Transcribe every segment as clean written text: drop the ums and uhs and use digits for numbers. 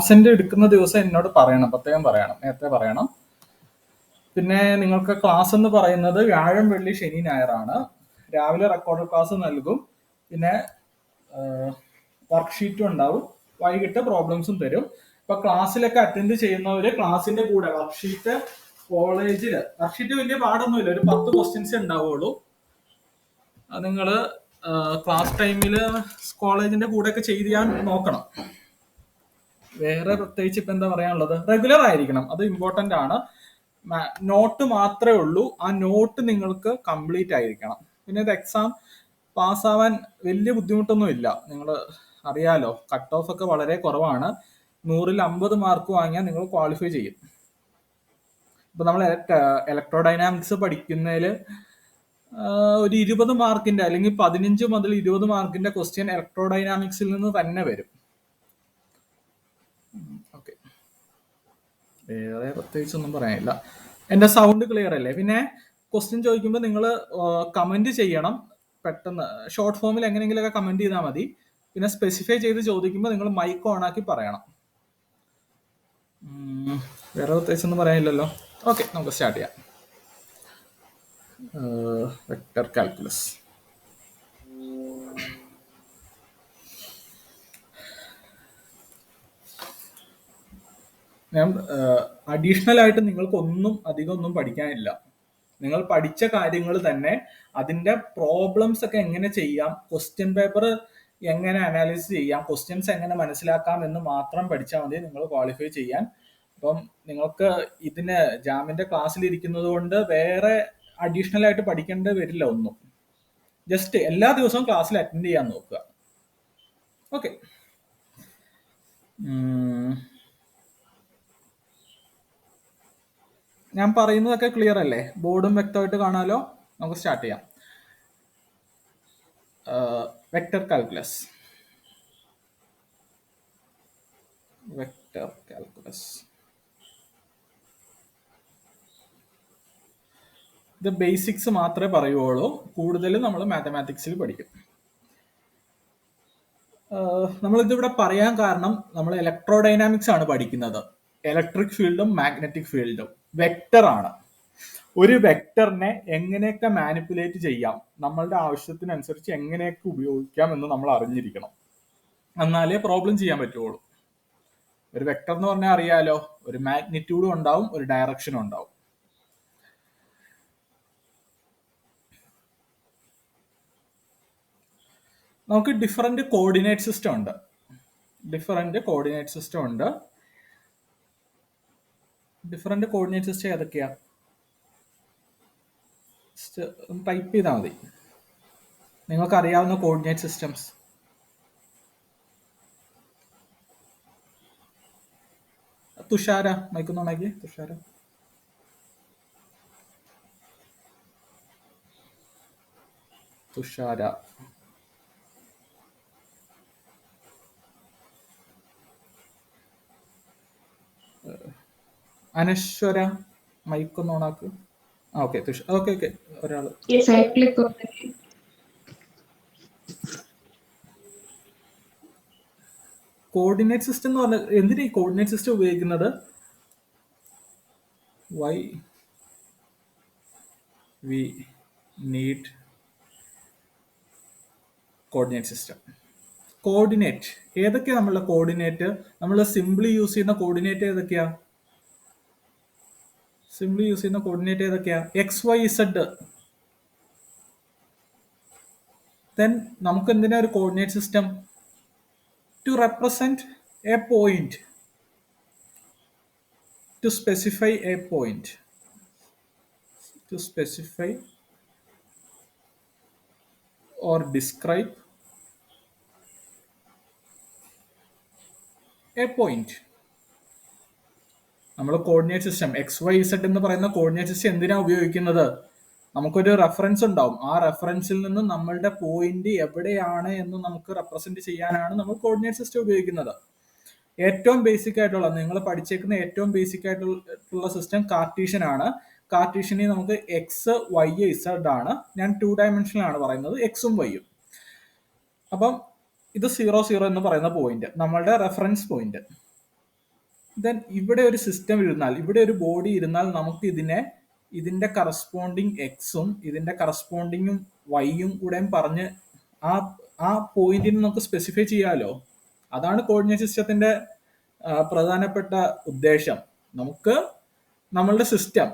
Absent എടുക്കുന്ന ദിവസം എന്നോട് പറയണം, പ്രത്യേകം പറയണം, നേരത്തെ പറയണം. പിന്നെ നിങ്ങൾക്ക് ക്ലാസ് എന്ന് പറയുന്നത് വ്യാഴം, വെള്ളി, ശനി, ഞായറാണ്. രാവിലെ റെക്കോർഡ് ക്ലാസ് നൽകും, പിന്നെ വർക്ക്ഷീറ്റും ഉണ്ടാവും, വൈകിട്ട് പ്രോബ്ലംസും തരും. ഇപ്പൊ ക്ലാസ്സിലൊക്കെ അറ്റൻഡ് ചെയ്യുന്നവര് ക്ലാസ്സിന്റെ കൂടെ വർക്ക്ഷീറ്റ് കോളേജില്, വർക്ക്ഷീറ്റ് വലിയ പാടൊന്നുമില്ല, ഒരു 10 ക്വസ്റ്റ്യൻസ് ഉണ്ടാവുള്ളൂ. അത് നിങ്ങള് ക്ലാസ് ടൈമില് കോളേജിന്റെ കൂടെ ഒക്കെ ചെയ്ത് ചെയ്യാൻ നോക്കണം. വേറെ പ്രത്യേകിച്ച് ഇപ്പൊ എന്താ പറയാനുള്ളത്, റെഗുലർ ആയിരിക്കണം, അത് ഇമ്പോർട്ടന്റ് ആണ്. നോട്ട് മാത്രമേ ഉള്ളൂ, ആ നോട്ട് നിങ്ങൾക്ക് കംപ്ലീറ്റ് ആയിരിക്കണം. പിന്നെ ഇത് എക്സാം പാസ്സാവാൻ വലിയ ബുദ്ധിമുട്ടൊന്നും ഇല്ല. നിങ്ങൾ അറിയാലോ, കട്ട് ഓഫ് ഒക്കെ വളരെ കുറവാണ്. 100-ൽ 50 മാർക്ക് വാങ്ങിയാൽ നിങ്ങൾ ക്വാളിഫൈ ചെയ്യും. ഇപ്പൊ നമ്മൾ ഇലക്ട്രോഡൈനാമിക്സ് പഠിക്കുന്നതിൽ ഒരു 20 മാർക്കിന്റെ അല്ലെങ്കിൽ 15 മുതൽ 20 മാർക്കിന്റെ ക്വസ്റ്റ്യൻ ഇലക്ട്രോഡൈനാമിക്സിൽ നിന്ന് തന്നെ വരും. ഓക്കെ, വേറെ പ്രത്യേകിച്ച് ഒന്നും പറയാനില്ല. എന്റെ സൗണ്ട് ക്ലിയർ അല്ലേ? പിന്നെ ക്വസ്റ്റ്യൻ ചോദിക്കുമ്പോൾ നിങ്ങൾ കമന്റ് ചെയ്യണം പെട്ടെന്ന്, ഷോർട്ട് ഫോമിൽ എങ്ങനെയെങ്കിലുമൊക്കെ കമന്റ് ചെയ്താൽ മതി. പിന്നെ സ്പെസിഫൈ ചെയ്ത് ചോദിക്കുമ്പോൾ നിങ്ങൾ മൈക്ക് ഓൺ ആക്കി പറയണം. വേറെ പ്രത്യേകിച്ച് ഒന്നും പറയാനില്ലല്ലോ. ഓക്കെ, നമുക്ക് സ്റ്റാർട്ട് ചെയ്യാം. Vector calculus. ഞാൻ അഡീഷണൽ ആയിട്ട് നിങ്ങൾക്ക് അധികം ഒന്നും പഠിക്കാനില്ല. നിങ്ങൾ പഠിച്ച കാര്യങ്ങൾ തന്നെ, അതിന്റെ പ്രോബ്ലംസ് ഒക്കെ എങ്ങനെ ചെയ്യാം, ക്വസ്റ്റ്യൻ പേപ്പർ എങ്ങനെ അനാലിസിസ് ചെയ്യാം, ക്വസ്റ്റ്യൻസ് എങ്ങനെ മനസ്സിലാക്കാം എന്ന് മാത്രം പഠിച്ചാൽ മതി നിങ്ങൾ ക്വാളിഫൈ ചെയ്യാൻ. അപ്പം നിങ്ങൾക്ക് ഇതിന് ജാമിന്റെ ക്ലാസ്സിൽ ഇരിക്കുന്നത് കൊണ്ട് വേറെ അഡീഷണൽ ആയിട്ട് പഠിക്കേണ്ടി വരില്ല ഒന്നും. ജസ്റ്റ് എല്ലാ ദിവസവും ക്ലാസ്സിൽ അറ്റൻഡ് ചെയ്യാൻ നോക്കുക. ഓക്കെ, ഞാൻ പറയുന്നതൊക്കെ ക്ലിയർ അല്ലേ? ബോർഡും വ്യക്തമായിട്ട് കാണാലോ? നമുക്ക് സ്റ്റാർട്ട് ചെയ്യാം. Vector calculus. വെക്ടർ കാൽക്കുലസ് ഇത് ബേസിക്സ് മാത്രമേ പറയുള്ളൂ, കൂടുതലും നമ്മൾ മാത്തമാറ്റിക്സിൽ പഠിക്കും. നമ്മളിതിവിടെ പറയാൻ കാരണം, നമ്മൾ ഇലക്ട്രോഡൈനാമിക്സ് ആണ് പഠിക്കുന്നത്. ഇലക്ട്രിക് ഫീൽഡും മാഗ്നറ്റിക് ഫീൽഡും വെക്ടർ ആണ്. ഒരു വെക്ടറിനെ എങ്ങനെയൊക്കെ മാനിപ്പുലേറ്റ് ചെയ്യാം, നമ്മളുടെ ആവശ്യത്തിനനുസരിച്ച് എങ്ങനെയൊക്കെ ഉപയോഗിക്കാം എന്ന് നമ്മൾ അറിഞ്ഞിരിക്കണം. എന്നാലേ പ്രോബ്ലം ചെയ്യാൻ പറ്റുള്ളൂ. ഒരു വെക്ടർ എന്ന് പറഞ്ഞാൽ അറിയാലോ, ഒരു മാഗ്നിറ്റ്യൂഡും ഉണ്ടാവും, ഒരു ഡയറക്ഷനും ഉണ്ടാവും. നമുക്ക് ഡിഫറെന്റ് കോർഡിനേറ്റ് സിസ്റ്റം ഉണ്ട്. ഡിഫറെന്റ് കോർഡിനേറ്റ് സിസ്റ്റം ഏതൊക്കെയാ? ടൈപ്പ് ചെയ്താൽ മതി, നിങ്ങൾക്ക് അറിയാവുന്ന കോർഡിനേറ്റ് സിസ്റ്റംസ്. തുഷാര മൈക്കൊന്നുണ്ടാക്കി. തുഷാര അനശ്വര മൈക്കൊന്ന് ഓണാക്ക്. ഓക്കെ, ഓക്കെ ഒരാള്. കോർഡിനേറ്റ് സിസ്റ്റം എന്ന് പറഞ്ഞാൽ എന്തിനാ ഈ കോർഡിനേറ്റ് സിസ്റ്റം ഉപയോഗിക്കുന്നത്? Why we need coordinate system. Coordinate ഏതൊക്കെയാ നമ്മളുടെ കോർഡിനേറ്റ്? നമ്മൾ സിംപ്ലി യൂസ് ചെയ്യുന്ന കോർഡിനേറ്റ് ഏതൊക്കെയാ? X, Y, Z. ദെൻ നമുക്ക് എന്തിനാ ഒരു coordinate system? To represent a point, to specify a point, to specify or describe a point. നമ്മൾ coordinate system X, Y, z എന്ന് പറയുന്ന കോർഡിനേറ്റ് സിസ്റ്റം എന്തിനാ ഉപയോഗിക്കുന്നത്? നമുക്കൊരു റെഫറൻസ് ഉണ്ടാവും, ആ റെഫറൻസിൽ നിന്ന് നമ്മളുടെ പോയിന്റ് എവിടെയാണ് എന്ന് നമുക്ക് റെപ്രസെന്റ് ചെയ്യാനാണ് നമ്മൾ കോർഡിനേറ്റ് സിസ്റ്റം ഉപയോഗിക്കുന്നത്. ഏറ്റവും ബേസിക് ആയിട്ടുള്ള, നിങ്ങൾ പഠിച്ചേക്കുന്ന ഏറ്റവും ബേസിക് ആയിട്ടുള്ള സിസ്റ്റം കാർട്ടീഷ്യൻ ആണ്. കാർട്ടീഷ്യനിൽ നമുക്ക് എക്സ്, വൈ, ഇസഡ് ആണ്. ഞാൻ 2 ഡയമെൻഷനിൽ ആണ് പറയുന്നത്, എക്സും വൈയും. അപ്പം ഇത് 0, 0 എന്ന് പറയുന്ന പോയിന്റ് നമ്മളുടെ റെഫറൻസ് പോയിന്റ്. ദെൻ ഇവിടെ ഒരു സിസ്റ്റം ഇരുന്നാൽ, ഇവിടെ ഒരു ബോഡി ഇരുന്നാൽ നമുക്ക് ഇതിന്റെ കറസ്പോണ്ടിങ് എക്സും ഇതിന്റെ കറസ്പോണ്ടിങ്ങും വൈയും കൂടെയും പറഞ്ഞ് ആ ആ പോയിന്റിന് നമുക്ക് സ്പെസിഫൈ ചെയ്യാമല്ലോ. അതാണ് കോർഡിനേറ്റ് സിസ്റ്റത്തിന്റെ പ്രധാനപ്പെട്ട ഉദ്ദേശം. നമുക്ക് നമ്മളുടെ സിസ്റ്റം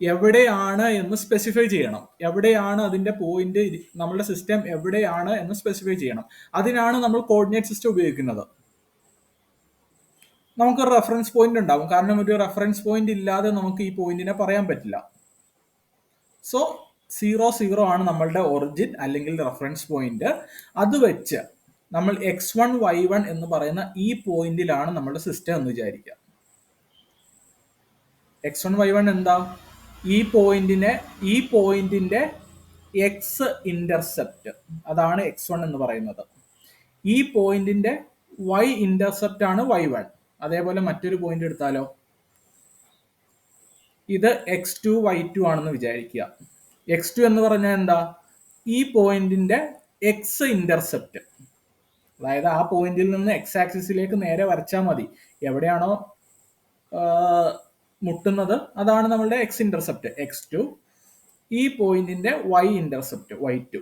എവിടെയാണ് എന്ന് സ്പെസിഫൈ ചെയ്യണം. എവിടെയാണ് അതിന്റെ പോയിന്റ്, നമ്മളുടെ സിസ്റ്റം എവിടെയാണ് എന്ന് സ്പെസിഫൈ ചെയ്യണം. അതിനാണ് നമ്മൾ കോർഡിനേറ്റ് സിസ്റ്റം ഉപയോഗിക്കുന്നത്. നമുക്കൊരു റെഫറൻസ് പോയിന്റ് ഉണ്ടാവും, കാരണം ഒരു റെഫറൻസ് പോയിന്റ് ഇല്ലാതെ നമുക്ക് ഈ പോയിന്റിനെ പറയാൻ പറ്റില്ല. സോ 0 ആണ് നമ്മളുടെ ഒറിജിൻ അല്ലെങ്കിൽ റെഫറൻസ് പോയിന്റ്. അത് വെച്ച് നമ്മൾ x1 y1 എന്ന് പറയുന്ന ഈ പോയിന്റിലാണ് നമ്മുടെ സിസ്റ്റം എന്ന് വിചാരിക്കുക. x1 y1 എന്താ? ഈ പോയിന്റിന്റെ എക്സ് ഇന്റർസെപ്റ്റ്, അതാണ് x1 എന്ന് പറയുന്നത്. ഈ പോയിന്റിന്റെ y ഇന്റർസെപ്റ്റ് ആണ് y1. അതേപോലെ മറ്റൊരു പോയിന്റ് എടുത്താലോ, ഇത് x2 y2 ആണെന്ന് വിചാരിക്കുക. x2 എന്ന് പറഞ്ഞാൽ എന്താ? ഈ പോയിന്റിന്റെ എക്സ് ഇന്റർസെപ്റ്റ്, അതായത് ആ പോയിന്റിൽ നിന്ന് എക്സ് ആക്സിസിലേക്ക് നേരെ വരച്ചാൽ മതി. എവിടെയാണോ മുട്ടുന്നത് അതാണ് നമ്മളുടെ എക്സ് ഇന്റർസെപ്റ്റ് x2. ഈ പോയിന്റിന്റെ y ഇന്റർസെപ്റ്റ് y2.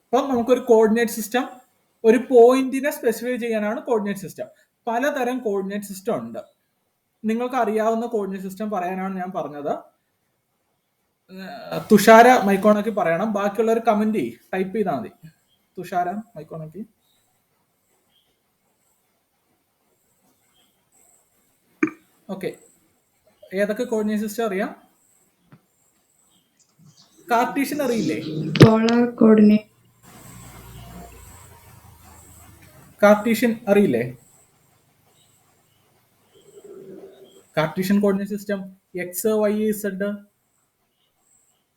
അപ്പം നമുക്കൊരു കോർഡിനേറ്റ് സിസ്റ്റം, ഒരു പോയിന്റിനെ സ്പെസിഫൈ ചെയ്യാനാണ് കോർഡിനേറ്റ് സിസ്റ്റം. പലതരം കോർഡിനേറ്റ് സിസ്റ്റം ഉണ്ട്. നിങ്ങൾക്ക് അറിയാവുന്ന കോർഡിനേറ്റ് സിസ്റ്റം പറയാനാണ് ഞാൻ പറഞ്ഞത്. തുഷാര മൈക്കോണാക്കി പറയണം, ബാക്കിയുള്ളവർ കമന്റ് ടൈപ്പ് ചെയ്താൽ മതി. തുഷാര മൈക്കോണാക്കി. ഓക്കെ, ഏതൊക്കെ കോർഡിനേറ്റ് സിസ്റ്റം അറിയാം? കാർട്ടീഷ്യൻ അറിയില്ലേ? Polar coordinate. കാർട്ടീഷ്യൻ അറിയില്ലേ? Cartesian coordinate system X Y z.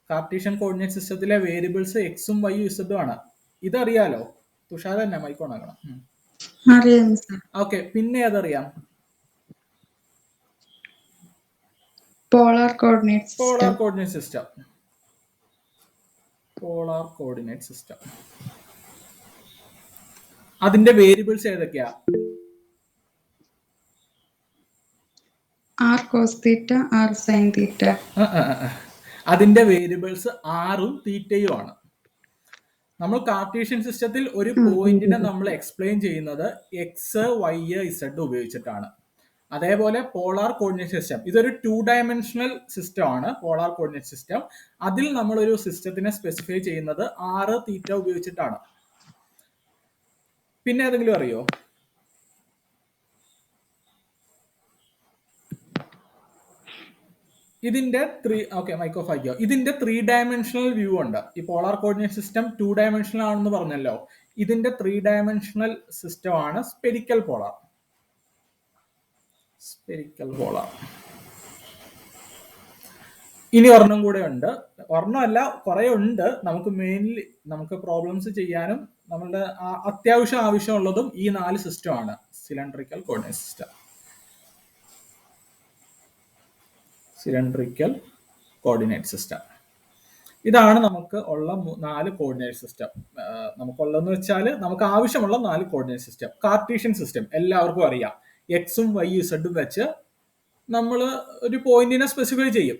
Cartesian coordinate സിസ്റ്റത്തിലെ വേരിയബിൾസ് എക്സും വൈ ഇസഡും ആണ്. ഇതറിയാലോ? തുഷാര തന്നെ മൈക്കോണാക്കണം. ഓക്കെ, പിന്നെ അതറിയാം? Polar coordinate system. Polar coordinate system. അതിന്റെ വേരിയബിൾസ് ഏതൊക്കെയാ? r cos theta, r sin theta. അതിന്റെ വേരിയബിൾസ് ആറും തീറ്റയും ആണ്. നമ്മൾ കാർട്ടീഷ്യൻ സിസ്റ്റത്തിൽ ഒരു പോയിന്റിനെ നമ്മൾ എക്സ്പ്ലെയിൻ ചെയ്യുന്നത് എക്സ് വൈ ഇസഡ് ഉപയോഗിച്ചിട്ടാണ്. അതേപോലെ പോളാർ കോർഡിനേറ്റ് സിസ്റ്റം, ഇതൊരു 2 ഡയമെൻഷണൽ സിസ്റ്റം ആണ്. പോളാർ കോർഡിനേറ്റ് സിസ്റ്റം, അതിൽ നമ്മൾ ഒരു സിസ്റ്റത്തിനെ സ്പെസിഫൈ ചെയ്യുന്നത് ആറ് തീറ്റ ഉപയോഗിച്ചിട്ടാണ്. പിന്നെ ഏതെങ്കിലും അറിയോ? ഇതിന്റെ ഇതിന്റെ 3 ഡയമെൻഷണൽ വ്യൂ ഉണ്ട്. ഈ പോളാർ കോർഡിനേറ്റ് സിസ്റ്റം 2 ഡയമെൻഷണൽ ആണെന്ന് പറഞ്ഞല്ലോ. ഇതിന്റെ 3 ഡയമെൻഷണൽ സിസ്റ്റം ആണ് സ്പെരിക്കൽ പോളാർ. ഇനി ഒരെണ്ണം കൂടെ ഉണ്ട്. ഒരെണ്ണമല്ല, കുറെ ഉണ്ട്. നമുക്ക് പ്രോബ്ലംസ് ചെയ്യാനും നമ്മളുടെ ആവശ്യമുള്ളതും ഈ 4 സിസ്റ്റം ആണ്. Cylindrical coordinate system. ഇതാണ് നമുക്ക് ഉള്ള 4 കോർഡിനേറ്റ് സിസ്റ്റം. നമുക്കുള്ളതെന്ന് വെച്ചാൽ നമുക്ക് ആവശ്യമുള്ള 4 കോർഡിനേറ്റ് സിസ്റ്റം. കാർട്ടീഷ്യൻ സിസ്റ്റം എല്ലാവർക്കും അറിയാം. എക്സും വൈ ഇസഡും വെച്ച് നമ്മൾ ഒരു പോയിന്റിനെ സ്പെസിഫൈ ചെയ്യും.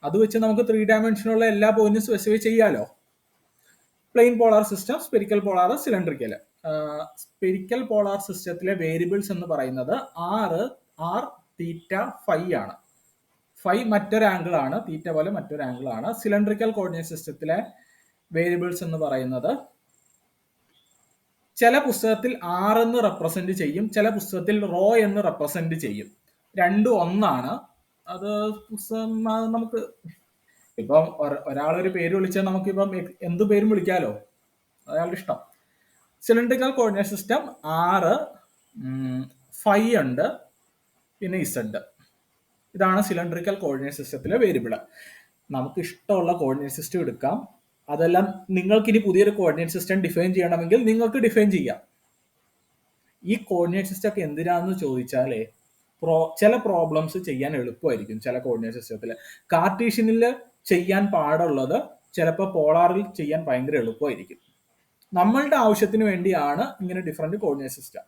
അത് വെച്ച് നമുക്ക് 3 ഡയമെൻഷനുള്ള എല്ലാ പോയിന്റും സ്പെസിഫൈ ചെയ്യാലോ. Plane polar system, spherical polar, cylindrical. Spherical polar സിസ്റ്റത്തിലെ വേരിയബിൾസ് എന്ന് പറയുന്നത് ആർ തീറ്റ ഫൈ ആണ്. ഫൈ മറ്റൊരു ആംഗിൾ ആണ്, തീറ്റ പോലെ മറ്റൊരു ആംഗിൾ ആണ്. സിലിണ്ടറിക്കൽ കോർഡിനേറ്റ് സിസ്റ്റത്തിലെ വേരിയബിൾസ് എന്ന് പറയുന്നത് ചില പുസ്തകത്തിൽ ആർ എന്ന് റെപ്രസെന്റ് ചെയ്യും, ചില പുസ്തകത്തിൽ റോ എന്ന് റെപ്രസെന്റ് ചെയ്യും. രണ്ടും ഒന്നാണ്. അത് നമുക്ക് ഇപ്പം ഒരാളൊരു പേര് വിളിച്ചാൽ നമുക്കിപ്പം എന്ത് പേരും വിളിക്കാലോ, അയാളുടെ ഇഷ്ടം. സിലിണ്ടറിക്കൽ കോർഡിനേറ്റ് സിസ്റ്റം ആറ്, ഫൈ ഉണ്ട്, പിന്നെ ഇസഡ്. ഇതാണ് സിലിണ്ടറിക്കൽ കോർഡിനേറ്റ് സിസ്റ്റത്തിലെ വേരിയബിൾ. നമുക്ക് ഇഷ്ടമുള്ള കോർഡിനേറ്റ് സിസ്റ്റം എടുക്കാം. അതെല്ലാം നിങ്ങൾക്ക് ഇനി പുതിയൊരു കോർഡിനേറ്റ് സിസ്റ്റം ഡിഫൈൻ ചെയ്യണമെങ്കിൽ നിങ്ങൾക്ക് ഡിഫൈൻ ചെയ്യാം. ഈ കോർഡിനേറ്റ് സിസ്റ്റം ഒക്കെ എന്തിനാന്ന് ചോദിച്ചാലേ, ചില പ്രോബ്ലംസ് ചെയ്യാൻ എളുപ്പമായിരിക്കും. ചില കോർഡിനേറ്റ് സിസ്റ്റത്തിൽ കാർട്ടീഷ്യനിൽ ചെയ്യാൻ പാടുള്ളത് ചിലപ്പോൾ പോളാറിൽ ചെയ്യാൻ ഭയങ്കര എളുപ്പമായിരിക്കും. നമ്മളുടെ ആവശ്യത്തിന് വേണ്ടിയാണ് ഇങ്ങനെ ഡിഫറെന്റ് കോർഡിനേറ്റ് സിസ്റ്റം.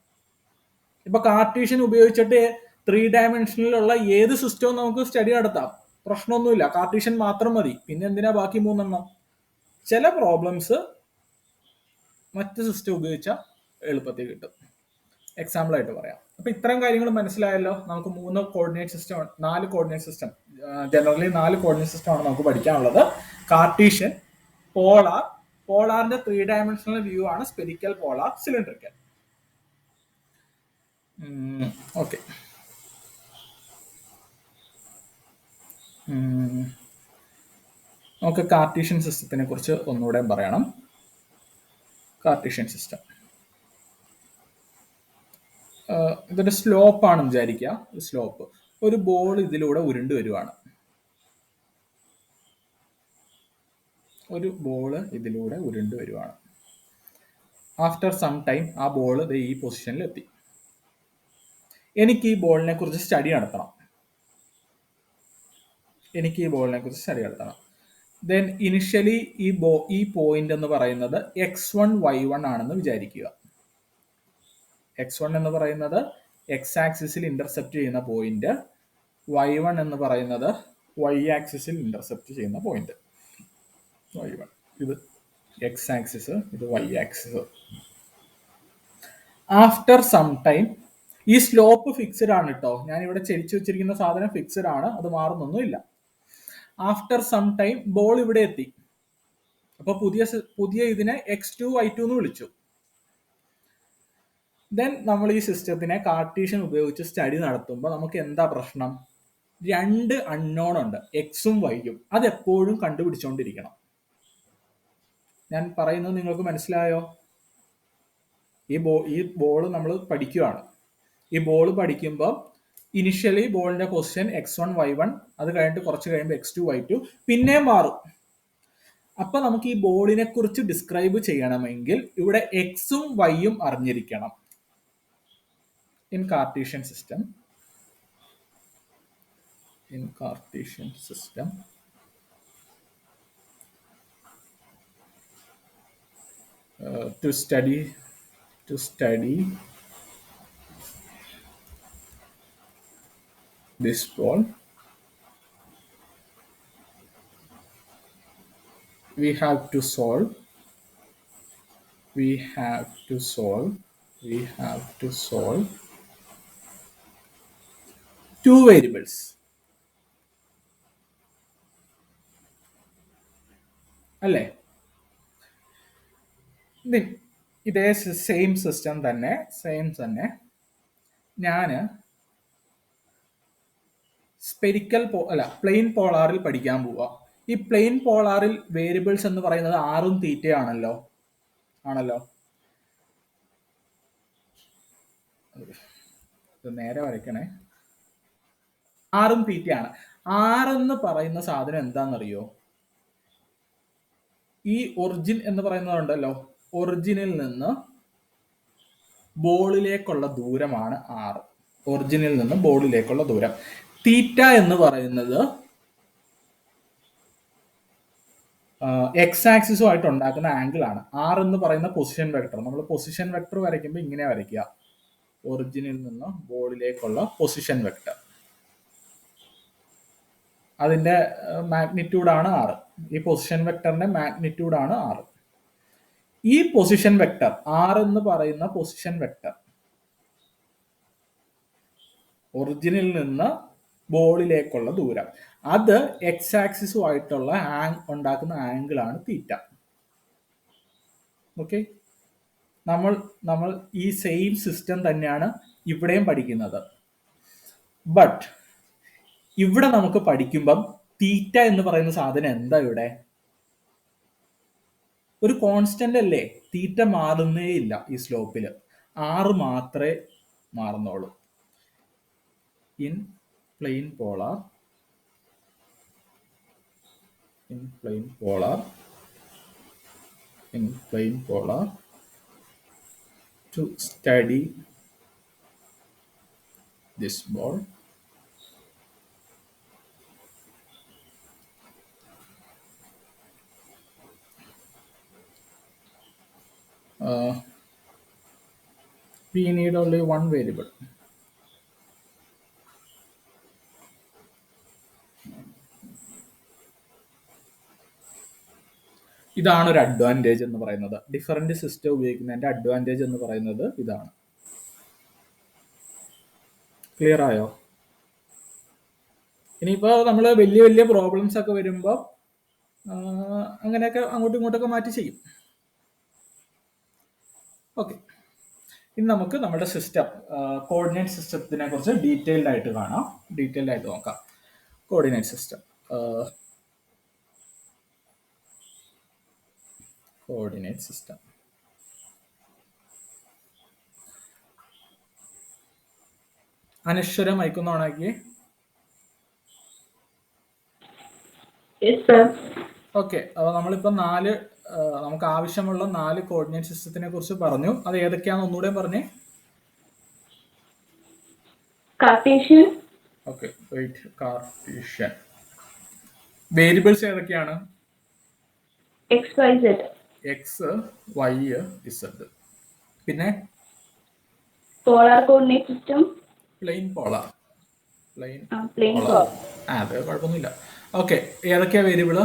ഇപ്പൊ കാർട്ടീഷ്യൻ ഉപയോഗിച്ചിട്ട് 3 ഡയമെൻഷനിലുള്ള ഏത് സിസ്റ്റവും നമുക്ക് സ്റ്റഡി നടത്താം, പ്രശ്നമൊന്നുമില്ല. കാർട്ടീഷ്യൻ മാത്രം മതി. പിന്നെ എന്തിനാ ബാക്കി 3 ചില പ്രോബ്ലംസ് മറ്റ് സിസ്റ്റം ഉപയോഗിച്ചാൽ എളുപ്പത്തിൽ കിട്ടും. എക്സാമ്പിൾ ആയിട്ട് പറയാം. അപ്പൊ ഇത്തരം കാര്യങ്ങൾ മനസ്സിലായല്ലോ. നമുക്ക് 4 coordinate system, generally 4 coordinate system ആണ് നമുക്ക് പഠിക്കാനുള്ളത്. കാർട്ടീഷ്യൻ, പോളാർ, പോളാറിന്റെ 3 ഡയമെൻഷണൽ വ്യൂ ആണ് സ്പെരിക്കൽ, പോളാർ, സിലിണ്ടറിക്കൽ. ഓക്കെ. നമുക്ക് കാർട്ടീഷ്യൻ സിസ്റ്റത്തിനെ കുറിച്ച് ഒന്നുകൂടെ പറയണം. കാർട്ടീഷ്യൻ സിസ്റ്റം ഇതൊരു സ്ലോപ്പ് ആണെന്ന് വിചാരിക്കുക. സ്ലോപ്പ്, ഒരു ബോൾ ഇതിലൂടെ ഉരുണ്ട് വരുവാണ്. ആഫ്റ്റർ സം ടൈം ആ ബോൾ ഈ പൊസിഷനിൽ എത്തി. എനിക്ക് ഈ ബോളിനെ കുറിച്ച് സ്റ്റഡി നടത്തണം. ദെൻ ഇനിഷ്യലി ഈ പോയിന്റ് എന്ന് പറയുന്നത് x1 y1 ആണെന്ന് വിചാരിക്കുക. x1 എന്ന് പറയുന്നത് എക്സ് ആക്സിസിൽ ഇന്റർസെപ്റ്റ് ചെയ്യുന്ന പോയിന്റ്, y1 എന്ന് പറയുന്നത് y ആക്സിസിൽ ഇന്റർസെപ്റ്റ് ചെയ്യുന്ന പോയിന്റ്. y1 ഇത് എക്സ് ആക്സിസ്, ഇത് y axis. After some time ഈ സ്ലോപ്പ് ഫിക്സ്ഡ് ആണ് കേട്ടോ. ഞാൻ ഇവിടെ ചെരിച്ചു വെച്ചിരിക്കുന്ന സാധനം ഫിക്സ്ഡ് ആണ്, അത് മാറുന്നൊന്നുമില്ല. ആഫ്റ്റർ സം ടൈം ബോൾ ഇവിടെ എത്തി. അപ്പൊ പുതിയ ഇതിനെ x2 y2 എന്ന് വിളിച്ചു. ദെൻ നമ്മൾ ഈ സിസ്റ്റത്തിനെ കാർട്ടീഷ്യൻ ഉപയോഗിച്ച് സ്റ്റഡി നടത്തുമ്പോൾ നമുക്ക് എന്താ പ്രശ്നം? 2 അൺനോൺ ഉണ്ട്, എക്സും വൈയും. അത് എപ്പോഴും കണ്ടുപിടിച്ചുകൊണ്ടിരിക്കണം. ഞാൻ പറയുന്നത് നിങ്ങൾക്ക് മനസ്സിലായോ? ഈ ബോൾ നമ്മൾ പഠിക്കുകയാണ്. ഈ ബോൾ പഠിക്കുമ്പോൾ ഇനിഷ്യലി ബോളിന്റെ പൊസിഷൻ x1 y1, അത് കഴിഞ്ഞിട്ട് കുറച്ച് കഴിയുമ്പോൾ x2 y2, പിന്നെ മാറും. അപ്പൊ നമുക്ക് ഈ ബോളിനെ കുറിച്ച് ഡിസ്ക്രൈബ് ചെയ്യണമെങ്കിൽ ഇവിടെ എക്സും വൈയും അറിഞ്ഞിരിക്കണം. In Cartesian system, to study this ball, we have to solve 2 variables. അല്ലേ? ഇതേ സെയിം സിസ്റ്റം തന്നെ ഞാൻ പ്ലെയിൻ പോളാറിൽ പഠിക്കാൻ പോവാ. ഈ പ്ലെയിൻ പോളാറിൽ വേരിയബിൾസ് എന്ന് പറയുന്നത് ആറും തീറ്റയും ആണല്ലോ. നേരെ വരയ്ക്കണേ. ആറും തീറ്റയാണ്. ആറെന്ന് പറയുന്ന സാധനം എന്താണെന്നറിയോ? ഈ ഒറിജിൻ എന്ന് പറയുന്നതുണ്ടല്ലോ, ഒറിജിനിൽ നിന്ന് ബോളിലേക്കുള്ള ദൂരമാണ് 6. ഒറിജിനിൽ നിന്ന് ബോളിലേക്കുള്ള ദൂരം. തീറ്റ എന്ന് പറയുന്നത് എക്സ് ആക്സിസുമായിട്ട് ഉണ്ടാക്കുന്ന ആംഗിൾ ആണ്. 6 എന്ന് പറയുന്ന പൊസിഷൻ വെക്ടർ. നമ്മൾ പൊസിഷൻ വെക്ടർ വരയ്ക്കുമ്പോൾ ഇങ്ങനെ വരയ്ക്കുക. ഒറിജിനിൽ നിന്ന് ബോളിലേക്കുള്ള പൊസിഷൻ വെക്ടർ, അതിന്റെ മാഗ്നിറ്റ്യൂഡാണ് 6. ഈ പൊസിഷൻ വെക്ടറിന്റെ മാഗ്നിറ്റ്യൂഡാണ് 6. ഈ പൊസിഷൻ വെക്ടർ 6 എന്ന് പറയുന്ന പൊസിഷൻ വെക്ടർ ഒറിജിനിൽ നിന്ന് ബോളിലേക്കുള്ള ദൂരം, അത് എക്സ് ആക്സിസുമായിട്ടുള്ള ഉണ്ടാക്കുന്ന ആംഗിൾ ആണ് തീറ്റ. ഓക്കെ, നമ്മൾ ഈ സെയിം സിസ്റ്റം തന്നെയാണ് ഇവിടെയും പഠിക്കുന്നത്. ബട്ട് ഇവിടെ നമുക്ക് പഠിക്കുമ്പം തീറ്റ എന്ന് പറയുന്ന സാധനം എന്താ? ഇവിടെ ഒരു കോൺസ്റ്റന്റ് അല്ലേ, തീറ്റ മാറുന്നേ ഇല്ല. ഈ സ്ലോപ്പിൽ 6 മാത്രമേ മാറുന്നുള്ളൂ. In plane polar to study this ball, We need only one variable. ഇതാണ് ഒരു അഡ്വാൻറ്റേജ് എന്ന് പറയുന്നത്. ഡിഫറൻറ്റ് സിസ്റ്റം ഉപയോഗിക്കുന്നതിന്റെ അഡ്വാൻറ്റേജ് എന്ന് പറയുന്നത് ഇതാണ്. ക്ലിയർ ആയോ? ഇനിയിപ്പോൾ നമ്മൾ വലിയ വലിയ പ്രോബ്ലംസ് ഒക്കെ വരുമ്പോൾ അങ്ങനെയൊക്കെ അങ്ങോട്ടും ഇങ്ങോട്ടൊക്കെ മാറ്റി ചെയ്യും. ഓക്കെ, ഇനി നമുക്ക് നമ്മുടെ സിസ്റ്റം കോർഡിനേറ്റ് സിസ്റ്റത്തിനെ കുറിച്ച് ഡീറ്റെയിൽഡ് ആയിട്ട് കാണാം. ഡീറ്റെയിൽഡ് ആയിട്ട് നോക്കാം. Coordinate system, coordinate system. അനശ്വരം അയക്കുന്ന ഓണാക്കി. ഓക്കെ, അപ്പോൾ നമ്മളിപ്പോൾ നമുക്ക് ആവശ്യമുള്ള 4 കോർഡിനേറ്റ് സിസ്റ്റത്തിനെ കുറിച്ച് പറഞ്ഞു. അത് ഏതൊക്കെയാണെന്ന് ഒന്നുകൂടെ പറഞ്ഞേ. Cartesian. Okay, wait, Cartesian. Variables ഏതൊക്കെയാണ്? X Y Z. X, Y, Z. പിന്നെ polar coordinate system. Plane polar. Plane polar. അത് കുഴപ്പമൊന്നുമില്ല. ഓക്കെ, ഏതൊക്കെയാ വേരിയബിള്?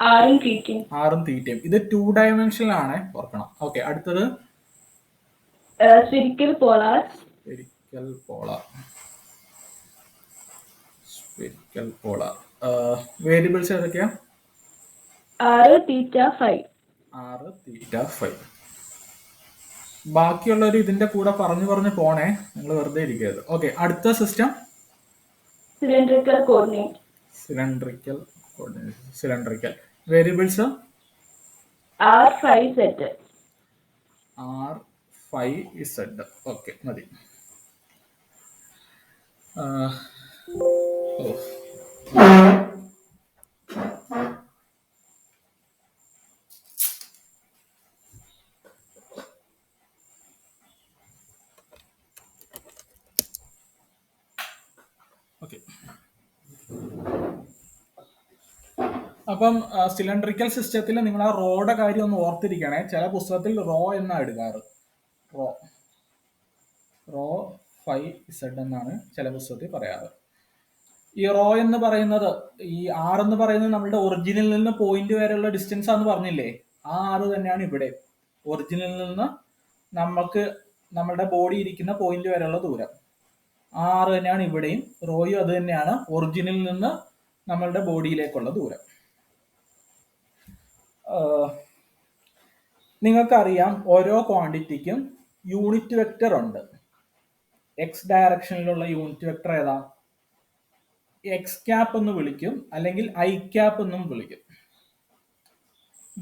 ആറും തീറ്റയും. ആറും തീറ്റയും. ഇത് 2 ഡയമെൻഷനിൽ ആണ്, ഓർക്കണം. ഓക്കെ, അടുത്തത് spherical polar. Spherical polar. Spherical polar. Variables ഏതൊക്കെയാ? 6 തീറ്റ 5. 6 തീറ്റ 5. ബാക്കിയുള്ളവർ ഇതിന്റെ കൂടെ പറഞ്ഞു പോണേ, നിങ്ങൾ വെറുതെ ഇരിക്കരുത്. ഓക്കെ, അടുത്ത system cylindrical coordinate. Cylindrical coordinate. Cylindrical. Variables R5 Z. R5 Z. Okay, മതി. ഓക്കെ, അപ്പം സിലിണ്ടറിക്കൽ സിസ്റ്റത്തിൽ നിങ്ങൾ ആ റോയുടെ കാര്യം ഒന്ന് ഓർത്തിരിക്കണേ. ചില പുസ്തകത്തിൽ റോ എന്നാണ് എടുക്കാറ്. റോ 5Z എന്നാണ് ചില പുസ്തകത്തിൽ പറയാറ്. ഈ റോ എന്ന് പറയുന്നത്, ഈ R എന്ന് പറയുന്നത് നമ്മുടെ ഒറിജിനിൽ നിന്ന് പോയിന്റ് വരെയുള്ള ഡിസ്റ്റൻസ് ആണെന്ന് പറഞ്ഞില്ലേ, ആ R തന്നെയാണ് ഇവിടെ. ഒറിജിനിൽ നിന്ന് നമുക്ക് നമ്മുടെ ബോഡി ഇരിക്കുന്ന പോയിന്റ് വരെയുള്ള ദൂരം ആ R തന്നെയാണ് ഇവിടെയും. റോയും അത് തന്നെയാണ്, ഒറിജിനിൽ നിന്ന് നമ്മളുടെ ബോഡിയിലേക്കുള്ള ദൂരം. നിങ്ങൾക്കറിയാം ഓരോ ക്വാണ്ടിറ്റിക്കും യൂണിറ്റ് വെക്റ്റർ ഉണ്ട്. എക്സ് ഡയറക്ഷനിലുള്ള യൂണിറ്റ് വെക്റ്റർ ഏതാ? എക്സ് ക്യാപ്പ് എന്ന് വിളിക്കും, അല്ലെങ്കിൽ ഐ ക്യാപ്പ് എന്നും വിളിക്കും.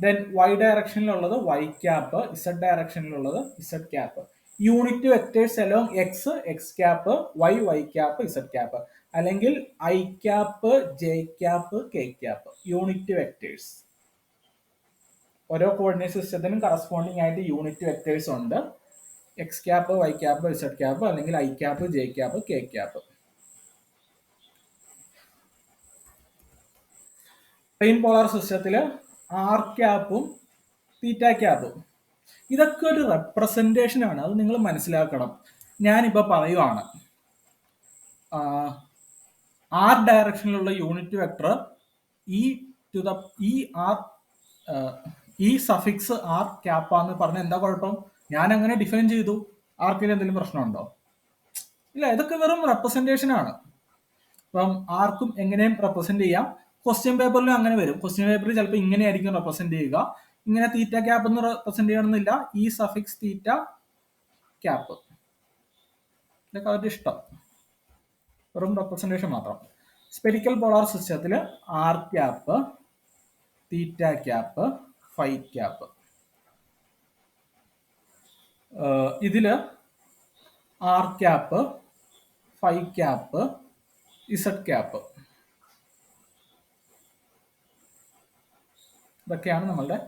ദെൻ വൈ ഡയറക്ഷനിലുള്ളത് വൈ ക്യാപ്പ്, ഇസഡ് ഡയറക്ഷനിലുള്ളത് Z cap. Unit vectors along X, X cap, Y, Y cap, Z cap, അല്ലെങ്കിൽ I cap, J cap, K cap. Unit vectors. ഓരോ കോർഡിനേറ്റ് സിസ്റ്റത്തിനും കറസ്പോണ്ടിങ് ആയിട്ട് യൂണിറ്റ് വെക്റ്റേഴ്സ് ഉണ്ട്. X cap, Y cap, Z cap, അല്ലെങ്കിൽ I cap, J cap, K cap. Plane polar സിസ്റ്റത്തില് R ക്യാപ്പും theta ക്യാപ്പും. ഇതൊക്കെ ഒരു റെപ്രസെന്റേഷൻ ആണ്, അത് നിങ്ങൾ മനസ്സിലാക്കണം. ഞാനിപ്പോ പറയുവാണ് ആർ ഡയറക്ഷനിലുള്ള യൂണിറ്റ് വെക്ടർ ഈ സഫിക്സ് ആർ ക്യാപ്പാന്ന് പറഞ്ഞ എന്താ കുഴപ്പം? ഞാൻ അങ്ങനെ ഡിഫൈൻ ചെയ്തു, ആർക്കിൽ എന്തെങ്കിലും പ്രശ്നമുണ്ടോ? ഇല്ല, ഇതൊക്കെ വെറും റെപ്രസെന്റേഷൻ ആണ്. അപ്പം ആർക്കും എങ്ങനെയും റെപ്രസെന്റ് ചെയ്യാം. ക്വസ്റ്റ്യൻ പേപ്പറിലും അങ്ങനെ വരും. ക്വസ്റ്റ്യൻ പേപ്പറിൽ ചിലപ്പോൾ ഇങ്ങനെ ആയിരിക്കും റെപ്രസെന്റ് ചെയ്യുക. ഇങ്ങനെ തീറ്റ ക്യാപ്പ് എന്ന് റെപ്രസെന്റ് ചെയ്യണമെന്നില്ല, ഈ സഫിക്സ് തീറ്റ ക്യാപ്പ്. ഇതൊക്കെ അവരുടെ ഇഷ്ടം, വെറും റെപ്രസെന്റേഷൻ മാത്രം. സ്പെരിക്കൽ പോളാർ സിസ്റ്റത്തിൽ r cap, theta cap, phi cap. ഇതില് r cap, phi cap, Z cap. ഇതൊക്കെയാണ് നമ്മളുടെ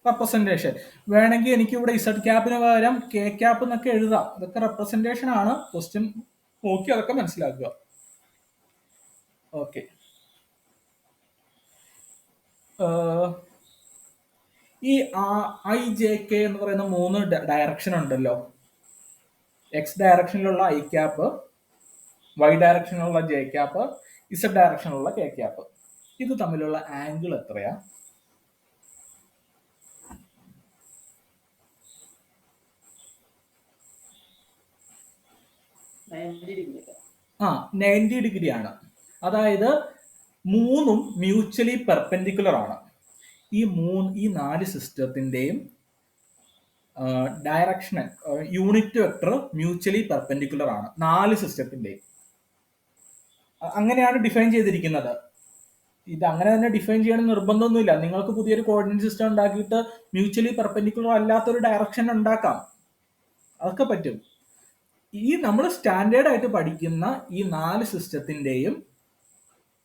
റെപ്രസെന്റേഷൻ. വേണമെങ്കിൽ എനിക്ക് ഇവിടെ ഇസഡ് ക്യാപ്പിന് പകരം കെ ക്യാപ്പ് എന്നൊക്കെ എഴുതാം. ഇതൊക്കെ റെപ്രസെന്റേഷൻ ആണ്. ക്വസ്റ്റ്യൻ നോക്കി അതൊക്കെ മനസ്സിലാക്കുക. ഓക്കെ, ഈ ഐ ജെ കെ എന്ന് പറയുന്ന 3 ഡയറക്ഷൻ ഉണ്ടല്ലോ. എക്സ് ഡയറക്ഷനിലുള്ള ഐ ക്യാപ്പ്, വൈ ഡയറക്ഷനിലുള്ള ജെ ക്യാപ്പ്, ഇസഡ് ഡയറക്ഷനിലുള്ള കെ ക്യാപ്പ്. ഇത് തമ്മിലുള്ള ആംഗിൾ എത്രയാ? ആ, 90 ഡിഗ്രി ആണ്. അതായത് മൂന്നും മ്യൂച്വലി പെർപെൻഡിക്കുലർ ആണ്. ഈ 4 സിസ്റ്റത്തിന്റെയും directional unit vector mutually perpendicular ആണ് 4 സിസ്റ്റത്തിന്റെയും. അങ്ങനെയാണ് ഡിഫൈൻ ചെയ്തിരിക്കുന്നത്. ഇത് അങ്ങനെ തന്നെ ഡിഫൈൻ ചെയ്യണം നിർബന്ധമൊന്നുമില്ല. നിങ്ങൾക്ക് പുതിയൊരു കോർഡിനേറ്റ് സിസ്റ്റം ഉണ്ടാക്കിയിട്ട് മ്യൂച്വലി പെർപെൻഡിക്കുലർ അല്ലാത്തൊരു ഡയറക്ഷൻ ഉണ്ടാക്കാം, അതൊക്കെ പറ്റും. ഈ നമ്മൾ സ്റ്റാൻഡേർഡ് ആയിട്ട് പഠിക്കുന്ന ഈ 4 സിസ്റ്റത്തിന്റെയും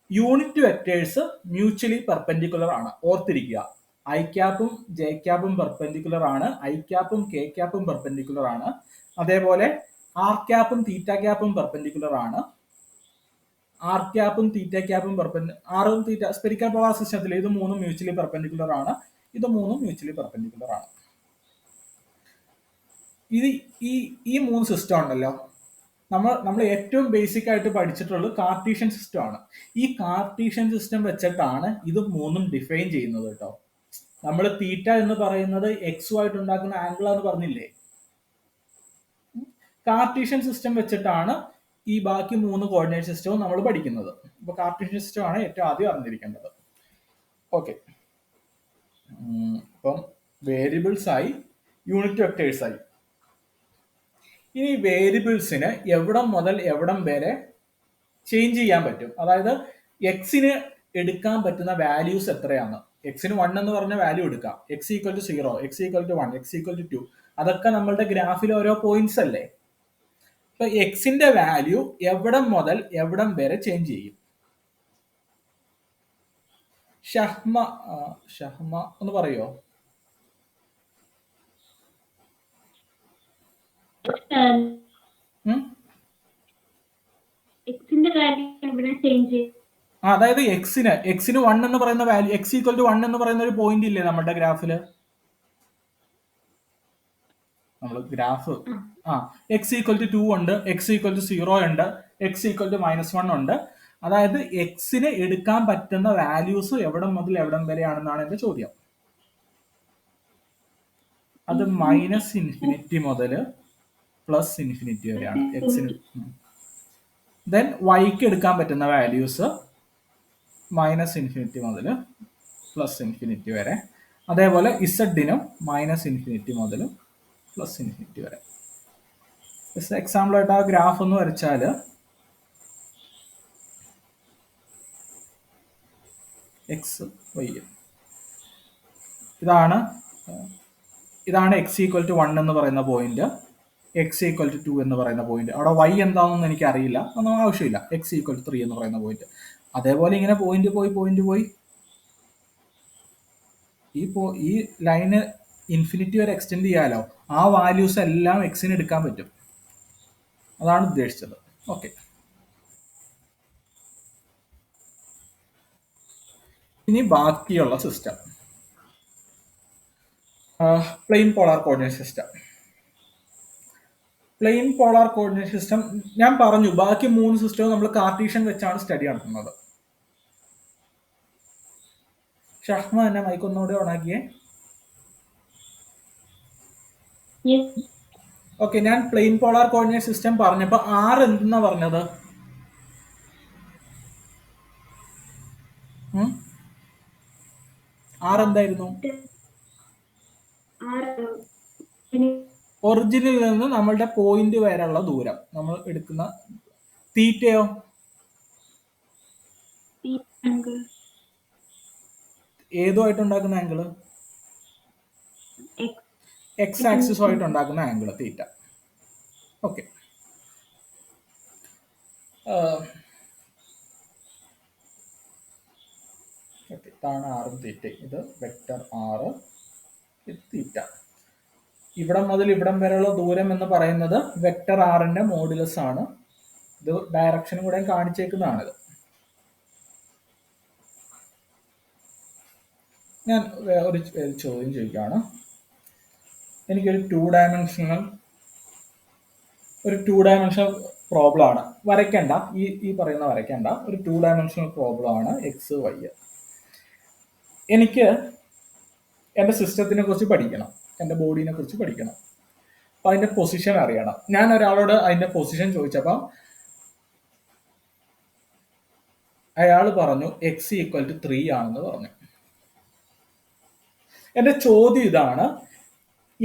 യൂണിറ്റ് വെക്ടേഴ്സ് മ്യൂച്വലി പെർപെൻഡിക്കുലർ ആണ്, ഓർത്തിരിക്കുക. ഐ ക്യാപ്പും ജെ ക്യാപ്പും പെർപെൻഡിക്കുലർ ആണ്, ഐ ക്യാപ്പും കെ ക്യാപ്പും പെർപെൻഡിക്കുലർ ആണ്, അതേപോലെ ആർ ക്യാപ്പും തീറ്റ ക്യാപ്പും പെർപെൻഡിക്കുലർ ആണ്. ആർ ക്യാപ്പും തീറ്റ ക്യാപ്പും ആറും തീറ്റ സ്പെരിക്കൽ പോളാർ സിസ്റ്റത്തിൽ ഇത് മൂന്നും മ്യൂച്വലി പെർപെൻഡിക്കുലർ ആണ്, ഇത് മൂന്നും മ്യൂച്വലി പെർപെൻഡിക്കുലർ ആണ്. ഇത് ഈ 3 സിസ്റ്റം ഉണ്ടല്ലോ, നമ്മൾ ഏറ്റവും ബേസിക് ആയിട്ട് പഠിച്ചിട്ടുള്ളത് കാർട്ടീഷ്യൻ സിസ്റ്റം ആണ്. ഈ കാർട്ടീഷ്യൻ സിസ്റ്റം വെച്ചിട്ടാണ് ഇത് മൂന്നും ഡിഫൈൻ ചെയ്യുന്നത് കേട്ടോ. നമ്മൾ തീറ്റ എന്ന് പറയുന്നത് എക്സും ആയിട്ട് ഉണ്ടാക്കുന്ന ആംഗിൾ ആണെന്ന് പറഞ്ഞില്ലേ. കാർട്ടീഷ്യൻ സിസ്റ്റം വെച്ചിട്ടാണ് ഈ ബാക്കി 3 കോർഡിനേറ്റ് സിസ്റ്റവും നമ്മൾ പഠിക്കുന്നത്. അപ്പൊ കാർട്ടീഷ്യൻ സിസ്റ്റം ആണ് ഏറ്റവും ആദ്യം അറിഞ്ഞിരിക്കേണ്ടത്. ഓക്കെ, അപ്പം വേരിയബിൾസ് ആയി, യൂണിറ്റ് വെക്ടേഴ്സ് ആയി. ഇനി വേരിയബിൾസിന് എവിടം മുതൽ എവിടം വരെ ചേഞ്ച് ചെയ്യാൻ പറ്റും, അതായത് എക്സിന് എടുക്കാൻ പറ്റുന്ന വാല്യൂസ് എത്രയാണ്. എക്സിന് 1 എന്ന് പറഞ്ഞ വാല്യൂ എടുക്കാം, x equal to 0, x equal to 1, x equal to 2. അതൊക്കെ നമ്മളുടെ ഗ്രാഫിൽ ഓരോ പോയിന്റ്സ് അല്ലേ. അപ്പൊ എക്സിന്റെ വാല്യൂ എവിടം മുതൽ എവിടം വരെ ചേഞ്ച് ചെയ്യും? ഷഹ്മ ഒന്ന് പറയോ? അതായത് എക്സിന് 1 എന്ന് പറയുന്ന വാല്യൂ, എക്സ് ഈക്വൽ ടു 1 എന്ന് പറയുന്ന ഒരു പോയിന്റ് ഇല്ലേ നമ്മുടെ ഗ്രാഫില്. നമ്മൾ ഗ്രാഫ് എക്സ് ഈക്വൽ ടു 2 ഉണ്ട്, എക്സ് ഈക്വൽ ടു 0 ഉണ്ട്, എക്സ് ഈക്വൽ ടു -1 ഉണ്ട്. അതായത് എക്സിന് എടുക്കാൻ പറ്റുന്ന വാല്യൂസ് എവിടം മുതൽ എവിടം വരെയാണെന്നാണ് എന്റെ ചോദ്യം. അത് -∞ മുതൽ +∞ വരെയാണ് എക്സിന്. ദെൻ വൈക്ക് എടുക്കാൻ പറ്റുന്ന വാല്യൂസ് -∞ മുതൽ +∞ വരെ. അതേപോലെ ഇസഡിനും -∞ മുതൽ +∞ വരെ. എക്സാമ്പിൾ ആയിട്ട് ആ ഗ്രാഫ് ഒന്ന് വരച്ചാൽ എക്സ് വൈ, ഇതാണ് എക്സ് ഈക്വൽ ടു 1 എന്ന് പറയുന്ന പോയിന്റ്, എക്സ് ഈക്വൽ ടു 2 എന്ന് പറയുന്ന പോയിന്റ്. അവിടെ വൈ എന്താണെന്ന് എനിക്ക് അറിയില്ല, ഒന്നും ആവശ്യമില്ല. എക്സ് ഈക്വൽ ടു 3 എന്ന് പറയുന്ന പോയിന്റ്. അതേപോലെ ഇങ്ങനെ പോയിന്റ് പോയി ഈ ലൈന് ഇൻഫിനിറ്റി വരെ എക്സ്റ്റെൻഡ് ചെയ്യാലോ. ആ വാല്യൂസ് എല്ലാം എക്സിന് എടുക്കാൻ പറ്റും, അതാണ് ഉദ്ദേശിച്ചത്. ഓക്കെ, ഇനി ബാക്കിയുള്ള system plane polar coordinate system. Plane polar coordinate system ഞാൻ പറഞ്ഞു, ബാക്കി 3 സിസ്റ്റവും നമ്മൾ കാർട്ടീഷ്യൻ വെച്ചാണ് സ്റ്റഡി നടത്തുന്നത്. ഷഹ്മ എന്നെ മൈക്ക് ഒന്നുകൂടെ ഓണാക്കിയേ. ഓക്കെ, ഞാൻ പ്ലെയിൻ പോളാർ കോർഡിനേറ്റ് സിസ്റ്റം പറഞ്ഞപ്പോ ആർ എന്തെന്നാ പറഞ്ഞത്? ആർ എന്തായിരുന്നു? ഒറിജിനിൽ നിന്ന് നമ്മളുടെ പോയിന്റ് വരെയുള്ള ദൂരം നമ്മൾ എടുക്കുന്ന. തീറ്റയോ? ഏതുമായിട്ട് ഉണ്ടാക്കുന്ന ആംഗിള്? എക്സ് ആക്സിസുമായിട്ട് ഉണ്ടാക്കുന്ന ആംഗിള് തീറ്റ. ഓക്കെ, ഇതാണ് ആറും തീറ്റ. ഇത് വെക്ടർ ആറ്, ഇത് തീറ്റ. ഇവിടം മുതൽ ഇവിടം വരെയുള്ള ദൂരം എന്ന് പറയുന്നത് വെക്ടർ ആറിന്റെ മോഡുലസ് ആണ്. ഇത് ഡയറക്ഷനും കൂടെ കാണിച്ചേക്കുന്നതാണിത്. ഞാൻ ഒരു ചോദ്യം ചോദിക്കുകയാണ്. എനിക്കൊരു 2 ഡയമെൻഷണൽ ഒരു 2 ഡയമെൻഷണൽ പ്രോബ്ലം ആണ്. വരയ്ക്കണ്ട, ഈ പറയുന്ന വരയ്ക്കണ്ട, ഒരു 2 ഡയമെൻഷണൽ പ്രോബ്ലം ആണ് എക്സ് വൈ. എനിക്ക് എൻ്റെ സിസ്റ്റത്തിനെ കുറിച്ച് പഠിക്കണം, എൻ്റെ ബോഡീനെ കുറിച്ച് പഠിക്കണം. അപ്പൊ അതിന്റെ പൊസിഷൻ അറിയണം. ഞാൻ ഒരാളോട് അതിന്റെ പൊസിഷൻ ചോദിച്ചപ്പോൾ അയാൾ പറഞ്ഞു എക്സ് ഈക്വൽ ടു 3 ആണെന്ന് പറഞ്ഞു. എന്റെ ചോദ്യം ഇതാണ്,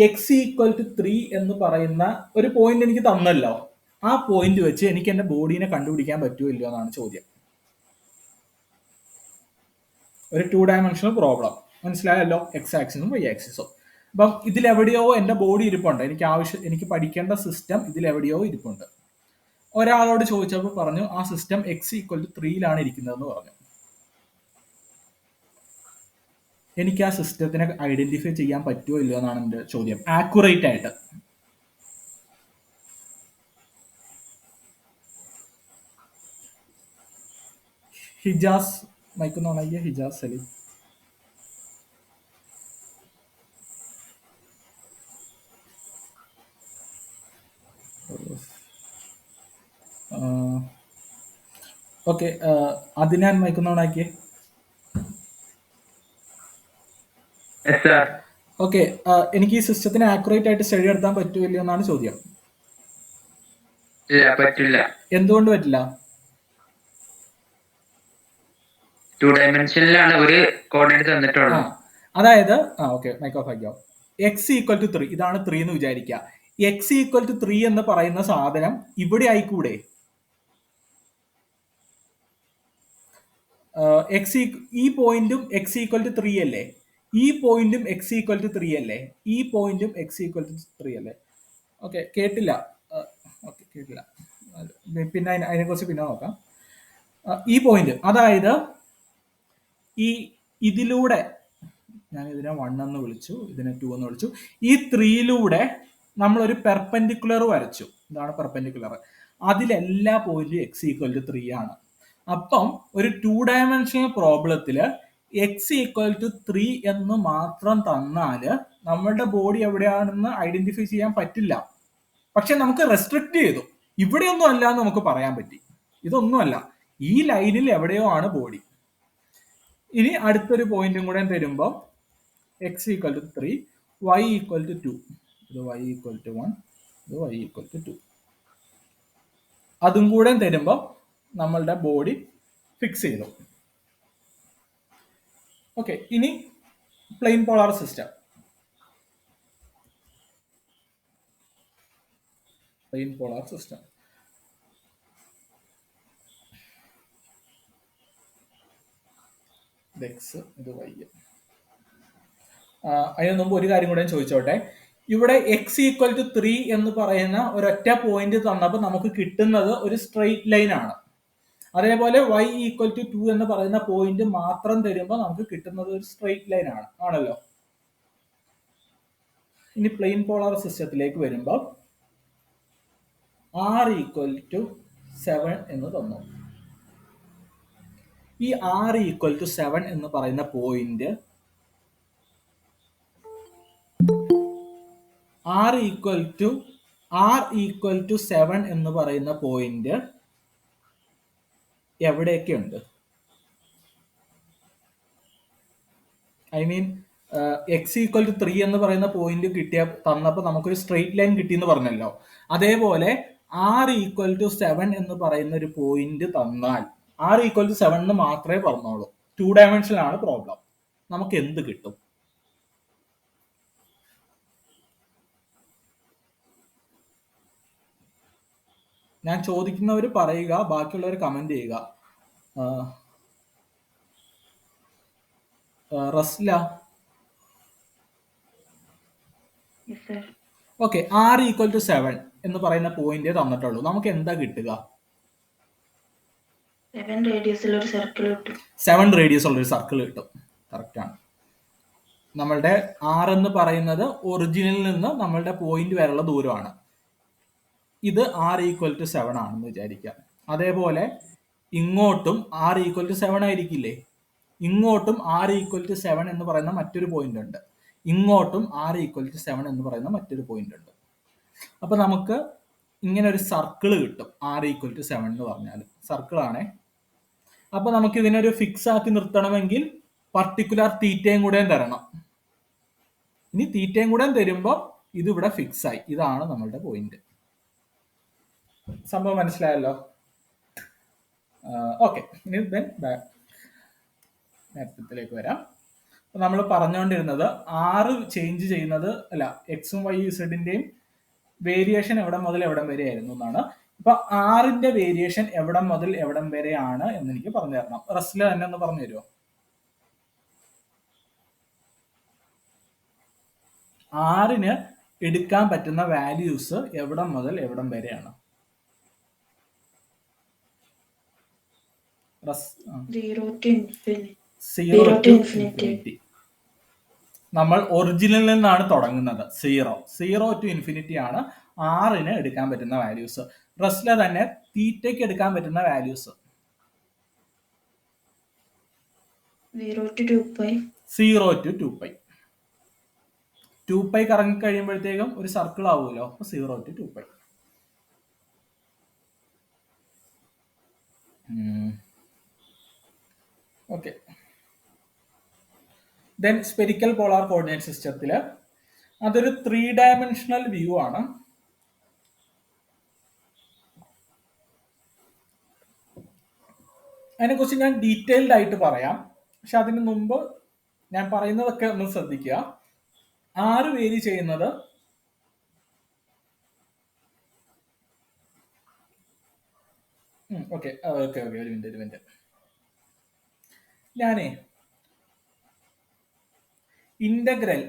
എക്സ് ഈക്വൽ ടു 3 എന്ന് പറയുന്ന ഒരു പോയിന്റ് എനിക്ക് തന്നല്ലോ, ആ പോയിന്റ് വെച്ച് എനിക്ക് എന്റെ ബോഡീനെ കണ്ടുപിടിക്കാൻ പറ്റുമോ ഇല്ലയോ എന്നാണ് ചോദ്യം. ഒരു 2 ഡയമെൻഷണൽ പ്രോബ്ലം മനസ്സിലായല്ലോ, എക്സ് ആക്സിസും വൈ ആക്സിസും. അപ്പം ഇതിലെവിടെയോ എന്റെ ബോഡി ഇരിപ്പുണ്ട്, എനിക്ക് പഠിക്കേണ്ട സിസ്റ്റം ഇതിലെവിടെയോ ഇരിപ്പുണ്ട്. ഒരാളോട് ചോദിച്ചപ്പോൾ പറഞ്ഞു ആ സിസ്റ്റം എക്സ് ഈക്വൽ ടു 3 ഇരിക്കുന്നതെന്ന് പറഞ്ഞു. എനിക്ക് ആ സിസ്റ്റത്തിനെ ഐഡന്റിഫൈ ചെയ്യാൻ പറ്റുമോ ഇല്ലയോ എന്നാണ് എന്റെ ചോദ്യം, ആക്യുറേറ്റ് ആയിട്ട്. ഹിജാസ് മൈക്കുന്നോണ, ഹിജാസ് സലീം. ഓക്കെ, അതിനാൻ മൈക്കുന്നോണാക്കിയേ. ഓക്കെ, എനിക്ക് ഈ സിസ്റ്റത്തിന് ആക്യുറേറ്റ് ആയിട്ട് സ്റ്റഡി നടത്താൻ പറ്റുമല്ലോ എന്നാണ് ചോദ്യം. പറ്റില്ല. എന്തുകൊണ്ട് പറ്റില്ല? 2 ഡയമെൻഷനിലാണ് ഒരു കോർഡിനേറ്റ് തന്നിട്ടുള്ളത്. അതായത് ഓക്കെ, മൈക്ക് ഓഫ് ആക്കിയോ. എക്സ് ഈക്വൽ ടു 3, ഇതാണ് 3 എന്ന് വിചാരിക്കുക. എക്സ് ഈക്വൽ ടു 3 എന്ന് പറയുന്ന സാധനം ഇവിടെ ആയിക്കൂടെ? ഈ പോയിന്റും എക്സ് ഈക്വൽ ടു 3 അല്ലേ, ഈ പോയിന്റും എക്സ് ഈക്വൽ ടു 3 അല്ലേ, ഈ പോയിന്റും എക്സ് ഈക്വൽ ടു 3 അല്ലേ? ഓക്കെ, കേട്ടില്ല. ഓക്കെ, കേട്ടില്ല. പിന്നെ അതിനെക്കുറിച്ച് പിന്നെ നോക്കാം. ഈ പോയിന്റ്, അതായത് ഇതിലൂടെ ഞാൻ ഇതിനെ 1 എന്ന് വിളിച്ചു, ഇതിനെ 2 എന്ന് വിളിച്ചു. ഈ 3 നമ്മളൊരു പെർപെൻഡിക്കുലർ വരച്ചു. ഇതാണ് പെർപെൻഡിക്കുലർ. അതിലെല്ലാ പോയിന്റും എക്സ് ഈക്വൽ ടു 3 ആണ്. അപ്പം ഒരു 2 ഡയമെൻഷണൽ പ്രോബ്ലത്തില് എക്സ് ഈക്വൽ ടു 3 എന്ന് മാത്രം തന്നാല് നമ്മളുടെ ബോഡി എവിടെയാണെന്ന് ഐഡന്റിഫൈ ചെയ്യാൻ പറ്റില്ല. പക്ഷെ നമുക്ക് റെസ്ട്രിക്ട് ചെയ്തു, ഇവിടെയൊന്നും അല്ല എന്ന് നമുക്ക് പറയാൻ പറ്റി. ഇതൊന്നുമല്ല, ഈ ലൈനിൽ എവിടെയോ ആണ് ബോഡി. ഇനി അടുത്തൊരു പോയിന്റും കൂടെ തരുമ്പോൾ x equal to 3, y equal to 2, ഇത് വൈ ഈക്വൽ ടു 1, ഇത് വൈ ഈക്വൽ ടു 2. അതും കൂടെ തരുമ്പോൾ നമ്മളുടെ ബോഡി ഫിക്സ് ചെയ്തു. ഓക്കെ, ഇനി plane polar system. Plane polar system ഇത് എക്സ്, ഇത് വൈ. അതിന് മുമ്പ് ഒരു കാര്യം കൂടെ ചോദിച്ചോട്ടെ. ഇവിടെ എക്സ് ഈക്വൽ ടു 3 എന്ന് പറയുന്ന ഒരൊറ്റ പോയിന്റ് തന്നപ്പോൾ നമുക്ക് കിട്ടുന്നത് ഒരു സ്ട്രെയിറ്റ് ലൈൻ ആണ്. അതേപോലെ y ഈക്വൽ ടു 2 എന്ന് പറയുന്ന പോയിന്റ് മാത്രം തരുമ്പോൾ നമുക്ക് കിട്ടുന്നത് ഒരു സ്ട്രെയിറ്റ് ലൈൻ ആണല്ലോ. ഇനി പ്ലെയിൻ പോളാർ സിസ്റ്റത്തിലേക്ക് വരുമ്പോൾ r ഈക്വൽ ടു 7 എന്ന് തന്നു. ഈ r ഈക്വൽ ടു 7 എന്ന് പറയുന്ന പോയിന്റ് r ഈക്വൽ ടു 7 എന്ന് പറയുന്ന പോയിന്റ് എവിടെയൊക്കെ ഉണ്ട്? I mean x equal to 3 എന്ന് പറയുന്ന പോയിന്റ് തന്നപ്പോൾ നമുക്കൊരു സ്ട്രെയിറ്റ് ലൈൻ കിട്ടിയെന്ന് പറഞ്ഞല്ലോ. അതേപോലെ r ഈക്വൽ ടു 7 എന്ന് പറയുന്ന ഒരു പോയിന്റ് തന്നാൽ, r ഈക്വൽ ടു 7 എന്ന് മാത്രമേ പറഞ്ഞോളൂ, 2 ഡയമെൻഷനിൽ ആണ് പ്രോബ്ലം, നമുക്ക് എന്ത് കിട്ടും? ഞാൻ ചോദിക്കുന്നവർ പറയുക, ബാക്കിയുള്ളവർ കമന്റ് ചെയ്യുക. റസ്ല, ഓക്കെ, r ഈക്വൽ ടു 7 എന്ന് പറയുന്ന പോയിന്റ് തന്നിട്ടുള്ളൂ, നമുക്ക് എന്താ കിട്ടുക? 7 റേഡിയസ് ഉള്ള ഒരു സർക്കിൾ കിട്ടും. കറക്റ്റ് ആണ്. നമ്മളുടെ r എന്ന് പറയുന്നത് ഒറിജിനിൽ നിന്ന് നമ്മളുടെ പോയിന്റ് വരെയുള്ള ദൂരമാണ്. ഇത് r ഈക്വൽ ടു 7 ആണെന്ന് വിചാരിക്കാം. അതേപോലെ ഇങ്ങോട്ടും r ഈക്വൽ ടു 7 ആയിരിക്കില്ലേ? ഇങ്ങോട്ടും r ഈക്വൽ ടു 7 എന്ന് പറയുന്ന മറ്റൊരു പോയിന്റ് ഉണ്ട്, ഇങ്ങോട്ടും r ഈക്വൽ ടു 7 എന്ന് പറയുന്ന മറ്റൊരു പോയിന്റ് ഉണ്ട്. അപ്പൊ നമുക്ക് ഇങ്ങനെ ഒരു സർക്കിൾ കിട്ടും. r ഈക്വൽ ടു 7 എന്ന് പറഞ്ഞാൽ സർക്കിൾ ആണേ. അപ്പൊ നമുക്ക് ഇതിനൊരു ഫിക്സ് ആക്കി നിർത്തണമെങ്കിൽ പർട്ടിക്കുലർ തീറ്റയും കൂടെ തരണം. ഇനി തീറ്റയും കൂടെ തരുമ്പോൾ ഇത് ഇവിടെ ഫിക്സ് ആയി. ഇതാണ് നമ്മളുടെ പോയിന്റ്. സംഭവം മനസ്സിലായല്ലോ? ഓക്കെ, ഇനി ദെൻ നേരത്തിലേക്ക് വരാം. നമ്മൾ പറഞ്ഞുകൊണ്ടിരുന്നത് r ചേഞ്ച് ചെയ്യുന്നത് അല്ല, എക്സും വൈ ഇസഡിന്റെയും വേരിയേഷൻ എവിടെ മുതൽ എവിടം വരെ ആയിരുന്നു എന്നാണ്. ഇപ്പൊ ആറിന്റെ വേരിയേഷൻ എവിടം മുതൽ എവിടം വരെയാണ് എന്ന് എനിക്ക് പറഞ്ഞു തരണം. റസ്ല തന്നെ ഒന്ന് പറഞ്ഞു തരുമോ? ആറിന് എടുക്കാൻ പറ്റുന്ന വാല്യൂസ് എവിടം മുതൽ എവിടം വരെയാണ്? Zero to infinity. നമ്മൾ ഒറിജിനലിൽ നിന്നാണ് തുടങ്ങുന്നത്. സീറോ ടു ഇൻഫിനിറ്റി ആണ് ആറിന് എടുക്കാൻ പറ്റുന്ന വാല്യൂസ്. റസ്ല തന്നെ തീറ്റയ്ക്ക് എടുക്കാൻ പറ്റുന്ന വാല്യൂസ് 0 to 2π. 0 to 2π. 2π കറങ്ങി കഴിയുമ്പോഴത്തേക്കും ഒരു സർക്കിൾ ആവുമല്ലോ. അപ്പൊ 0 to 2π. Okay. Then spherical polar coordinate സിസ്റ്റത്തില് അതൊരു 3 ഡയമെൻഷണൽ വ്യൂ ആണ്. അതിനെക്കുറിച്ച് ഞാൻ ഡീറ്റെയിൽഡ് ആയിട്ട് പറയാം. പക്ഷെ അതിന് മുമ്പ് ഞാൻ പറയുന്നതൊക്കെ ഒന്ന് ശ്രദ്ധിക്കുക. ആറ് വേരി ചെയ്യുന്നത് ഓക്കെ ഒരു മിനിറ്റ്. ഞാനേ ഇന്റഗ്രൽ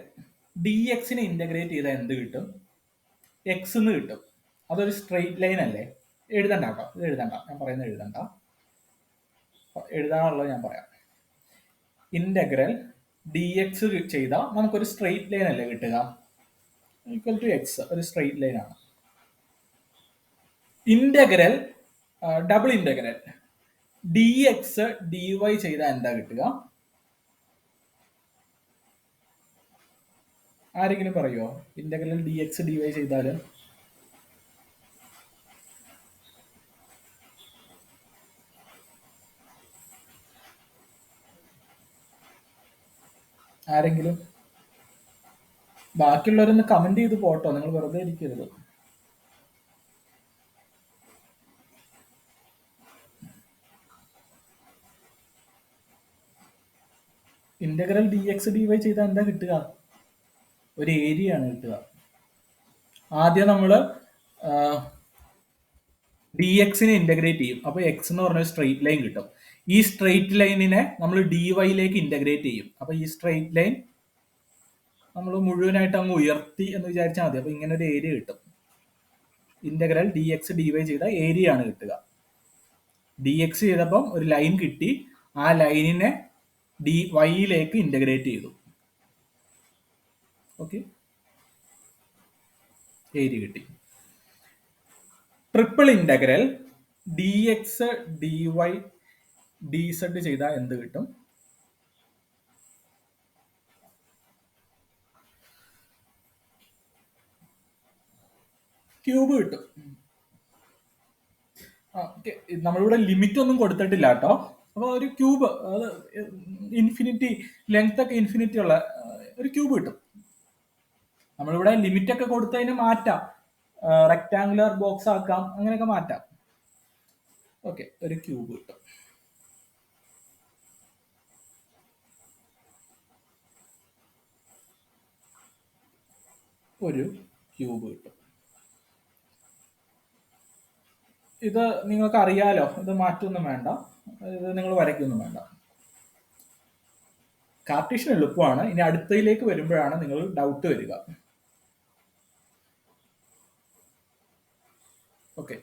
ഡി എക്സിനെ ഇന്റഗ്രേറ്റ് ചെയ്താൽ എന്ത് കിട്ടും? എക്സ് എന്ന് കിട്ടും. അതൊരു സ്ട്രെയിറ്റ് ലൈൻ അല്ലേ? എഴുതണ്ട കേട്ടോ, ഇത് എഴുതണ്ട, ഞാൻ പറയുന്നത് എഴുതണ്ട. എഴുതാനുള്ളത് ഞാൻ പറയാം. ഇന്റഗ്രൽ ഡി എക്സ് ചെയ്താൽ നമുക്കൊരു സ്ട്രെയിറ്റ് ലൈൻ അല്ലേ കിട്ടുക? ഈക്വൽ ടു എക്സ്, ഒരു സ്ട്രെയിറ്റ് ലൈൻ ആണ്. Integral double integral D X D Y ചെയ്താൽ എന്താ കിട്ടുക? ആരെങ്കിലും പറയുമോ? Integral D X D Y ചെയ്താൽ ആരെങ്കിലും? ബാക്കിയുള്ളവരൊന്ന് കമന്റ് ചെയ്ത് പോട്ടോ, നിങ്ങൾ വെറുതെ ഇരിക്കരുത്. Integral D X D Y ചെയ്താൽ എന്താ കിട്ടുക? ഒരു ഏരിയ ആണ് കിട്ടുക. ആദ്യം നമ്മൾ ഡി എക്സിനെ ഇന്റഗ്രേറ്റ് ചെയ്യും. അപ്പൊ എക്സ് എന്ന് പറഞ്ഞ സ്ട്രെയിറ്റ് ലൈൻ കിട്ടും. ഈ സ്ട്രെയിറ്റ് ലൈനിനെ നമ്മൾ ഡി വൈയിലേക്ക് ഇന്റഗ്രേറ്റ് ചെയ്യും. അപ്പൊ ഈ സ്ട്രെയിറ്റ് ലൈൻ നമ്മൾ മുഴുവനായിട്ട് അങ്ങ് ഉയർത്തി എന്ന് വിചാരിച്ചാൽ മതി. അപ്പൊ ഇങ്ങനെ ഒരു ഏരിയ കിട്ടും. Integral D X D y ചെയ്ത ഏരിയ ആണ് കിട്ടുക. ഡി എക്സ് ചെയ്തപ്പം ഒരു ലൈൻ കിട്ടി. ആ ലൈനിനെ ഡി വൈയിലേക്ക് ഇന്റഗ്രേറ്റ് ചെയ്തു. ഓക്കെ, ഏരിയ കിട്ടി. Triple integral D X D Y D z ചെയ്താൽ എന്ത് കിട്ടും? ക്യൂബ് കിട്ടും. നമ്മളിവിടെ ലിമിറ്റ് ഒന്നും കൊടുത്തിട്ടില്ല കേട്ടോ. അപ്പൊ ഒരു ക്യൂബ്, അത് ഇൻഫിനിറ്റി ലെങ്ത് ഒക്കെ ഇൻഫിനിറ്റി ഉള്ള ഒരു ക്യൂബ് കിട്ടും. നമ്മളിവിടെ ലിമിറ്റ് ഒക്കെ കൊടുത്തതിന് മാറ്റാം, റെക്ടാങ്കുലർ ബോക്സ് ആക്കാം, അങ്ങനെയൊക്കെ മാറ്റാം. ഓക്കെ, ഒരു ക്യൂബ് കിട്ടും. ഒരു ക്യൂബ് കിട്ടും. ഇത് നിങ്ങൾക്ക് അറിയാലോ, ഇത് മാറ്റൊന്നും വേണ്ട, ഇത് നിങ്ങൾ വരയ്ക്കൊന്നും വേണ്ട. കാർട്ടീഷ്യൻ എളുപ്പമാണ്. ഇനി അടുത്തതിലേക്ക് വരുമ്പോഴാണ് നിങ്ങൾ ഡൗട്ട് വരിക. ഓക്കെ,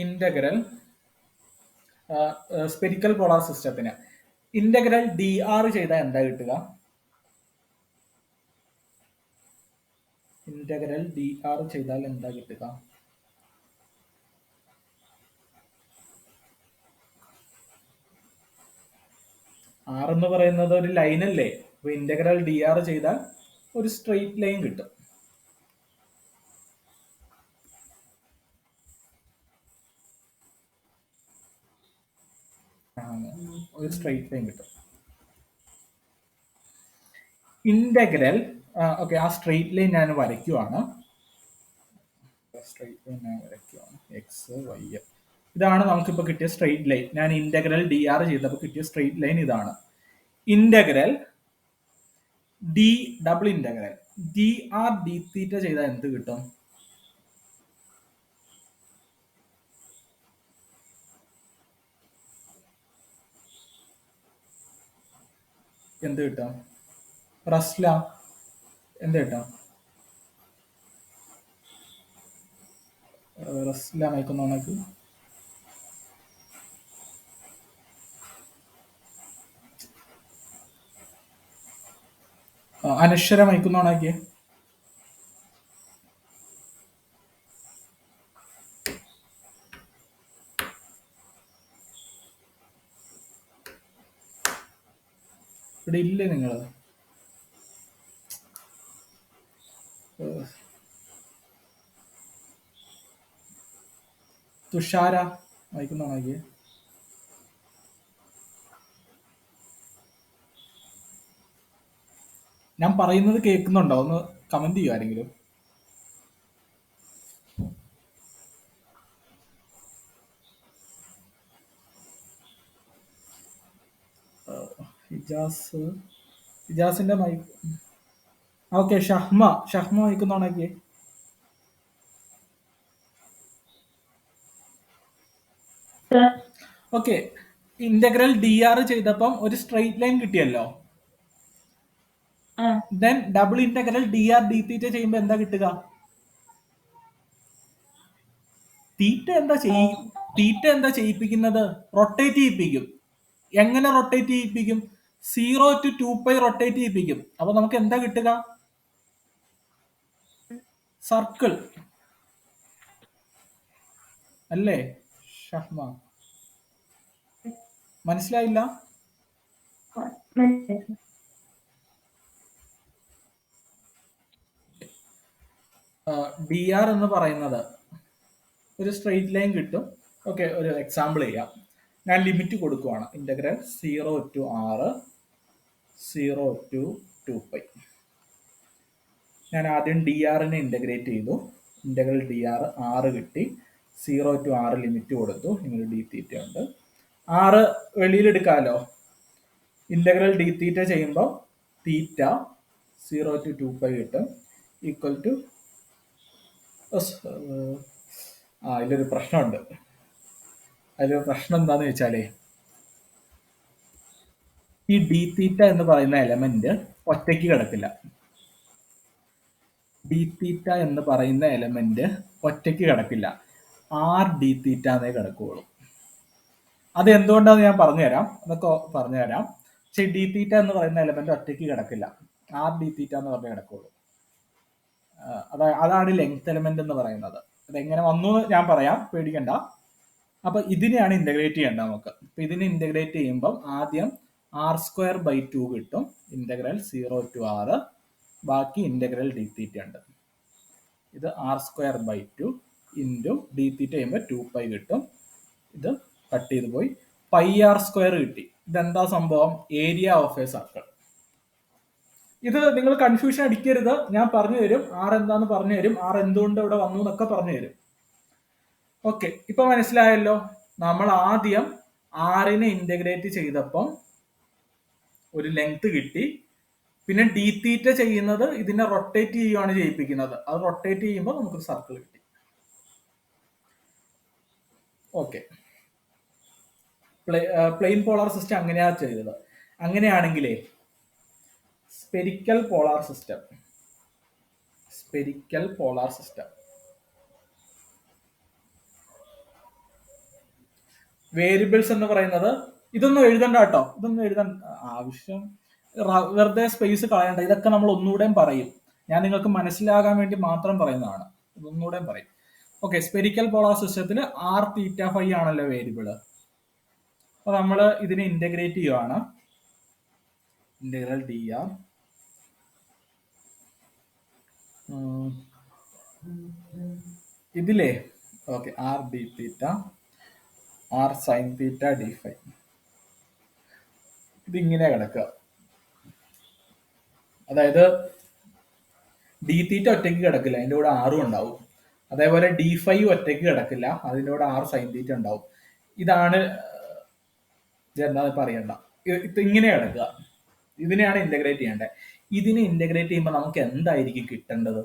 ഇന്റഗ്രൽ സ്പെരിക്കൽ പോളാർ സിസ്റ്റത്തിന് ഇന്റഗ്രൽ ഡി ആർ ചെയ്താൽ എന്താ കിട്ടുക? ഇന്റഗ്രൽ ഡി ആർ ചെയ്താൽ എന്താ കിട്ടുക? ആർ എന്ന് പറയുന്നത് ഒരു ലൈൻ അല്ലേ? അപ്പൊ ഇന്റഗ്രൽ ഡി ആർ ചെയ്താൽ ഒരു സ്ട്രെയിറ്റ് ലൈൻ കിട്ടും. ഒരു സ്ട്രെയിറ്റ് ലൈൻ കിട്ടും. ഇന്റഗ്രൽ ഓക്കെ, ആ സ്ട്രെയിറ്റ് ലൈൻ ഞാൻ വരയ്ക്കുവാണ്. സ്ട്രെയിറ്റ് ലൈൻ ഞാൻ വരയ്ക്കുവാണ്. എക്സ് വൈ ഇതാണ് നമുക്കിപ്പോൾ കിട്ടിയ സ്ട്രെയിറ്റ് ലൈൻ. ഞാൻ ഇന്റഗ്രൽ ഡി ആർ ചെയ്തപ്പോൾ കിട്ടിയ സ്ട്രെയിറ്റ് ലൈൻ ഇതാണ്. Integral D double integral D R D theta ചെയ്താൽ എന്ത് കിട്ടും? എന്ത് കിട്ടും? റസ്ല എന്ത് കിട്ടും? റസ്ല മയക്കുന്നോണക്ക് അനശ്വര മയക്കുന്നോണാക്കിയേ. ഇവിടെ ഇല്ലേ നിങ്ങൾ? തുഷാര വായിക്കുന്നതാണെങ്കിൽ ഞാൻ പറയുന്നത് കേൾക്കുന്നുണ്ടോ? ഒന്ന് കമന്റ് ചെയ്യോ ആരെങ്കിലും? ഹിജാസിന്റെ മൈക്ക്. ഓക്കെ, ഷഹ്മ വായിക്കുന്നതാണെങ്കിൽ ഓക്കെ. ഇന്റഗ്രൽ ഡി ആർ ചെയ്തപ്പം ഒരു സ്ട്രെയിറ്റ് ലൈൻ കിട്ടിയല്ലോ. Then double integral D R D theta ചെയ്യുമ്പോൾ എന്താ കിട്ടുക? തീറ്റ എന്താ ചെയ്യിപ്പിക്കുന്നത്? റൊട്ടേറ്റ് ചെയ്യിപ്പിക്കും. എങ്ങനെ റൊട്ടേറ്റ് ചെയ്യിപ്പിക്കും? 0 to 2π റൊട്ടേറ്റ് ചെയ്യിപ്പിക്കും. അപ്പൊ നമുക്ക് എന്താ കിട്ടുക? സർക്കിൾ അല്ലേ ഷഹ്മ? മനസ്സിലായില്ല? ഡി ആർ എന്ന് പറയുന്നത് ഒരു സ്ട്രെയിറ്റ് ലൈൻ കിട്ടും. ഓക്കെ, ഒരു എക്സാമ്പിൾ ചെയ്യാം. ഞാൻ ലിമിറ്റ് കൊടുക്കുവാണ്. Integral 0 to r 0 to 2π. ഞാൻ ആദ്യം ഡി ആറിനെ ഇന്റഗ്രേറ്റ് ചെയ്തു. ഇന്റഗ്രൽ ഡി ആർ 6 കിട്ടി. 0 to r ലിമിറ്റ് കൊടുത്തു. ഇങ്ങനെ ഡി തീറ്റ ഉണ്ട്. 6 വെളിയിലെടുക്കാമല്ലോ. ഇന്റഗ്രൽ ഡി തീറ്റ ചെയ്യുമ്പോൾ തീറ്റ 0 to 2π കിട്ടും. ഈക്വൽ ടു ഇതിലൊരു പ്രശ്നമുണ്ട്. അതിലൊരു പ്രശ്നം എന്താന്ന് വെച്ചാലേ, ഈ ഡി തീറ്റ എന്ന് പറയുന്ന എലമെന്റ് ഒറ്റയ്ക്ക് കിടക്കില്ല. ഡി തീറ്റ എന്ന് പറയുന്ന എലമെന്റ് ഒറ്റയ്ക്ക് കിടക്കില്ല. ആർ ഡി തീറ്റ എന്നേ കിടക്കുകയുള്ളൂ. അത് എന്തുകൊണ്ടാന്ന് ഞാൻ പറഞ്ഞുതരാം. അതൊക്കെ പറഞ്ഞുതരാം. പക്ഷെ ഡി തീറ്റ എന്ന് പറയുന്ന എലമെന്റ് ഒറ്റയ്ക്ക് കിടക്കില്ല. ആർ ഡി തീറ്റ എന്ന് പറഞ്ഞേ കിടക്കുകയുള്ളൂ. അതാണ് ലെങ്ത് എലമെന്റ് എന്ന് പറയുന്നത്. അതെങ്ങനെ വന്നു ഞാൻ പറയാം, പേടിക്കണ്ട. അപ്പൊ ഇതിനെയാണ് ഇന്റഗ്രേറ്റ് ചെയ്യേണ്ടത് നമുക്ക്. അപ്പൊ ഇതിനെ ഇന്റഗ്രേറ്റ് ചെയ്യുമ്പോൾ ആദ്യം r²/2 കിട്ടും. Integral 0 to r. ബാക്കി ഇന്റഗ്രൽ ഡി തീറ്റ ഉണ്ട്. ഇത് r²/2 ഇൻറ്റു ഡി തീറ്റ ചെയ്യുമ്പോൾ 2π കിട്ടും. ഇത് കട്ട് ചെയ്ത് പോയി πr² കിട്ടി. ഇതെന്താ സംഭവം? Area of A circle. ഇത് നിങ്ങൾ കൺഫ്യൂഷൻ അടിക്കരുത്. ഞാൻ പറഞ്ഞു തരും. ആർ എന്താന്ന് പറഞ്ഞു തരും. ആർ എന്തുകൊണ്ട് ഇവിടെ വന്നു എന്നൊക്കെ പറഞ്ഞു തരും. ഓക്കെ, ഇപ്പൊ മനസ്സിലായല്ലോ. നമ്മൾ ആദ്യം ആറിനെ ഇന്റഗ്രേറ്റ് ചെയ്തപ്പം ഒരു ലെങ്ത് കിട്ടി. പിന്നെ ഡി തീറ്റ ചെയ്യുന്നത് ഇതിനെ റൊട്ടേറ്റ് ചെയ്യുകയാണ് ചെയ്യിപ്പിക്കുന്നത്. അത് റൊട്ടേറ്റ് ചെയ്യുമ്പോൾ നമുക്കൊരു സർക്കിൾ കിട്ടി. ഓക്കെ, പ്ലെയിൻ പോളാർ സിസ്റ്റം അങ്ങനെയാ ചെയ്തത്. അങ്ങനെയാണെങ്കിലേ സ്പെരിക്കൽ പോളാർ സിസ്റ്റം വേരിയബിൾസ് എന്ന് പറയുന്നത് ഇതൊന്നും എഴുതണ്ട കേട്ടോ. ഇതൊന്നും എഴുതാൻ ആവശ്യം, വെറുതെ സ്പേസ് കളയണ്ട. ഇതൊക്കെ നമ്മൾ ഒന്നുകൂടെയും പറയും. ഞാൻ നിങ്ങൾക്ക് മനസ്സിലാകാൻ വേണ്ടി മാത്രം പറയുന്നതാണ്. ഇതൊന്നുകൂടെയും പറയും. ഓക്കെ, സ്പെരിക്കൽ പോളാർ സിസ്റ്റത്തിൽ r θ ϕ ആണല്ലോ വേരിയബിള്. അപ്പൊ നമ്മൾ ഇതിനെ ഇന്റഗ്രേറ്റ് ചെയ്യുവാണ്. ഇന്റഗ്രൽ ഡി ആർ ഇതിലേ okay, r d θ r sin θ d ϕ. ഇതിങ്ങനെ കിടക്കുക. അതായത് ഡി തീറ്റ ഒറ്റയ്ക്ക് കിടക്കില്ല, അതിന്റെ കൂടെ ആറും ഉണ്ടാവും. അതേപോലെ D5 ഒറ്റയ്ക്ക് കിടക്കില്ല, അതിന്റെ കൂടെ 6 സൈൻ തീറ്റ ഉണ്ടാവും. ഇതാണ് എന്താ പറയണ്ട, ഇത് ഇങ്ങനെ കിടക്കുക. ഇതിനെയാണ് ഇന്റഗ്രേറ്റ് ചെയ്യേണ്ടത്. ഇതിനെ ഇന്റഗ്രേറ്റ് ചെയ്യുമ്പോൾ നമുക്ക് എന്തായിരിക്കും കിട്ടേണ്ടത്?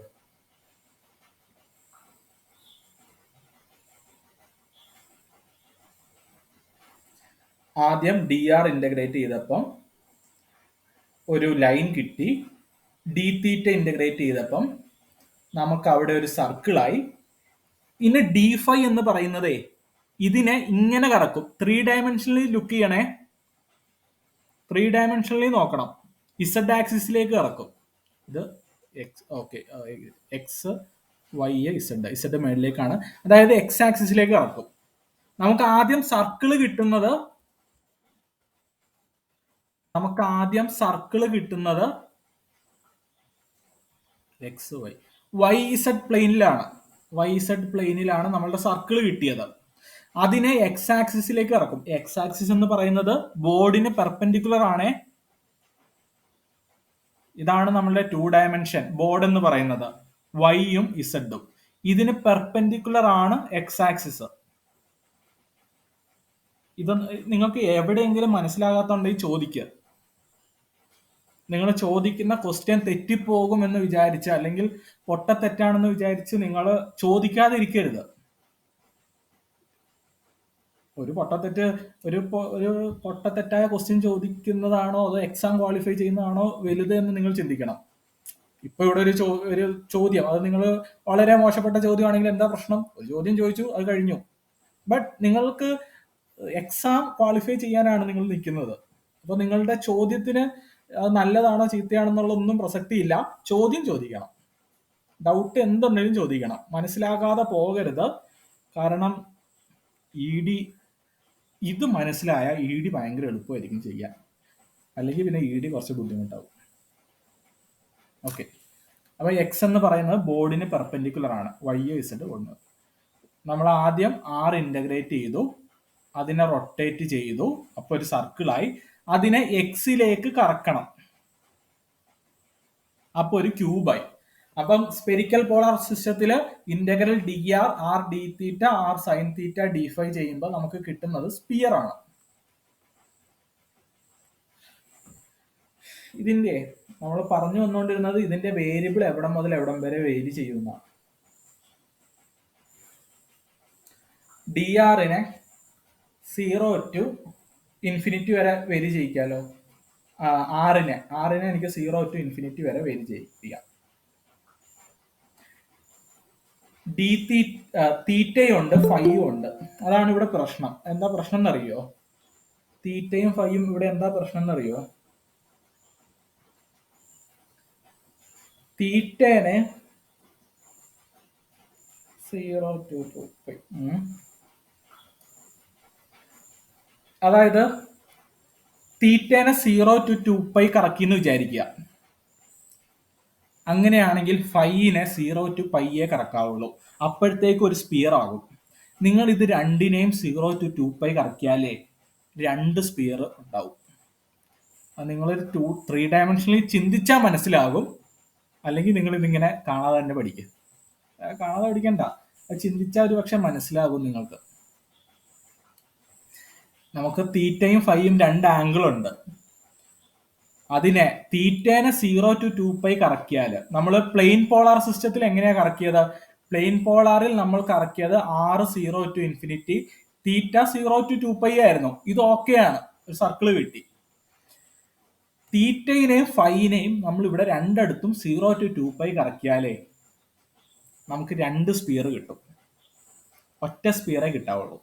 ആദ്യം dr ഇന്റഗ്രേറ്റ് ചെയ്തപ്പം ഒരു ലൈൻ കിട്ടി. ഡി തീറ്റ ഇന്റഗ്രേറ്റ് ചെയ്തപ്പം നമുക്ക് അവിടെ ഒരു സർക്കിളായി. ഇനി D5 എന്ന് പറയുന്നതേ ഇതിനെ ഇങ്ങനെ കറക്കും. 3 ഡയമെൻഷനിൽ ലുക്ക് ചെയ്യണേ, 3 ഡയമെൻഷനിൽ നോക്കണം. ഇസഡ് ആക്സിസിലേക്ക് കറക്കും. ഇത് X, okay, X Y Z മേളിലേക്കാണ്, അതായത് എക്സ് ആക്സിസിലേക്ക് കറക്കും. നമുക്ക് ആദ്യം സർക്കിള് കിട്ടുന്നത് എക്സ് വൈ ഇസഡ് പ്ലെയിനിലാണ് നമ്മളുടെ സർക്കിൾ കിട്ടിയത്. അതിനെ എക്സ് ആക്സിസിലേക്ക് ഇറക്കും. എക്സ് ആക്സിസ് എന്ന് പറയുന്നത് ബോർഡിന് പെർപെൻഡിക്കുലർ ആണ്. ഇതാണ് നമ്മളുടെ 2 ഡയമെൻഷൻ ബോർഡ് എന്ന് പറയുന്നത്, വൈയും ഇസഡും. ഇതിന് പെർപെൻഡിക്കുലർ ആണ് എക്സ് ആക്സിസ്. ഇത് നിങ്ങൾക്ക് എവിടെയെങ്കിലും മനസ്സിലാകാത്തോണ്ടെങ്കിൽ ചോദിക്കുക. നിങ്ങൾ ചോദിക്കുന്ന ക്വസ്റ്റ്യൻ തെറ്റിപ്പോകുമെന്ന് വിചാരിച്ച്, അല്ലെങ്കിൽ പൊട്ടത്തെറ്റാണെന്ന് വിചാരിച്ച് നിങ്ങൾ ചോദിക്കാതിരിക്കരുത്. ഒരു പൊട്ടത്തെറ്റായ ക്വസ്റ്റ്യൻ ചോദിക്കുന്നതാണോ അതോ എക്സാം ക്വാളിഫൈ ചെയ്യുന്നതാണോ വലുത് എന്ന് നിങ്ങൾ ചിന്തിക്കണം. ഇപ്പൊ ഇവിടെ ഒരു ചോദ്യം, അത് നിങ്ങൾ വളരെ മോശപ്പെട്ട ചോദ്യമാണെങ്കിൽ എന്താ പ്രശ്നം? ഒരു ചോദ്യം ചോദിച്ചു, അത് കഴിഞ്ഞു. ബട്ട് നിങ്ങൾക്ക് എക്സാം ക്വാളിഫൈ ചെയ്യാനാണ് നിങ്ങൾ നിൽക്കുന്നത്. അപ്പൊ നിങ്ങളുടെ ചോദ്യത്തിന് നല്ലതാണോ ചീത്തയാണെന്നുള്ളതൊന്നും പ്രസക്തിയില്ല. ചോദ്യം ചോദിക്കണം, ഡൗട്ട് എന്തുണ്ടെങ്കിലും ചോദിക്കണം, മനസ്സിലാകാതെ പോകരുത്. കാരണം ഇത് മനസ്സിലായ ED ഭയങ്കര എളുപ്പമായിരിക്കും ചെയ്യാൻ, അല്ലെങ്കിൽ പിന്നെ ED കുറച്ച് ബുദ്ധിമുട്ടാവും. ഓക്കെ, അപ്പൊ എക്സ് എന്ന് പറയുന്നത് ബോർഡിന് പെർപെൻഡിക്കുലർ ആണ്, വൈ ഇസഡ് കൊണ്ട്. നമ്മൾ ആദ്യം R ഇന്റഗ്രേറ്റ് ചെയ്തു, അതിനെ റൊട്ടേറ്റ് ചെയ്തു, അപ്പൊ ഒരു സർക്കിളായി. അതിനെ എക്സിലേക്ക് കറക്കണം, അപ്പൊ ഒരു ക്യൂബായി. അപ്പം സ്പെരിക്കൽ പോളാർ സിസ്റ്റത്തില് integral dr r d theta r sine theta d5 ചെയ്യുമ്പോൾ നമുക്ക് കിട്ടുന്നത് സ്പിയർ ആണ്. ഇതിന്റെ നമ്മൾ പറഞ്ഞു വന്നുകൊണ്ടിരുന്നത് ഇതിന്റെ വേരിയബിൾ എവിടം മുതൽ എവിടം വരെ വേരി ചെയ്യുന്ന. dr-നെ 0 to ഇൻഫിനിറ്റി വരെ വേരി ചെയ്യിക്കാലോ. ആറിനെ എനിക്ക് 0 to ഇൻഫിനിറ്റി വരെ വേരി ചെയ്യിക്കാം. തീറ്റയുണ്ട്, ഫൈയും ഉണ്ട്. അതാണ് ഇവിടെ പ്രശ്നം. എന്താ പ്രശ്നം എന്നറിയോ? തീറ്റയും ഫൈയും ഇവിടെ എന്താ പ്രശ്നം എന്നറിയോ? തീറ്റേനെ 0 to 2π, അതായത് തീറ്റേനെ 0 to 2π കറക്കിന്ന് വിചാരിക്കുക. അങ്ങനെയാണെങ്കിൽ ഫൈനെ 0 to πയെ കറക്കാവുള്ളൂ. അപ്പോഴത്തേക്ക് ഒരു സ്പിയർ ആകും. നിങ്ങൾ ഇത് രണ്ടിനെയും 0 to 2π കറക്കിയാലേ 2 സ്പിയർ ഉണ്ടാവും. അത് നിങ്ങളൊരു 3 ഡയമെൻഷനിൽ ചിന്തിച്ചാൽ മനസ്സിലാകും. അല്ലെങ്കിൽ നിങ്ങൾ ഇതിങ്ങനെ കാണാതെ തന്നെ പഠിക്കുക. കാണാതെ പഠിക്കണ്ട, അത് ചിന്തിച്ചാൽ ഒരു പക്ഷെ മനസ്സിലാകും നിങ്ങൾക്ക്. നമുക്ക് തീറ്റയും ഫൈയും 2 ആംഗിൾ ഉണ്ട്. അതിനെ തീറ്റേനെ 0 to 2π കറക്കിയാൽ, നമ്മൾ പ്ലെയിൻ പോളാർ സിസ്റ്റത്തിൽ എങ്ങനെയാ കറക്കിയത്? പ്ലെയിൻ പോളാറിൽ നമ്മൾ കറക്കിയത് r 0 to infinity, theta 0 to 2π ആയിരുന്നു. ഇത് ഓക്കെയാണ്, ഒരു സർക്കിൾ കിട്ടി. തീറ്റയിനെയും ഫൈനെയും നമ്മൾ ഇവിടെ രണ്ടിടത്തും 0 to 2π കറക്കിയാലേ നമുക്ക് 2 സ്പിയർ കിട്ടും. ഒറ്റ സ്പിയറേ കിട്ടാവുള്ളൂ.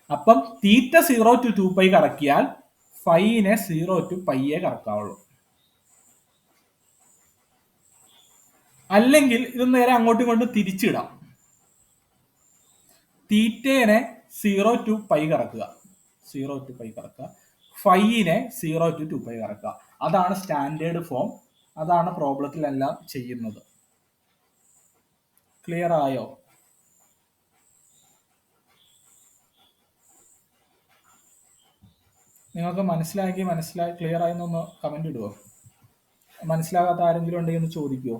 അപ്പം തീറ്റ 0 to 2π കറക്കിയാൽ ഫൈനെ 0 to πയെ കറക്കാവുള്ളൂ. അല്ലെങ്കിൽ ഇത് നേരെ അങ്ങോട്ടും ഇങ്ങോട്ടും തിരിച്ചിടാം. തീറ്റേനെ 0 to π കറക്കുക, 0 to π കറക്കുക, ഫൈനെ 0 to 2π കറക്കുക. അതാണ് സ്റ്റാൻഡേർഡ് ഫോം. അതാണ് പ്രോബ്ലത്തിലെല്ലാം ചെയ്യുന്നത്. ക്ലിയർ ആയോ? നിങ്ങൾക്ക് മനസ്സിലായി ക്ലിയർ ആയെന്നൊന്ന് കമന്റ് ഇടുവോ? മനസ്സിലാകാത്ത ആരെങ്കിലും ഉണ്ടെങ്കിൽ ഒന്ന് ചോദിക്കുവോ?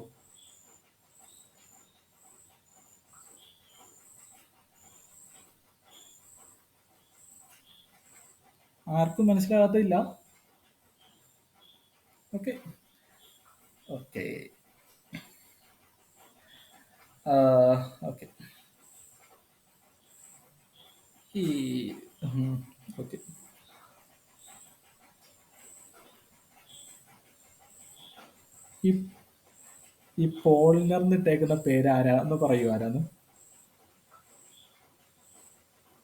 ആർക്കും മനസ്സിലാകാത്തില്ല? ഓക്കെ ഓക്കെ ഓക്കെ ഈ ഓക്കെ ഈ ഈ പോളിനർന്ന് ഇട്ടേക്കുന്ന പേര് ആരാന്ന് പറയൂ, ആരാന്ന്?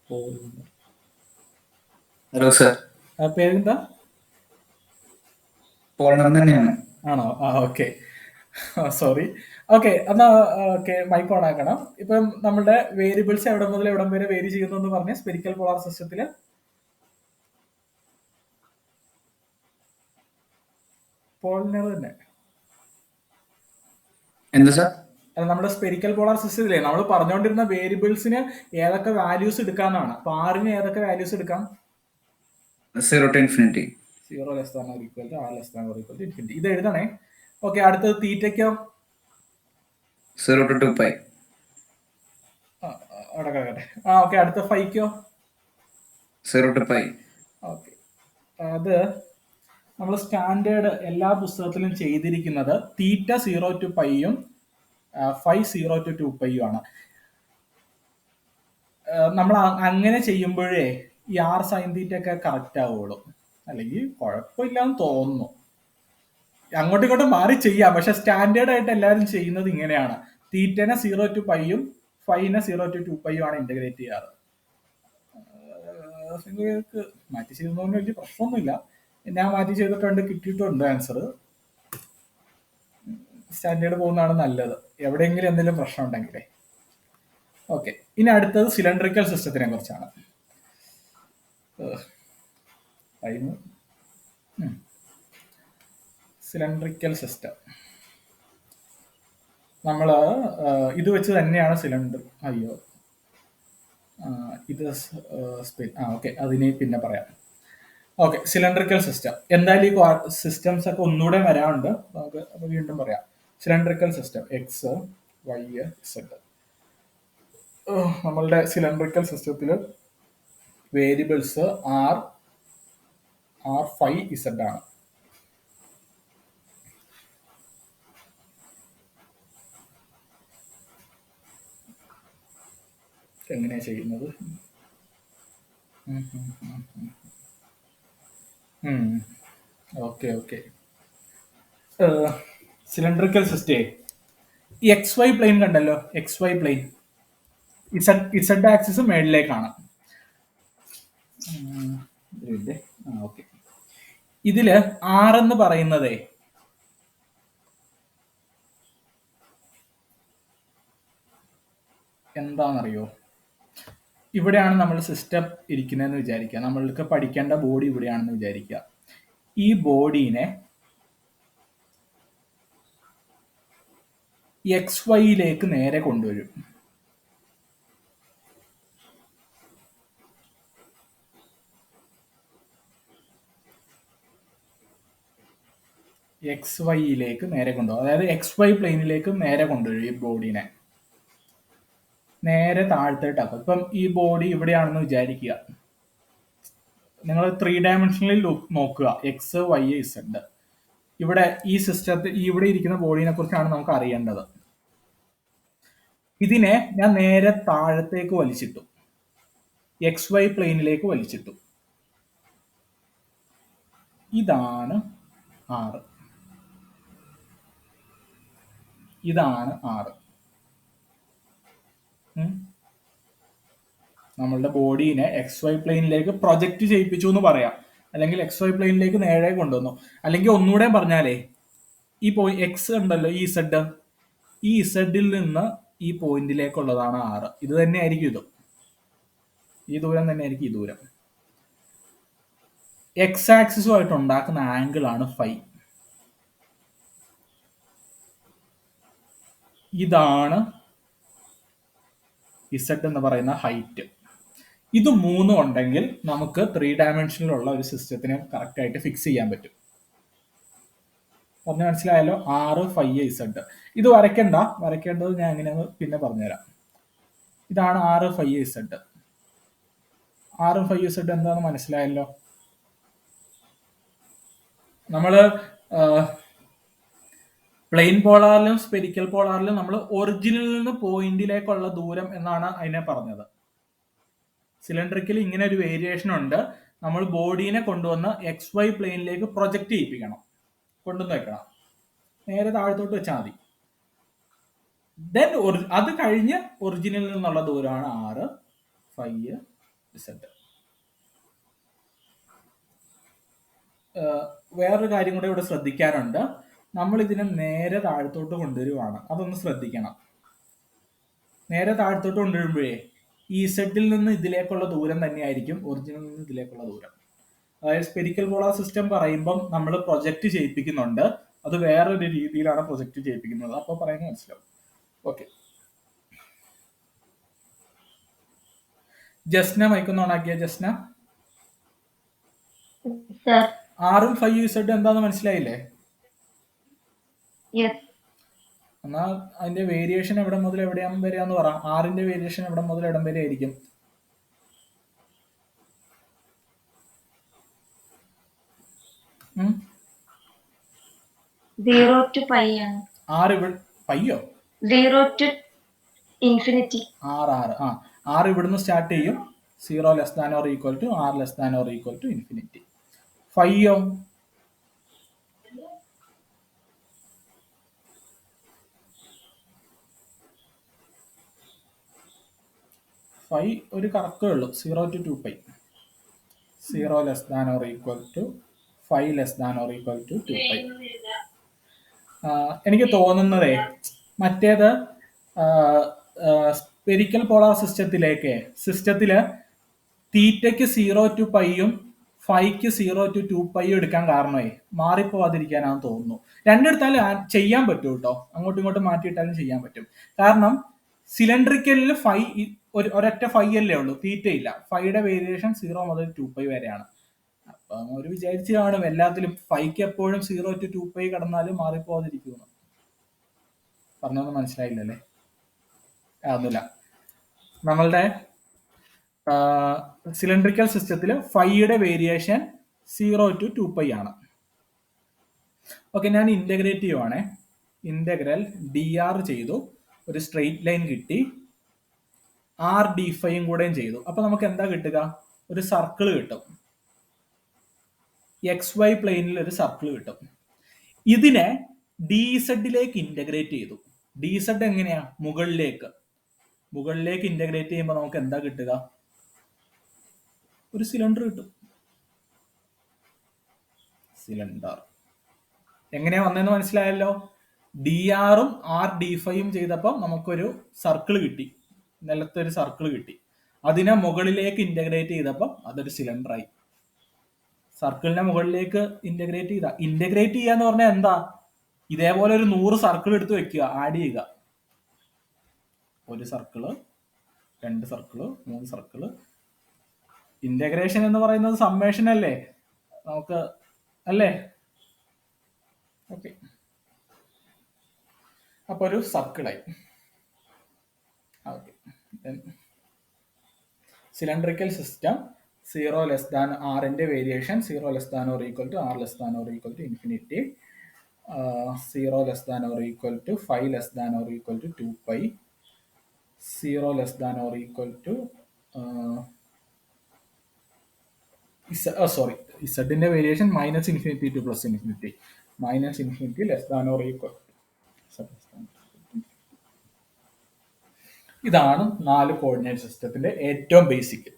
പോളിനർ ഹലോ സർ, പേരെന്താ? പോളണം തന്നെയാണ്. ആണോ? ആ ഓക്കെ, സോറി. ഓക്കെ, എന്നാ ഓക്കെ, മൈക്ക് ഓൺ ആക്കണം. ഇപ്പം നമ്മുടെ വേരിയബിൾസ് എവിടെ മുതൽ എവിടം വരെ വേരി ചെയ്യുന്നു എന്ന് പറഞ്ഞ സ്പെരിക്കൽ പോളാർ സിസ്റ്റത്തില് പോളിനർ തന്നെ. എന്ത് സർ? അല്ല, നമ്മുടെ സ്പെരിക്കൽ പോളാർ സിസ്റ്റത്തിലെ നമ്മൾ പറഞ്ഞുകൊണ്ടിരുന്ന വേരിയബിൾസിന് ഏതൊക്കെ വാല്യൂസ് എടുക്കാന്നാണ്. അപ്പൊ ആറിന് ഏതൊക്കെ വാല്യൂസ് എടുക്കാം? 0 to infinity. 0 less than or equal to r less than or equal to infinity. ഇത് എഴുതണേ. ഓക്കെ, അടുത്തത് തീറ്റയ്ക്കോ? 0 to 2 pi. അവിടെ കിടക്കട്ടെ. ഓക്കെ, അടുത്ത ഫൈക്കോ? 0 to pi. ഓക്കെ, അത് നമ്മൾ സ്റ്റാൻഡേർഡ് എല്ലാ പുസ്തകത്തിലും ചെയ്തിരിക്കുന്നത് തീറ്റ 0 to പൈയും ഫൈ 0 to 2 പൈയും ആണ്. നമ്മൾ അങ്ങനെ ചെയ്യുമ്പോഴേ ഈ ആർ സൈൻ തീറ്റ ഒക്കെ കറക്റ്റ് ആവുള്ളൂ. അല്ലെങ്കിൽ കുഴപ്പമില്ലാന്ന് തോന്നുന്നു. അങ്ങോട്ടും ഇങ്ങോട്ടും മാറി ചെയ്യാം, പക്ഷെ സ്റ്റാൻഡേർഡ് ആയിട്ട് എല്ലാവരും ചെയ്യുന്നത് ഇങ്ങനെയാണ്. തീറ്റനെ 0 to പൈയും ഫൈനെ 0 to 2 പൈയും ആണ് ഇന്റഗ്രേറ്റ് ചെയ്യാറ്. നിങ്ങൾക്ക് മാറ്റി ചെയ്തതുകൊണ്ട് വലിയ പ്രശ്നമൊന്നുമില്ല. ഞാൻ മാറ്റി ചെയ്തിട്ടുണ്ട്, കിട്ടിയിട്ടുണ്ട് ആൻസർ. സ്റ്റാൻഡേർഡ് പോകുന്നതാണ് നല്ലത്, എവിടെയെങ്കിലും എന്തെങ്കിലും പ്രശ്നം ഉണ്ടെങ്കിലേ. ഓക്കെ, ഇനി അടുത്തത് സിലിണ്ടറിക്കൽ സിസ്റ്റത്തിനെ കുറിച്ചാണ്. സിലിണ്ടറിക്കൽ സിസ്റ്റം നമ്മൾ ഇത് വെച്ച് തന്നെയാണ് സിലിണ്ടർ. അയ്യോ, ഇത് ഓക്കെ, അതിന് പിന്നെ പറയാം. Okay, cylindrical system. എന്തായാലും ഈ സിസ്റ്റംസ് ഒക്കെ ഒന്നുകൂടെ വരാറുണ്ട്, നമുക്ക് അപ്പൊ വീണ്ടും പറയാം. Cylindrical system X Y Z. നമ്മളുടെ സിലിണ്ടറിക്കൽ സിസ്റ്റത്തിൽ വേരിയബിൾസ് ആർ ഫൈ ഇസഡ് ആണ്. എങ്ങനെയാ ചെയ്യുന്നത്? ഓക്കെ ഓക്കെ, സിലിണ്ടറിക്കൽ സിസ്റ്റേ എക്സ് വൈ പ്ലെയിൻ കണ്ടല്ലോ. X Y plane, Z axis മേളിലേക്കാണ്. ഓക്കെ, ഇതില് ആർ എന്ന് പറയുന്നതേ എന്താണെന്നറിയോ? ഇവിടെയാണ് നമ്മൾ സിസ്റ്റം ഇരിക്കുന്നതെന്ന് വിചാരിക്കുക. നമ്മൾക്ക് പഠിക്കേണ്ട ബോഡി ഇവിടെയാണെന്ന് വിചാരിക്കുക. ഈ ബോഡീനെ എക്സ് വൈയിലേക്ക് നേരെ കൊണ്ടുവരും. എക്സ് വൈയിലേക്ക് നേരെ കൊണ്ടുപോകും, അതായത് എക്സ് വൈ പ്ലെയിനിലേക്ക് നേരെ കൊണ്ടുവരും. ഈ ബോഡീനെ നേരെ താഴത്തേട്ടാക്കും. ഇപ്പം ഈ ബോഡി ഇവിടെയാണെന്ന് വിചാരിക്കുക. നിങ്ങൾ 3 ഡയമെൻഷനിൽ നോക്കുക, എക്സ് വൈ ഇസഡ്. ഇവിടെ ഈ സിസ്റ്റത്തിൽ ഇവിടെ ഇരിക്കുന്ന ബോഡീനെ കുറിച്ചാണ് നമുക്ക് അറിയേണ്ടത്. ഇതിനെ ഞാൻ നേരെ താഴത്തേക്ക് വലിച്ചിട്ടു, എക്സ് വൈ പ്ലെയിനിലേക്ക് വലിച്ചിട്ടു. ഇതാണ് ആറ്, ഇതാണ് ആറ്. നമ്മളുടെ ബോഡീനെ എക്സ് വൈ പ്ലെയിനിലേക്ക് പ്രൊജക്റ്റ് ചെയ്യിപ്പിച്ചു എന്ന് പറയാം, അല്ലെങ്കിൽ എക്സ് വൈ പ്ലെയിനിലേക്ക് നേരെ കൊണ്ടുവന്നു. അല്ലെങ്കിൽ ഒന്നുകൂടെ പറഞ്ഞാലേ, ഈ എക്സ് ഉണ്ടല്ലോ, ഈ ഇസഡ്, ഈ ഇസഡിൽ നിന്ന് ഈ പോയിന്റിലേക്കുള്ളതാണ് ആറ്. ഇത് തന്നെയായിരിക്കും ഇതും, ഈ ദൂരം തന്നെയായിരിക്കും ഈ ദൂരം. എക്സ് ആക്സിസുമായിട്ട് ഉണ്ടാക്കുന്ന ആംഗിൾ ആണ് ഫൈ. ഇതാണ് ഇസഡ് എന്ന് പറയുന്ന ഹൈറ്റ്. ഇത് മൂന്നും ഉണ്ടെങ്കിൽ നമുക്ക് 3 ഡയമെൻഷനിലുള്ള ഒരു സിസ്റ്റത്തിനെ കറക്റ്റ് ആയിട്ട് ഫിക്സ് ചെയ്യാൻ പറ്റും. പറഞ്ഞ മനസ്സിലായല്ലോ? 6 5 Z. ഇത് വരയ്ക്കേണ്ടത് ഞാൻ എങ്ങനെയാന്ന് പിന്നെ പറഞ്ഞുതരാം. ഇതാണ് 6 5 Z. 6 5 Z എന്താന്ന് മനസ്സിലായല്ലോ? നമ്മള് പ്ലെയിൻ പോളാറിലും സ്പെരിക്കൽ പോളാറിലും നമ്മൾ ഒറിജിനിൽ നിന്ന് പോയിന്റിലേക്കുള്ള ദൂരം എന്നാണ് അതിനെ പറഞ്ഞത്. സിലിണ്ടറിക്കൽ ഇങ്ങനെ ഒരു വേരിയേഷൻ ഉണ്ട്. നമ്മൾ ബോഡീനെ കൊണ്ടുവന്ന് XY പ്ലെയിനിലേക്ക് പ്രൊജക്ട് ചെയ്യിപ്പിക്കണം, കൊണ്ടുവന്ന് വെക്കണം. നേരെ താഴത്തോട്ട് വെച്ചാൽ മതി. ദെൻ അത് കഴിഞ്ഞ് ഒറിജിനിൽ നിന്നുള്ള ദൂരമാണ് 6 5 Z. വേറൊരു കാര്യം കൂടെ ഇവിടെ ശ്രദ്ധിക്കാനുണ്ട്. നമ്മൾ ഇതിനെ നേരെ താഴത്തോട്ട് കൊണ്ടുവരുവാണ്, അതൊന്ന് ശ്രദ്ധിക്കണം. നേരെ താഴത്തോട്ട് കൊണ്ടുവരുമ്പോഴേ ഇസെഡിൽ നിന്ന് ഇതിലേക്കുള്ള ദൂരം തന്നെയായിരിക്കും ഒറിജിനിൽ നിന്ന് ഇതിലേക്കുള്ള ദൂരം. അതായത് സ്പെരിക്കൽ പോളാർ സിസ്റ്റം പറയുമ്പം നമ്മൾ പ്രൊജക്ട് ചെയ്യിപ്പിക്കുന്നുണ്ട്, അത് വേറൊരു രീതിയിലാണ് പ്രൊജക്ട് ചെയ്യിപ്പിക്കുന്നത്. അപ്പോൾ പറയുന്നത് മനസ്സിലാവും. ഓക്കെ, ജസ്ന മൈക്കൊന്ന് ഓണാക്കിയ. ജസ്ന, 6 5 Z എന്താന്ന് മനസ്സിലായില്ലേ? എന്നാ അതിന്റെ വേരിയേഷൻ എവിടെ മുതൽ എവിടെയാകും വരികയെന്ന് പറ. 6ന്റെ വേരിയേഷൻ എവിടെ മുതൽ എവിടം വരെ ആയിരിക്കും? 0 to pi ആണ്. 6 പയ്യോ? 0 to infinity. 6 ഇവിടുന്ന് സ്റ്റാർട്ട് ചെയ്യും. 0 less than or equal to r less than or equal to infinity. 5യോ? 5 ഒരു കറക്കേ ഉള്ളൂ. 0 to 2 pi. 0 less than or equal to 5 less than or equal to 2 pi. എനിക്ക് തോന്നുന്നതേ മറ്റേത് സ്പെരിക്കൽ പോളാർ സിസ്റ്റത്തില് തീറ്റയ്ക്ക് 0 to പൈയും ഫൈക്ക് 0 to 2 പൈയും എടുക്കാൻ കാരണമേ മാറിപ്പോവാതിരിക്കാനാണെന്ന് തോന്നുന്നു. രണ്ടെടുത്താലും ചെയ്യാൻ പറ്റും കേട്ടോ, അങ്ങോട്ടും ഇങ്ങോട്ടും മാറ്റിയിട്ടാലും ചെയ്യാൻ പറ്റും. കാരണം സിലിണ്ടറിക്കലിൽ ഒരൊറ്റ 5 അല്ലേ ഉള്ളൂ, തീറ്റയില്ല. 5യുടെ വേരിയേഷൻ 0 മുതൽ 2 പൈ വരെയാണ്. അപ്പം ഒരു വിചാരിച്ച് കാണും എല്ലാത്തിലും 5ക്ക് എപ്പോഴും 0 to 2 പൈ കടന്നാലും മാറിപ്പോവാതിരിക്കുന്നു. പറഞ്ഞൊന്നും മനസ്സിലായില്ലല്ലേ? ഒന്നുമില്ല. നമ്മളുടെ സിലിണ്ടറിക്കൽ സിസ്റ്റത്തിൽ 5യുടെ വേരിയേഷൻ 0 to 2 പൈ ആണ്. ഓക്കെ, ഞാൻ ഇന്റഗ്രേറ്റ് ചെയ്യുവാണേ. ഇന്റഗ്രൽ dr ചെയ്തു, ഒരു സ്ട്രെയിറ്റ് ലൈൻ കിട്ടി, r d5 കൂടെയും ചെയ്തു. അപ്പൊ നമുക്ക് എന്താ കിട്ടുക? ഒരു സർക്കിൾ കിട്ടും. XY പ്ലെയിനിൽ ഒരു സർക്കിൾ കിട്ടും. ഇതിനെ dz ഇന്റഗ്രേറ്റ് ചെയ്തു. dz എങ്ങനെയാ? മുകളിലേക്ക് ഇന്റഗ്രേറ്റ് ചെയ്യുമ്പോൾ നമുക്ക് എന്താ കിട്ടുക? ഒരു സിലിണ്ടർ കിട്ടും. സിലിണ്ടർ എങ്ങനെയാ വന്നതെന്ന് മനസ്സിലായല്ലോ? dr-ഉം r d5 ചെയ്തപ്പോൾ നമുക്കൊരു സർക്കിൾ കിട്ടി, നിലത്തൊരു സർക്കിൾ കിട്ടി. അതിനെ മുകളിലേക്ക് ഇന്റഗ്രേറ്റ് ചെയ്തപ്പോൾ അതൊരു സിലിണ്ടർ ആയി. സർക്കിളിനെ മുകളിലേക്ക് ഇന്റഗ്രേറ്റ് ചെയ്യാന്ന് പറഞ്ഞാൽ എന്താ? ഇതേപോലെ ഒരു 100 സർക്കിൾ എടുത്ത് വെക്കുക, ആഡ് ചെയ്യുക. ഒരു സർക്കിള്, 2 സർക്കിള്, 3 സർക്കിള്. ഇന്റഗ്രേഷൻ എന്ന് പറയുന്നത് സമ്മേഷൻ അല്ലേ നമുക്ക്, അല്ലേ? ഓക്കെ, അപ്പൊ ഒരു സർക്കിളായി. Okay, cylindrical system 0 less than r-ന്റെ variation 0 less than or equal to r less than or equal to infinity, 0 less than or equal to 5 less than or equal to 2 pi, 0 less than or equal to ഇസഡിന്റെ variation minus infinity to plus infinity, minus infinity less than or equal. ഇതാണ് 4 coordinate സിസ്റ്റത്തിന്റെ ഏറ്റവും basic.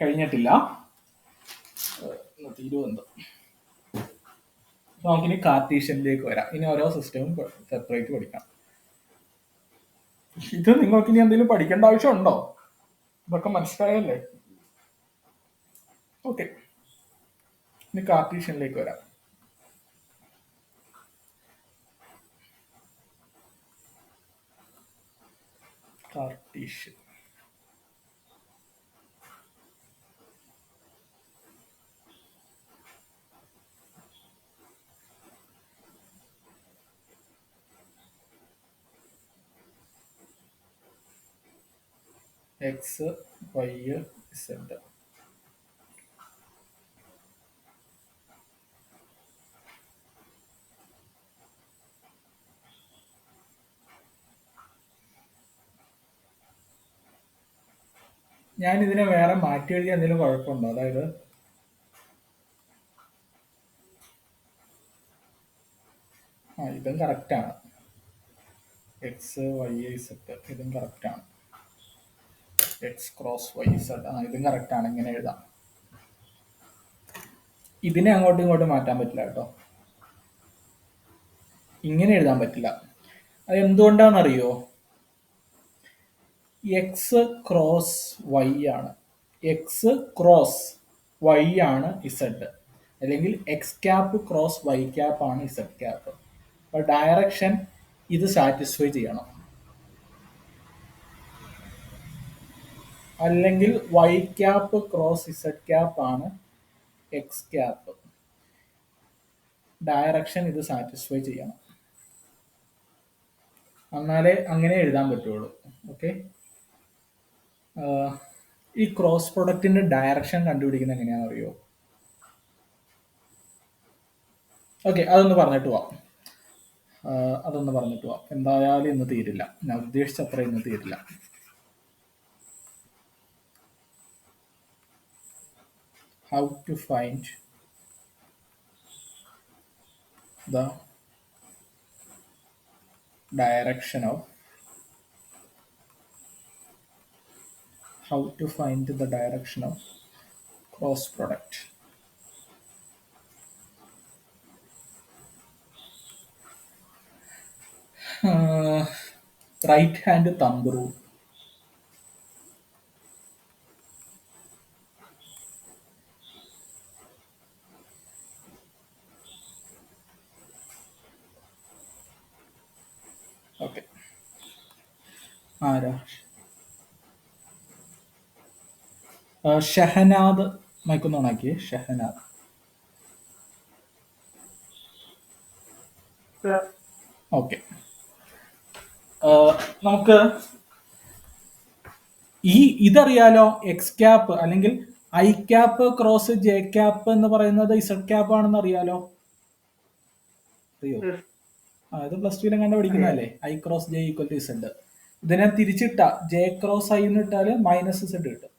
കഴിഞ്ഞിട്ടില്ല, തീരുവെന്തോ. നമുക്കിനി കാർട്ടീഷ്യനിലേക്ക് വരാം. ഇനി ഓരോ സിസ്റ്റവും സെപ്പറേറ്റ് പഠിക്കാം. ഇത് നിങ്ങൾക്ക് ഇനി എന്തെങ്കിലും പഠിക്കേണ്ട ആവശ്യമുണ്ടോ? ഇതൊക്കെ മനസ്സിലായല്ലേ? ഓക്കെ, ഇനി കാർട്ടീഷ്യനിലേക്ക് വരാം. Cartesian x Y z. ഞാൻ ഇതിനെ വേറെ മാറ്റി എഴുതിയ എന്തെങ്കിലും കുഴപ്പമുണ്ടോ? അതായത് ഇതും കറക്റ്റാണ്. എക്സ് വൈ സെഡ് ഇതും കറക്റ്റാണ്. എക്സ് ക്രോസ് വൈ സെഡ് ഇതും കറക്റ്റാണ്. ഇങ്ങനെ എഴുതാം. ഇതിനെ അങ്ങോട്ടും ഇങ്ങോട്ടും മാറ്റാൻ പറ്റില്ല കേട്ടോ. ഇങ്ങനെ എഴുതാൻ പറ്റില്ല. അത് എന്തുകൊണ്ടാണെന്നറിയോ? എക്സ് ക്രോസ് വൈ ആണ്. എക്സ് ക്രോസ് വൈ ആണ് ഇസഡ്, അല്ലെങ്കിൽ X cap cross y cap ആണ് ഇസഡ് ക്യാപ്പ്. അപ്പോൾ ഡയറക്ഷൻ ഇത് സാറ്റിസ്ഫൈ ചെയ്യണം. അല്ലെങ്കിൽ y cap cross z cap ആണ് എക്സ് ക്യാപ്പ്. ഡയറക്ഷൻ ഇത് സാറ്റിസ്ഫൈ ചെയ്യണം. എന്നാലേ അങ്ങനെ എഴുതാൻ പറ്റുള്ളൂ. ഓക്കെ. ഈ ക്രോസ് പ്രൊഡക്റ്റിന്റെ ഡയറക്ഷൻ കണ്ടുപിടിക്കുന്നത് എങ്ങനെയാണെന്ന് അറിയോ? ഓക്കെ, അതൊന്ന് പറഞ്ഞിട്ട് പോവാം. എന്തായാലും ഇന്ന് തീരില്ല. ഞാൻ ഉദ്ദേശിച്ച അത്ര ഇന്ന് തീരില്ല. How to find the direction of cross product. Right hand thumb rule. Okay. ആരാ? ഷഹനാദ് മൈക്കൊന്ന് ഓണാക്കിയേ. ഷഹനാദ്. ഓക്കെ. നമുക്ക് ഇതറിയാലോ. എക്സ് ക്യാപ്പ് അല്ലെങ്കിൽ I cap cross J cap എന്ന് പറയുന്നത് ഇസഡ് ക്യാപ്പ് ആണെന്ന് അറിയാലോ. അറിയോ? ഇത് പ്ലസ് ടുവിലും കണ്ട പഠിക്കുന്നതല്ലേ. I cross J equal to Z. ഇതിനെ തിരിച്ചിട്ട ജെ ക്രോസ് ഐ എന്ന് ഇട്ടാല് മൈനസ് ഇസഡ് കിട്ടും.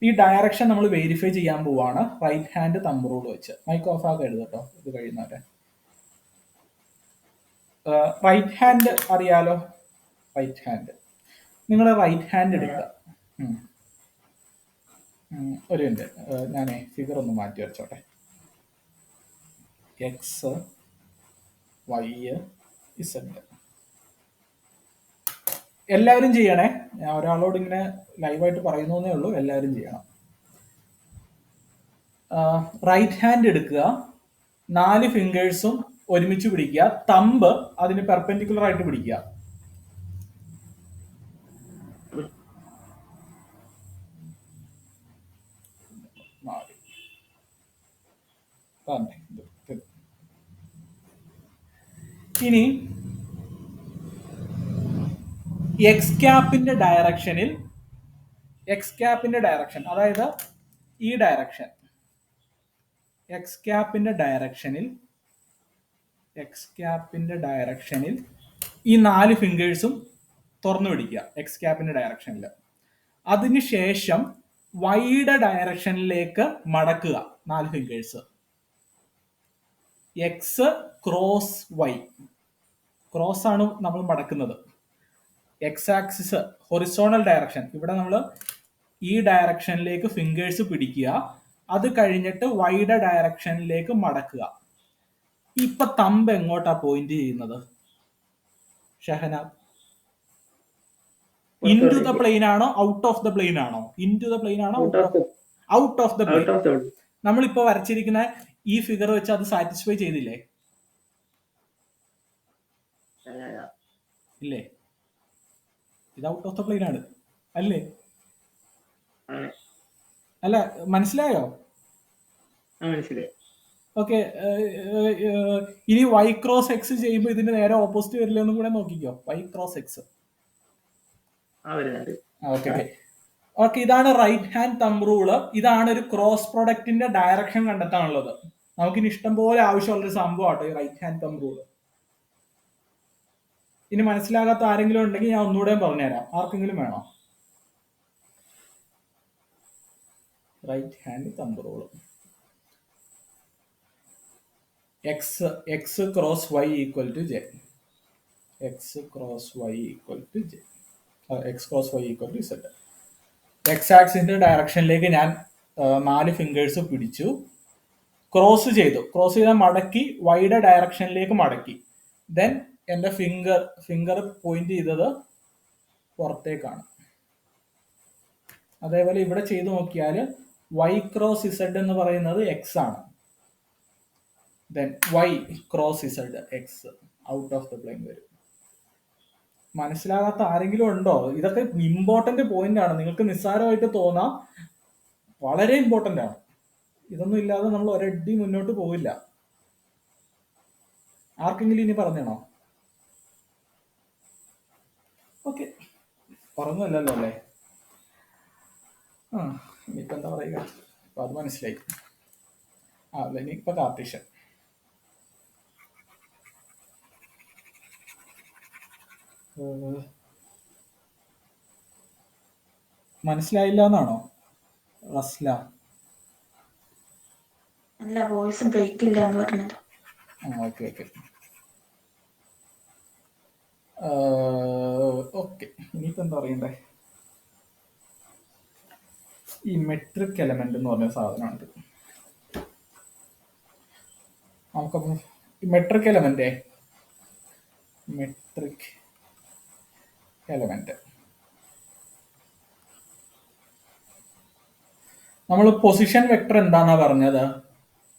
ഈ ഡയറക്ഷൻ നമ്മൾ വെരിഫൈ ചെയ്യാൻ പോവാണ് റൈറ്റ് ഹാൻഡ് തമ്പ് റൂൾ വെച്ച്. മൈക്ക് ഓഫ് ആക്കി എഴുതട്ടോ ഇത് കഴിയുന്നവരെ. റൈറ്റ് ഹാൻഡ് അറിയാലോ. റൈറ്റ് ഹാൻഡ് നിങ്ങൾ റൈറ്റ് ഹാൻഡ് എടുക്കുക. ഒരു മിനിറ്റ്, ഞാനേ ഫിഗർ ഒന്ന് മാറ്റി വരച്ചോട്ടെ. X Y Z. എല്ലാവരും ചെയ്യണേ. ഞാൻ ഒരാളോട് ഇങ്ങനെ ലൈവായിട്ട് പറയുന്നേ ഉള്ളൂ. എല്ലാവരും ചെയ്യണം. റൈറ്റ് ഹാൻഡ് എടുക്കുക. 4 ഫിംഗേഴ്സും ഒരുമിച്ച് പിടിക്കുക. തമ്പ് അതിന് പെർപെൻഡിക്കുലർ ആയിട്ട് പിടിക്കുക. ഇനി എക്സ് ക്യാപ്പിന്റെ ഡയറക്ഷനിൽ അതായത് ഈ ഡയറക്ഷൻ എക്സ് ക്യാപ്പിന്റെ ഡയറക്ഷനിൽ ഈ 4 ഫിംഗേഴ്സും തുറന്നു പിടിക്കുക. എക്സ് ക്യാപ്പിന്റെ ഡയറക്ഷനിൽ. അതിനുശേഷം വൈയുടെ ഡയറക്ഷനിലേക്ക് മടക്കുക 4 fingers. X cross Y. Cross ആണ് നമ്മൾ മടക്കുന്നത്. X axis horizontal direction. ഇവിടെ നമ്മൾ ഈ ഡയറക്ഷനിലേക്ക് ഫിംഗേഴ്സ് പിടിക്കുക. അത് കഴിഞ്ഞിട്ട് വൈയുടെ ഡയറക്ഷനിലേക്ക് മടക്കുക. ഇപ്പൊ തമ്പ് എങ്ങോട്ടാ പോയിന്റ് ചെയ്യുന്നത്? Shahanad, into the plane ആണോ ഔട്ട് ഓഫ് ദ പ്ലെയിൻ ആണോ? ഇൻ ടു ദ പ്ലെയിൻ ആണോ ഔട്ട് ഓഫ് ദ പ്ലെയിൻ? നമ്മളിപ്പോ വരച്ചിരിക്കുന്ന ഈ ഫിഗർ വെച്ച് അത് സാറ്റിസ്ഫൈ ചെയ്തില്ലേ? ഇല്ലേ? ഇത് ഔട്ട് ഓഫ് ദ പ്ലെയിൻ ആണ് അല്ലേ? അല്ല, മനസ്സിലായോ? ഓക്കെ. ഇനി വൈ ക്രോസ് എക്സ് ചെയ്യുമ്പോൾ ഇതിന് നേരെ ഓപ്പോസിറ്റ് വരില്ല എന്നും കൂടെ നോക്കിക്കോ. വൈ ക്രോസ് എക്സ് വരുന്നുണ്ട്. Okay okay okay. ഇതാണ് റൈറ്റ് ഹാൻഡ് തമ്പ് റൂള്. ഇതാണ് ഒരു ക്രോസ് പ്രൊഡക്റ്റിന്റെ ഡയറക്ഷൻ കണ്ടെത്താനുള്ളത്. നമുക്കിനി ഇഷ്ടം പോലെ ആവശ്യമുള്ളൊരു സംഭവമാട്ടോ ഈ റൈറ്റ് ഹാൻഡ് തമ്പ് റൂള്. ഇനി മനസ്സിലാകാത്ത ആരെങ്കിലും ഉണ്ടെങ്കിൽ ഞാൻ ഒന്നുകൂടെ പറഞ്ഞുതരാം. ആർക്കെങ്കിലും വേണോ? Right hand thumb rule X cross Y equal to J. X cross Y equal to J. X cross Y equal to set. X ആക്സിന്റെ ഡയറക്ഷനിലേക്ക് ഞാൻ 4 ഫിംഗേഴ്സ് പിടിച്ചു, ക്രോസ് ചെയ്തു. ക്രോസ് ചെയ്താൽ മടക്കി വൈയുടെ ഡയറക്ഷനിലേക്ക് മടക്കി. ദെൻ എൻ്റെ ഫിംഗർ പോയിന്റ് ചെയ്തത് പുറത്തേക്കാണ്. അതേപോലെ ഇവിടെ ചെയ്തു നോക്കിയാൽ വൈ ക്രോസ് ഇസഡ് എന്ന് പറയുന്നത് എക്സ് ആണ്. Then y cross z x out of the plane വരും. മനസ്സിലാകാത്ത ആരെങ്കിലും ഉണ്ടോ? ഇതൊക്കെ ഇമ്പോർട്ടന്റ് പോയിന്റ് ആണ്. നിങ്ങൾക്ക് നിസ്സാരമായിട്ട് തോന്നാം, വളരെ ഇമ്പോർട്ടന്റ് ആണ്. ഇതൊന്നും ഇല്ലാതെ നമ്മൾ ഒരടി മുന്നോട്ട് പോവില്ല. ആർക്കെങ്കിലും ഇനി പറഞ്ഞണോ? ഓക്കെ, പറഞ്ഞല്ലോ അല്ലേ? ഇനിയിപ്പോ എന്താ പറയുക, അപ്പൊ അത് മനസ്സിലായി. ഇനിയിപ്പോ കാർട്ടീഷ്യൻ. മനസ്സിലായില്ല എന്നാണോ റസ്ല? അല്ല, വോയിസ് ബ്രേക്ക് ഇല്ല എന്ന് പറഞ്ഞത്. Okay okay okay. ഇനിയിപ്പോ എന്താ പറയണ്ടേ? ഈ മെട്രിക് എലമെന്റ് എന്ന് പറഞ്ഞ സാധനമുണ്ട്. നമുക്കപ്പോൾ ഈ മെട്രിക് എലമെന്റ് നമ്മൾ പൊസിഷൻ വെക്ടർ എന്താന്നാ പറഞ്ഞത്?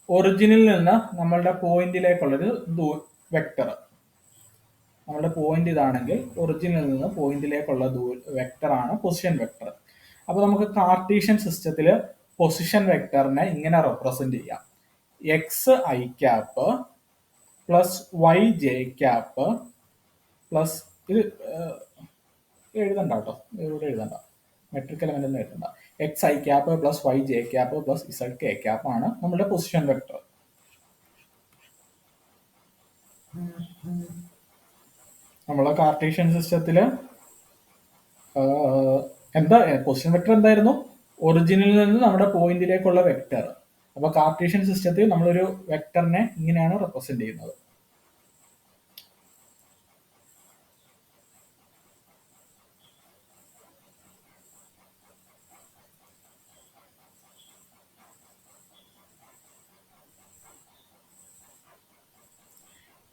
ഒറിജിനിൽ നിന്ന് നമ്മളുടെ പോയിന്റിലേക്കുള്ളൊരു വെക്ടർ. നമ്മളുടെ പോയിന്റ് ഇതാണെങ്കിൽ ഒറിജിനിൽ നിന്ന് പോയിന്റിലേക്കുള്ള വെക്ടർ ആണ് പൊസിഷൻ വെക്ടർ. അപ്പൊ നമുക്ക് കാർട്ടീഷ്യൻ സിസ്റ്റത്തിൽ പൊസിഷൻ വെക്ടറിനെ ഇങ്ങനെ റെപ്രസെന്റ് ചെയ്യാം: X I cap plus Y J cap plus ഇത് എഴുതണ്ട കേട്ടോ, ഇവിടെ എഴുതണ്ട, മെട്രിക് എലമെന്റ് ഒന്നും എഴുതണ്ട. X I cap plus Y J cap plus Z K cap ആണ് നമ്മുടെ പൊസിഷൻ വെക്ടർ. നമ്മളെ കാർട്ടീഷ്യൻ സിസ്റ്റത്തില് എന്താ പൊസിഷൻ വെക്ടർ എന്തായിരുന്നു? ഒറിജിനിൽ നിന്ന് നമ്മുടെ പോയിന്റിലേക്കുള്ള വെക്ടർ. അപ്പൊ കാർട്ടീഷ്യൻ സിസ്റ്റത്തിൽ നമ്മളൊരു വെക്ടറിനെ ഇങ്ങനെയാണ് റെപ്രസെന്റ് ചെയ്യുന്നത്.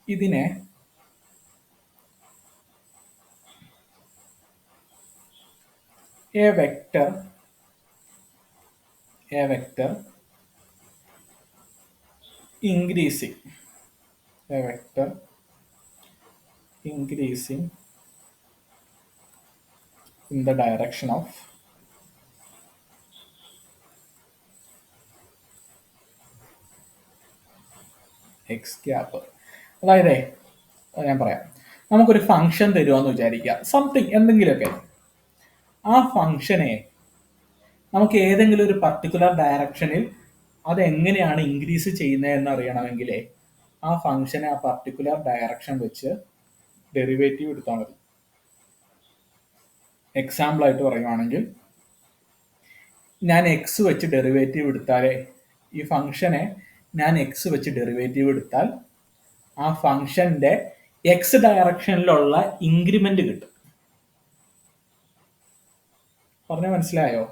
ഇതിനെ a vector increasing in the direction of x cap. അതായത് ഞാൻ പറയാം, നമുക്കൊരു ഫംഗ്ഷൻ തരുമെന്ന് വിചാരിക്കുക, സംതിങ് എന്തെങ്കിലുമൊക്കെ. ആ ഫംഗ്ഷനെ നമുക്ക് ഏതെങ്കിലും ഒരു പർട്ടിക്കുലർ ഡയറക്ഷനിൽ അതെങ്ങനെയാണ് ഇൻക്രീസ് ചെയ്യുന്നത് എന്ന് അറിയണമെങ്കിൽ ആ ഫംഗ്ഷനെ ആ പർട്ടിക്കുലർ ഡയറക്ഷൻ വെച്ച് ഡെറിവേറ്റീവ് എടുത്താൽ മതി. എക്സാമ്പിൾ ആയിട്ട് പറയുവാണെങ്കിൽ, ഞാൻ എക്സ് വെച്ച് ഡെറിവേറ്റീവ് എടുത്താലേ ഈ ഫംഗ്ഷനെ ഞാൻ എക്സ് വെച്ച് ഡെറിവേറ്റീവ് എടുത്താൽ ആ ഫംഗ്ഷന്റെ എക്സ് ഡയറക്ഷനിലുള്ള ഇൻക്രിമെന്റ് കിട്ടും. പറഞ്ഞ മനസ്സിലായോ?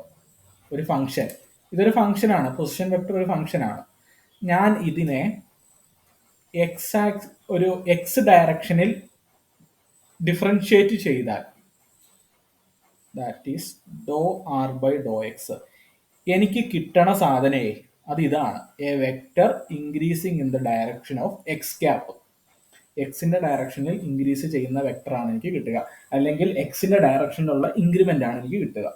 ഒരു ഫംഗ്ഷൻ, ഇതൊരു ഫംഗ്ഷനാണ്, പൊസിഷൻ വെക്ടർ ഒരു ഫംഗ്ഷനാണ്. ഞാൻ ഇതിനെ ഒരു എക്സ് ഡയറക്ഷനിൽ ഡിഫറൻഷിയേറ്റ് ചെയ്താൽ, that is do R by Dr x, എനിക്ക് കിട്ടണ സാധനയെ അത് ഇതാണ്: a vector increasing in the direction of x cap. എക്സിന്റെ ഡയറക്ഷനിൽ ഇൻക്രീസ് ചെയ്യുന്ന വെക്ടർ ആണ് എനിക്ക് കിട്ടുക, അല്ലെങ്കിൽ എക്സിന്റെ ഡയറക്ഷനിലുള്ള ഇൻക്രിമെന്റ് ആണ് എനിക്ക് കിട്ടുക.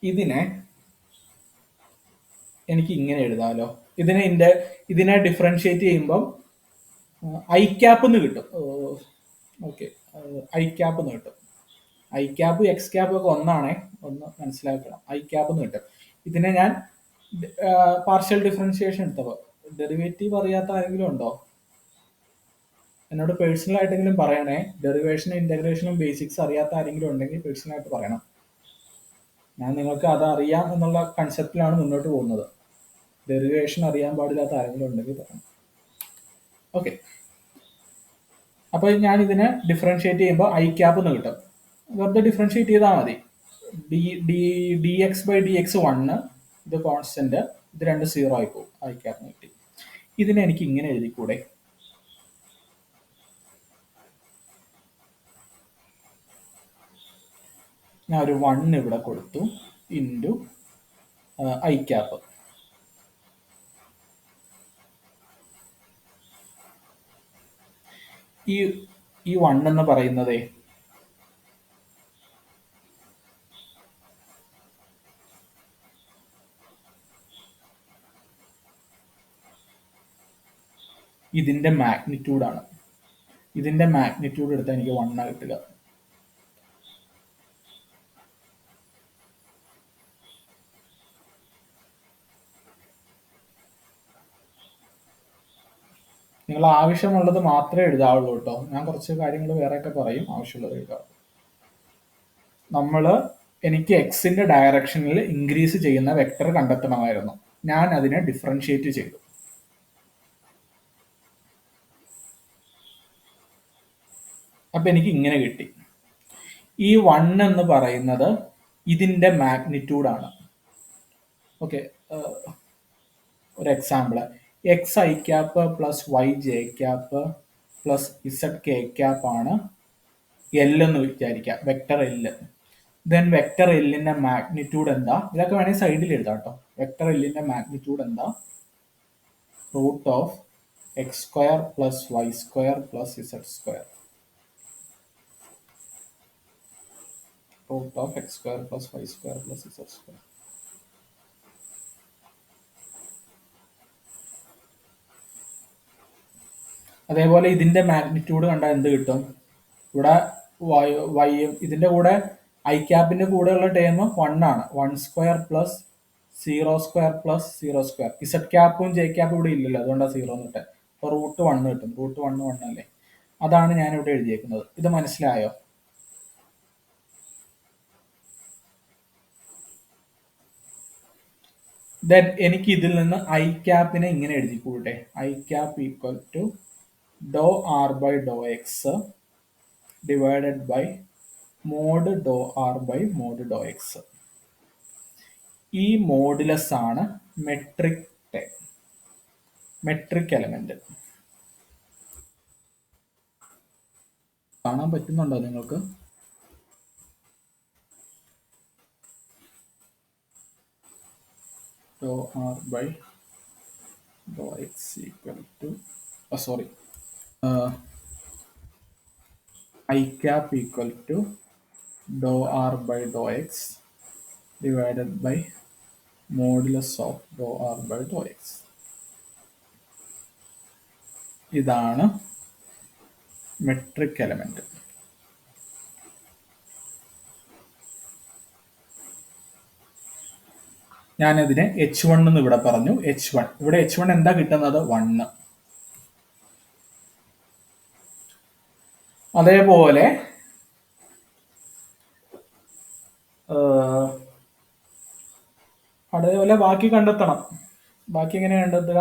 ഇതിനെ എനിക്ക് ഇങ്ങനെ എഴുതാമല്ലോ. ഇതിനെ ഡിഫറൻഷിയേറ്റ് ചെയ്യുമ്പം ഐ ക്യാപ്പ് എന്ന് കിട്ടും. ഓക്കെ, ഐ ക്യാപ്പ് എന്ന് കിട്ടും. ഐ ക്യാപ്പ് എക്സ് ക്യാപ്പ് ഒക്കെ ഒന്നാണേ, ഒന്ന് മനസ്സിലാക്കണം. ഐ ക്യാപ്പ് എന്ന് കിട്ടും. ഇതിനെ ഞാൻ പാർഷ്യൽ ഡിഫറൻഷിയേഷൻ എടുത്തപ്പോൾ ഡെറിവേറ്റീവ് അറിയാത്ത ആരെങ്കിലും ഉണ്ടോ? എന്നോട് പേഴ്സണൽ ആയിട്ടെങ്കിലും പറയണേ. ഡെറിവേഷനും ഇന്റഗ്രേഷനും ബേസിക്സ് അറിയാത്ത ആരെങ്കിലും ഉണ്ടെങ്കിൽ പേഴ്സണലായിട്ട് പറയണം. ഞാൻ നിങ്ങൾക്ക് അത് അറിയാം എന്നുള്ള കൺസെപ്റ്റിലാണ് മുന്നോട്ട് പോകുന്നത്. ഡെറിവേഷൻ അറിയാൻ പാടില്ലാത്ത ആരെങ്കിലും ഉണ്ടെങ്കിൽ പറയണം. ഓക്കെ, അപ്പോൾ ഞാൻ ഇതിനെ ഡിഫറൻഷിയേറ്റ് ചെയ്യുമ്പോൾ ഐ ക്യാപ്പ് എന്ന് കിട്ടും. വെറുതെ ഡിഫറൻഷിയേറ്റ് ചെയ്താൽ മതി. D X by d x 1, ഇത് കോൺസ്റ്റന്റ്, ഇത് 2 0 ആയി പോകും. ഐ ക്യാപ്പ് കിട്ടി. ഇതിനെ എനിക്ക് ഇങ്ങനെ എഴുതിക്കൂടെ? ഞാൻ ഒരു 1 ഇവിടെ കൊടുത്തു ഇൻറ്റു ഐ ക്യാപ്പ്. ഈ 1 എന്ന് പറയുന്നതേ ഇതിന്റെ മാഗ്നിറ്റ്യൂഡാണ്. ഇതിന്റെ മാഗ്നിറ്റ്യൂഡ് എടുത്താൽ എനിക്ക് 1 കിട്ടുക. നിങ്ങൾ ആവശ്യമുള്ളത് മാത്രമേ എഴുതാവുള്ളൂ കേട്ടോ. ഞാൻ കുറച്ച് കാര്യങ്ങൾ വേറെയൊക്കെ പറയും, ആവശ്യമുള്ളത് എഴുതാവും. എനിക്ക് എക്സിന്റെ ഡയറക്ഷനിൽ ഇൻക്രീസ് ചെയ്യുന്ന വെക്ടർ കണ്ടെത്തണമായിരുന്നു. ഞാൻ അതിനെ ഡിഫറൻഷിയേറ്റ് ചെയ്തു. അപ്പൊ എനിക്ക് ഇങ്ങനെ കിട്ടി. ഈ 1 എന്ന് പറയുന്നത് ഇതിന്റെ മാഗ്നിറ്റ്യൂഡാണ്. ഓക്കെ, ഒരു example, x I cap plus Y J cap plus Z K cap ആണ് എൽ എന്ന് വിചാരിക്കാം, വെക്ടർ എൽ. ദെൻ വെക്ടർ എല്ലിന്റെ മാഗ്നിറ്റ്യൂഡ് എന്താ? ഇതൊക്കെ വേണമെങ്കിൽ സൈഡിൽ എഴുതാം കേട്ടോ. വെക്ടർ എല്ലിന്റെ മാഗ്നിറ്റ്യൂഡ് എന്താ? Root of x square plus y square plus z square. Root of x square plus y square plus z square. അതേപോലെ ഇതിന്റെ മാഗ്നിറ്റ്യൂഡ് കണ്ടാൽ എന്ത് കിട്ടും? ഇവിടെ വൈ ഇതിന്റെ കൂടെ ഐ ക്യാപ്പിന്റെ കൂടെയുള്ള ടേം 1 ആണ്. 1 square plus 0 square plus 0 square. Z ക്യാപ്പും ജെ ക്യാപ്പും ഇവിടെ ഇല്ലല്ലോ, അതുകൊണ്ടാണ് 0 എന്ന് കിട്ടുക. അപ്പോൾ റൂട്ട് 1 കിട്ടും. റൂട്ട് 1 അല്ലേ? അതാണ് ഞാൻ ഇവിടെ എഴുതിയേക്കുന്നത്. ഇത് മനസ്സിലായോ? ദെൻ എനിക്ക് ഇതിൽ നിന്ന് ഐ ക്യാപ്പിനെ ഇങ്ങനെ എഴുതിക്കൂട്ടെ. ഐ ക്യാപ്പ് ഈക്വൽ ടു ഡോ R by Dr X divided by mod ഡോ ആർ ബൈ മോഡ് ഡോ എക്സ്. ഈ മോഡുലസ് ആണ് മെട്രിക് എലമെന്റ്. കാണാൻ പറ്റുന്നുണ്ടോ നിങ്ങൾക്ക്? ഡോ R by Dr X equal to sorry I cap equal to ഡോ R by Dr X divided by modulus of ഡോ ആർ ബൈ ഡോ എക്സ്. ഇതാണ് മെട്രിക് എലമെന്റ്. ഞാനതിനെ H1 എന്ന് ഇവിടെ പറഞ്ഞു. H1 ഇവിടെ H1 എന്താ കിട്ടുന്നത്? 1. അതേപോലെ ബാക്കി കണ്ടെത്തണം. ബാക്കി എങ്ങനെ കണ്ടെത്തുക?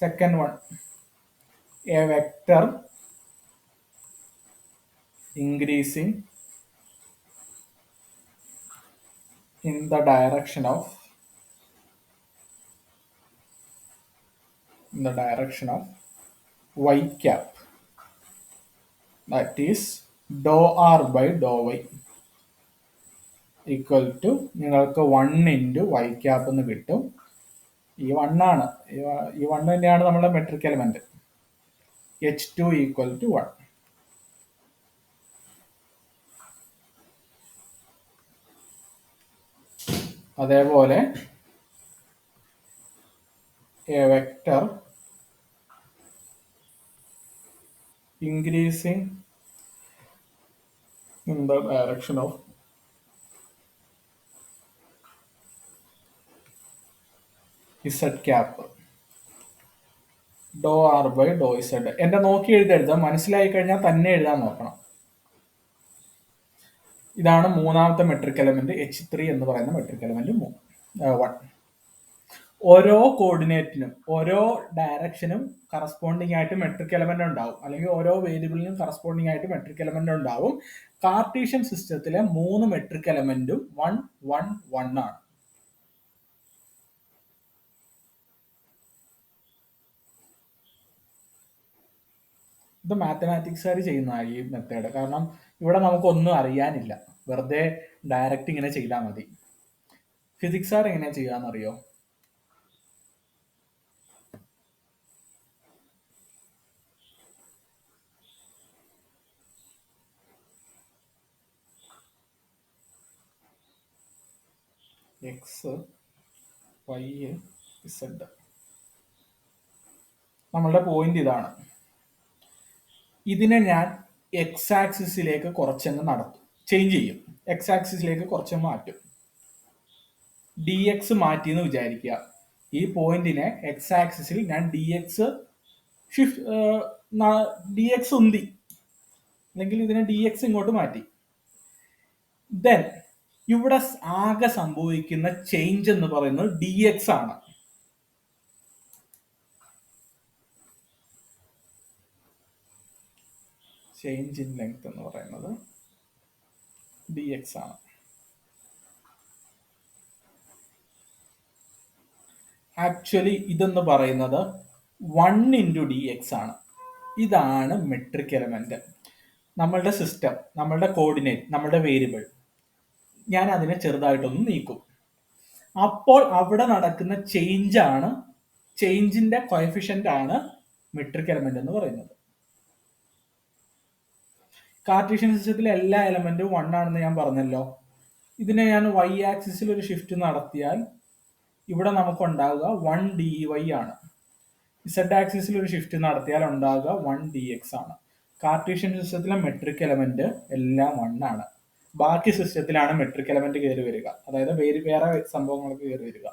Second one, A vector increasing in the direction of y cap, that is dou r by dou y equal to നിങ്ങൾക്ക് 1 into y cap എന്ന് കിട്ടും. ഈ 1 ആണ്, ഈ 1 തന്നെയാണ് നമ്മുടെ metric element. H2 equal to 1. അതേപോലെ a vector increasing in the direction of z cap do R by do z. എന്റെ നോക്കി എഴുതരുത്, മനസ്സിലായി കഴിഞ്ഞാൽ തന്നെ എഴുതാൻ നോക്കണം. ഇതാണ് മൂന്നാമത്തെ മെട്രിക് എലമെന്റ് H3 എന്ന് പറയുന്ന മെട്രിക് എലമെന്റ് 1. ഓരോ കോർഡിനേറ്റിനും ഓരോ ഡയറക്ഷനും കറസ്പോണ്ടിങ് ആയിട്ട് മെട്രിക് എലമെന്റ് ഉണ്ടാവും, അല്ലെങ്കിൽ ഓരോ വേരിയബിളിനും കറസ്പോണ്ടിങ് ആയിട്ട് മെട്രിക് എലമെന്റ് ഉണ്ടാവും. കാർട്ടീഷ്യൻ സിസ്റ്റത്തിലെ 3 മെട്രിക് എലമെന്റും 1 1 1 ആണ്. ഇത് മാത്തമാറ്റിക്സുകാർ ചെയ്യുന്ന ഈ മെത്തേഡ്. കാരണം ഇവിടെ നമുക്കൊന്നും അറിയാനില്ല, വെറുതെ ഡയറക്റ്റ് ഇങ്ങനെ ചെയ്താൽ മതി. ഫിസിക്സുകാർ എങ്ങനെയാ ചെയ്യാന്നറിയോ? X Y Z. നമ്മളുടെ പോയിന്റ് ഇതാണ്. ഇതിനെ ഞാൻ എക്സ് ആക്സിസിലേക്ക് കുറച്ചങ്ങ് നടത്തും, ചേഞ്ച് ചെയ്യും. എക്സ് ആക്സിസിലേക്ക് കുറച്ചങ്ങ് മാറ്റും. ഡി എക്സ് മാറ്റി എന്ന് വിചാരിക്കുക. ഈ പോയിന്റിനെ എക്സ് ആക്സിസിൽ ഞാൻ ഡി എക്സ് ഉന്തി, അല്ലെങ്കിൽ ഇതിനെ ഡി എക്സ് ഇങ്ങോട്ട് മാറ്റി. ദെൻ ഇവിടെ ആകെ സംഭവിക്കുന്ന ചേഞ്ച് എന്ന് പറയുന്നത് ഡി എക്സ് ആണ്. ചേഞ്ച് ഇൻ ലെങ്ത് എന്ന് പറയുന്നത് ഡി എക്സ് ആണ്. ആക്ച്വലി ഇതെന്ന് പറയുന്നത് 1 ഇൻറ്റു ഡി എക്സ് ആണ്. ഇതാണ് മെട്രിക് എലമെന്റ്. നമ്മളുടെ സിസ്റ്റം, നമ്മളുടെ കോർഡിനേറ്റ്, നമ്മളുടെ വേരിയബിൾ, ഞാൻ അതിനെ ചെറുതായിട്ടൊന്ന് നീക്കും. അപ്പോൾ അവിടെ നടക്കുന്ന ചേഞ്ചിന്റെ കോഎഫിഷ്യന്റ് ആണ് മെട്രിക് എലമെന്റ് എന്ന് പറയുന്നത്. കാർട്ടീഷ്യൻ സിസ്റ്റത്തിലെ എല്ലാ എലമെന്റും 1 ആണെന്ന് ഞാൻ പറഞ്ഞല്ലോ. ഇതിനെ ഞാൻ വൈ ആക്സിസിൽ ഒരു ഷിഫ്റ്റ് നടത്തിയാൽ ഇവിടെ നമുക്ക് ഉണ്ടാവുക 1 ഡി വൈ ആണ്. ഇസഡ് ആക്സിസിൽ ഒരു ഷിഫ്റ്റ് നടത്തിയാൽ ഉണ്ടാകുക 1 ഡി എക്സ് ആണ്. കാർട്ടീഷ്യൻ സിസ്റ്റത്തിലെ മെട്രിക് എലമെന്റ് എല്ലാം 1 ആണ്. ബാക്കി സിസ്റ്റത്തിലാണ് മെട്രിക് എലമെന്റ് കയറി വരിക, അതായത് വേറെ സംഭവങ്ങൾക്ക് കയറി വരിക.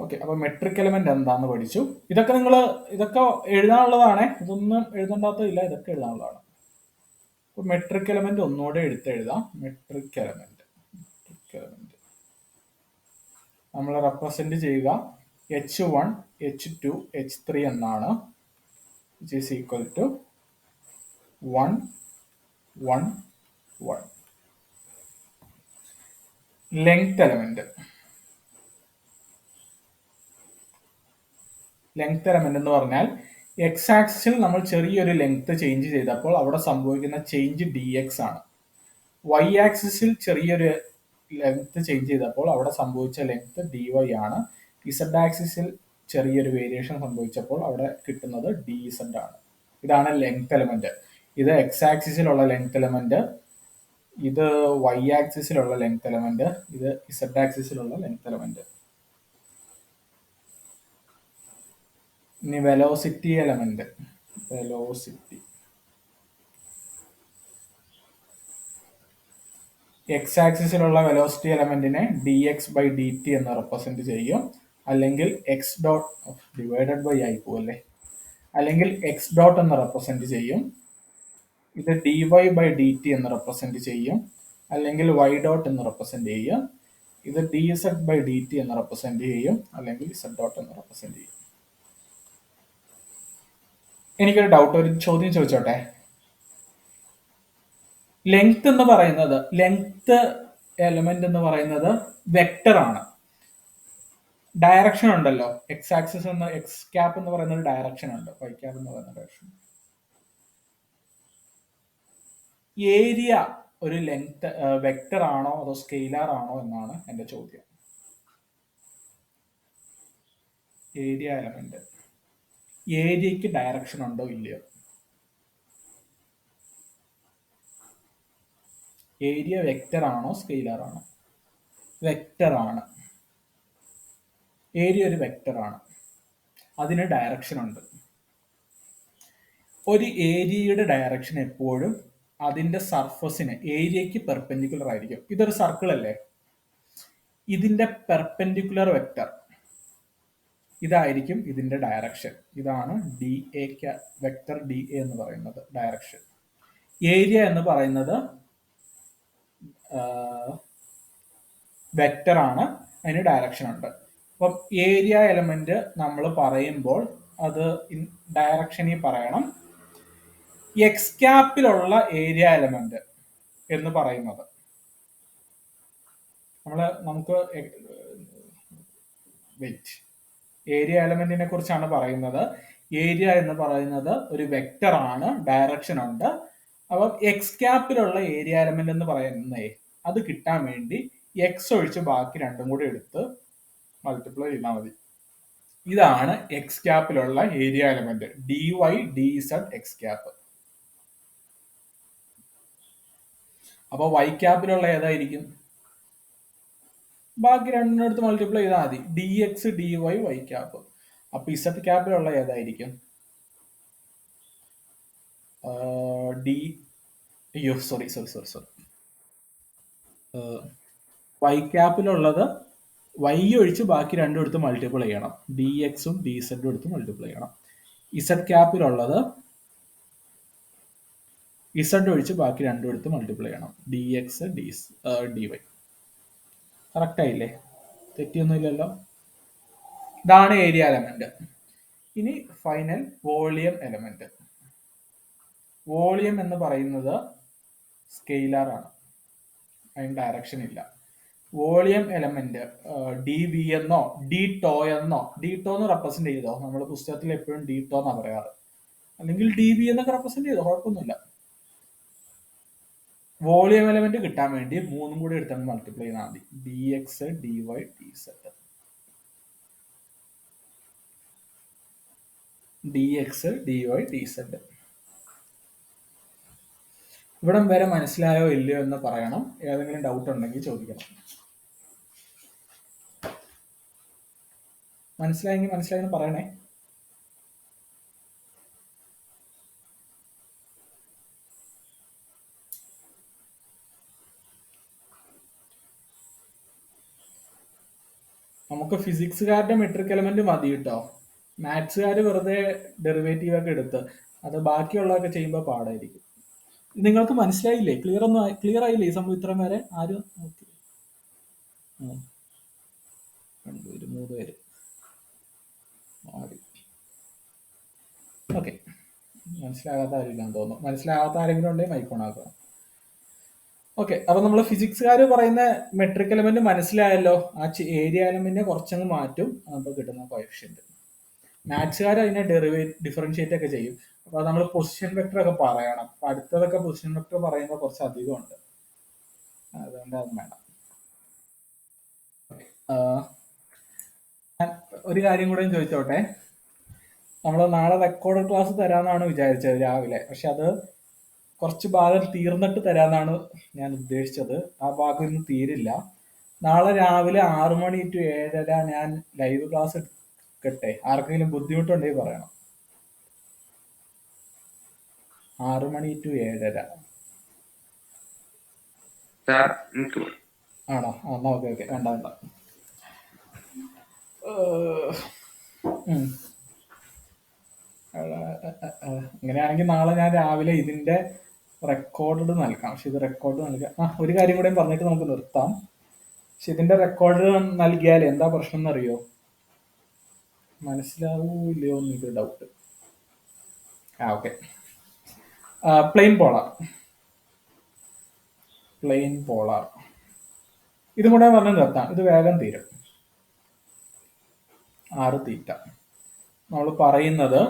ഓക്കെ, അപ്പൊ മെട്രിക് എലമെന്റ് എന്താന്ന് പഠിച്ചു. ഇതൊക്കെ എഴുതാനുള്ളതാണ്, ഇതൊന്നും എഴുതണ്ടാത്തതില്ല, ഇതൊക്കെ എഴുതാനുള്ളതാണ്. അപ്പൊ മെട്രിക് എലമെന്റ് ഒന്നുകൂടെ എടുത്തെഴുതാം. മെട്രിക് എലമെന്റ് നമ്മൾ റെപ്രസെന്റ് ചെയ്യുക H1 H2 H3 എന്നാണ്, which is equal to 1 1 1. Length element എന്ന് പറഞ്ഞാൽ എക്സ് ആക്സിസിൽ നമ്മൾ ചെറിയൊരു ലെങ്ത് ചേഞ്ച് ചെയ്തപ്പോൾ അവിടെ സംഭവിക്കുന്ന ചേഞ്ച് ഡി എക്സ് ആണ്. വൈ ആക്സിസിൽ ചെറിയൊരു ലെങ്ത് ചേഞ്ച് ചെയ്തപ്പോൾ അവിടെ സംഭവിച്ച ലെങ്ത് ഡി വൈ ആണ്. ഇസഡ് ആക്സിസിൽ ചെറിയൊരു വേരിയേഷൻ സംഭവിച്ചപ്പോൾ അവിടെ കിട്ടുന്നത് ഡി ഇസഡ് ആണ്. ഇതാണ് ലെങ്ത് എലമെന്റ്. ഇത് എക്സ് ആക്സിസിലുള്ള ലെങ്ത് എലമെന്റ്, ഇത് വൈ ആക്സിസിലുള്ള ലെങ്ത് എലമെന്റ്, ഇത് ഇസഡ് ആക്സിസിലുള്ള ലെങ്ത് എലമെന്റ്. ഇനി വെലോസിറ്റി എലമെന്റ്. എക്സ് ആക്സിസിലുള്ള വെലോസിറ്റി എലമെന്റിനെ D X by D T എന്ന് റെപ്രസെന്റ് ചെയ്യും, അല്ലെങ്കിൽ എക്സ് ഡോട്ട് ഡിവൈഡഡ് ബൈ ആയി പോവല്ലേ, അല്ലെങ്കിൽ എക്സ് ഡോട്ട് എന്ന് റെപ്രസെന്റ് ചെയ്യും. ഇത് d y by D T എന്ന് റെപ്രസെന്റ് ചെയ്യും, അല്ലെങ്കിൽ വൈ ഡോട്ട് എന്ന് റെപ്രസെന്റ് ചെയ്യും. ഇത് d z by D T എന്ന് റെപ്രസെന്റ് ചെയ്യും, അല്ലെങ്കിൽ സെഡ് ഡോട്ട് എന്ന് റെപ്രസെന്റ് ചെയ്യും. എനിക്കൊരു ഡൗട്ട്, ഒരു ചോദ്യം ചോദിച്ചോട്ടെ. ലെങ്ത് എന്ന് പറയുന്നത്, ലെങ്ത് എലമെന്റ് എന്ന് പറയുന്നത് വെക്ടർ ആണ്. ഡയറക്ഷൻ ഉണ്ടല്ലോ, എക്സ് ആക്സിസ് എന്ന എക്സ് ക്യാപ്പ് എന്ന് പറയുന്ന ഒരു ഡയറക്ഷൻ ഉണ്ട്, വൈ ക്യാപ്പ് എന്ന് പറയുന്ന ഡയറക്ഷൻ. ഏരിയ ഒരു ലെങ്ത് വെക്ടർ ആണോ അതോ സ്കെയിലാർ ആണോ എന്നാണ് എന്റെ ചോദ്യം. ഏരിയ എലമെന്റ്, ഏരിയക്ക് ഡയറക്ഷൻ ഉണ്ടോ ഇല്ലയോ? ഏരിയ വെക്ടർ ആണോ സ്കെയിലാർ ആണോ? വെക്ടർ ആണ്. ഏരിയ ഒരു വെക്ടർ ആണ്, അതിന് ഡയറക്ഷൻ ഉണ്ട്. ഒരു ഏരിയയുടെ ഡയറക്ഷൻ എപ്പോഴും അതിന്റെ സർഫസിന് ഏരിയക്ക് പെർപെൻഡിക്കുലർ ആയിരിക്കും. ഇതൊരു സർക്കിൾ അല്ലേ, ഇതിന്റെ പെർപെൻഡിക്കുലർ വെക്ടർ ഇതായിരിക്കും ഇതിന്റെ ഡയറക്ഷൻ. ഇതാണ് D A vector D A എന്ന് പറയുന്നത് ഡയറക്ഷൻ. ഏരിയ എന്ന് പറയുന്നത് വെക്ടർ ആണ്, അതിന് ഡയറക്ഷൻ ഉണ്ട്. അപ്പം ഏരിയ എലമെന്റ് നമ്മൾ പറയുമ്പോൾ അത് ഡയറക്ഷനിൽ പറയണം. എക്സ് ക്യാപ്പിലുള്ള ഏരിയ എലമെന്റ് എന്ന് പറയുന്നത് നമുക്ക് ഏരിയ എലമെന്റിനെ കുറിച്ചാണ് പറയുന്നത്. ഏരിയ എന്ന് പറയുന്നത് ഒരു വെക്ടർ ആണ്, ഡയറക്ഷൻ ഉണ്ട്. അപ്പം എക്സ് ക്യാപ്പിലുള്ള ഏരിയ എലമെന്റ് എന്ന് പറയുന്നേ അത് കിട്ടാൻ വേണ്ടി എക്സ് ഒഴിച്ച് ബാക്കി രണ്ടും കൂടി എടുത്ത് മൾട്ടിപ്ലൈ ചെയ്താൽ മതി. ഇതാണ് എക്സ് ക്യാപ്പിലുള്ള area element, D Y D Z X cap. അപ്പൊ വൈ ക്യാപ്പിലുള്ള ഏതായിരിക്കും? ബാക്കി രണ്ടിനടുത്ത് മൾട്ടിപ്ലൈ ചെയ്താൽ മതി, D X D Y Y cap. അപ്പൊ ഇസഡ് ക്യാപ്പിലുള്ള ഏതായിരിക്കും? വൈ ക്യാപ്പിലുള്ളത് വൈ ഒഴിച്ച് ബാക്കി രണ്ടും എടുത്ത് മൾട്ടിപ്ലൈ ചെയ്യണം, ഡി എക്സും ഡി സെഡും എടുത്ത് മൾട്ടിപ്ലൈ ചെയ്യണം. ഇസഡ് ക്യാപ്പിലുള്ളത് ഇസഡ് ഒഴിച്ച് ബാക്കി രണ്ടും എടുത്ത് മൾട്ടിപ്ലൈ ചെയ്യണം, d X D y. Correct ആയില്ലേ? തെറ്റിയൊന്നുമില്ലല്ലോ. ഇതാണ് ഏരിയ എലമെന്റ്. ഇനി ഫൈനൽ വോളിയം എലമെന്റ്. വോളിയം എന്ന് പറയുന്നത് സ്കെയിലർ ആണ്, അതിന് ഡയറക്ഷൻ ഇല്ല. വോളിയം എലമെന്റ് ഡി വി എന്നോ ഡി ടോ എന്നോ, ഡി ടോ എന്ന് റെപ്രസെന്റ് ചെയ്തോ, നമ്മൾ പുസ്തകത്തിൽ എപ്പോഴും ഡി ടോ എന്നാ പറയാറ്, അല്ലെങ്കിൽ ഡി വി എന്നൊക്കെ റെപ്രസെന്റ് ചെയ്തോ, കുഴപ്പമൊന്നുമില്ല. വോളിയം എലമെന്റ് കിട്ടാൻ വേണ്ടി മൂന്നും കൂടി എടുത്താൽ മൾട്ടിപ്ലൈ ചെയ്താൽ മതി, D X D Y D z. D X D Y D z. ഇവിടം വരെ മനസ്സിലായോ ഇല്ലയോ എന്ന് പറയണം. ഏതെങ്കിലും ഡൗട്ട് ഉണ്ടെങ്കിൽ ചോദിക്കണം. മനസ്സിലായെങ്കിൽ മനസ്സിലായെന്ന് പറയണേ. നമുക്ക് ഫിസിക്സുകാരുടെ മെട്രിക് എലമെന്റ് മതി കേട്ടോ. മാത്സുകാർ വെറുതെ ഡെറിവേറ്റീവ് ഒക്കെ എടുത്ത് അത് ബാക്കിയുള്ളതൊക്കെ ചെയ്യുമ്പോൾ പാടായിരിക്കും. നിങ്ങൾക്ക് മനസ്സിലായില്ലേ? ക്ലിയർ ആയില്ലേ ഈ സംഭവം ഇത്രയും വരെ? ആരും രണ്ടുപേര് 3 പേര് ഓക്കെ. മനസ്സിലാകാത്ത ആരില്ലാന്ന് തോന്നുന്നു. മനസ്സിലാകാത്ത ആരെങ്കിലും ഉണ്ടെങ്കിൽ മൈക്കോൺ ആക്കുക. ഓക്കെ, അപ്പൊ നമ്മൾ ഫിസിക്സുകാർ പറയുന്ന മെട്രിക് എലമെന്റ് മനസ്സിലായല്ലോ. ആ ഏരിയ എലമെന്റിനെ കുറച്ചങ്ങ് മാറ്റും, അപ്പൊ കിട്ടുന്ന കോഎഫിഷ്യന്റ്. മാത്സുകാർ അതിനെ ഡിഫറൻഷിയേറ്റ് ഒക്കെ ചെയ്യും. അപ്പൊ നമ്മൾ പൊസിഷൻ വെക്ടർ ഒക്കെ പറയണം. അപ്പൊ അടുത്തതൊക്കെ പൊസിഷൻ വെക്ടർ പറയുമ്പോൾ കുറച്ച് അധികം ഉണ്ട്, അതുകൊണ്ട് അത് വേണം. ഒരു കാര്യം കൂടെ ചോദിച്ചോട്ടെ. നമ്മൾ നാളെ റെക്കോർഡ് ക്ലാസ് തരാമെന്നാണ് വിചാരിച്ചത് രാവിലെ, പക്ഷെ അത് കുറച്ച് ഭാഗം തീർന്നിട്ട് തരാമെന്നാണ് ഞാൻ ഉദ്ദേശിച്ചത്. ആ ഭാഗം ഇന്ന് തീരില്ല. നാളെ രാവിലെ 6 മണി ടു 7:30 ഞാൻ ലൈവ് ക്ലാസ് എടുക്കട്ടെ? ആർക്കെങ്കിലും ബുദ്ധിമുട്ടുണ്ടെങ്കിൽ പറയണം. 6 മണി ടു 7:30 ആണോ? എന്നാ ഓക്കെ ഓക്കെ, വേണ്ട വേണ്ട. അങ്ങനെയാണെങ്കിൽ നാളെ ഞാൻ രാവിലെ ഇതിന്റെ റെക്കോർഡ് നൽകാം. പക്ഷെ ഇത് റെക്കോർഡ് നൽകാം. ഒരു കാര്യം കൂടെ പറഞ്ഞിട്ട് നമുക്ക് നിർത്താം. പക്ഷെ ഇതിന്റെ റെക്കോർഡ് നൽകിയാൽ എന്താ പ്രശ്നം എന്നറിയോ? മനസ്സിലാവൂല്ലയോ എന്നൊരു ഡൗട്ട്. ഓക്കെ. പ്ലെയിൻ പോളാർ ഇതും കൂടെ പറഞ്ഞ് നിർത്താം. ഇത് വേഗം തീരും. 6 തീറ്റ നമ്മൾ പറയുന്നത്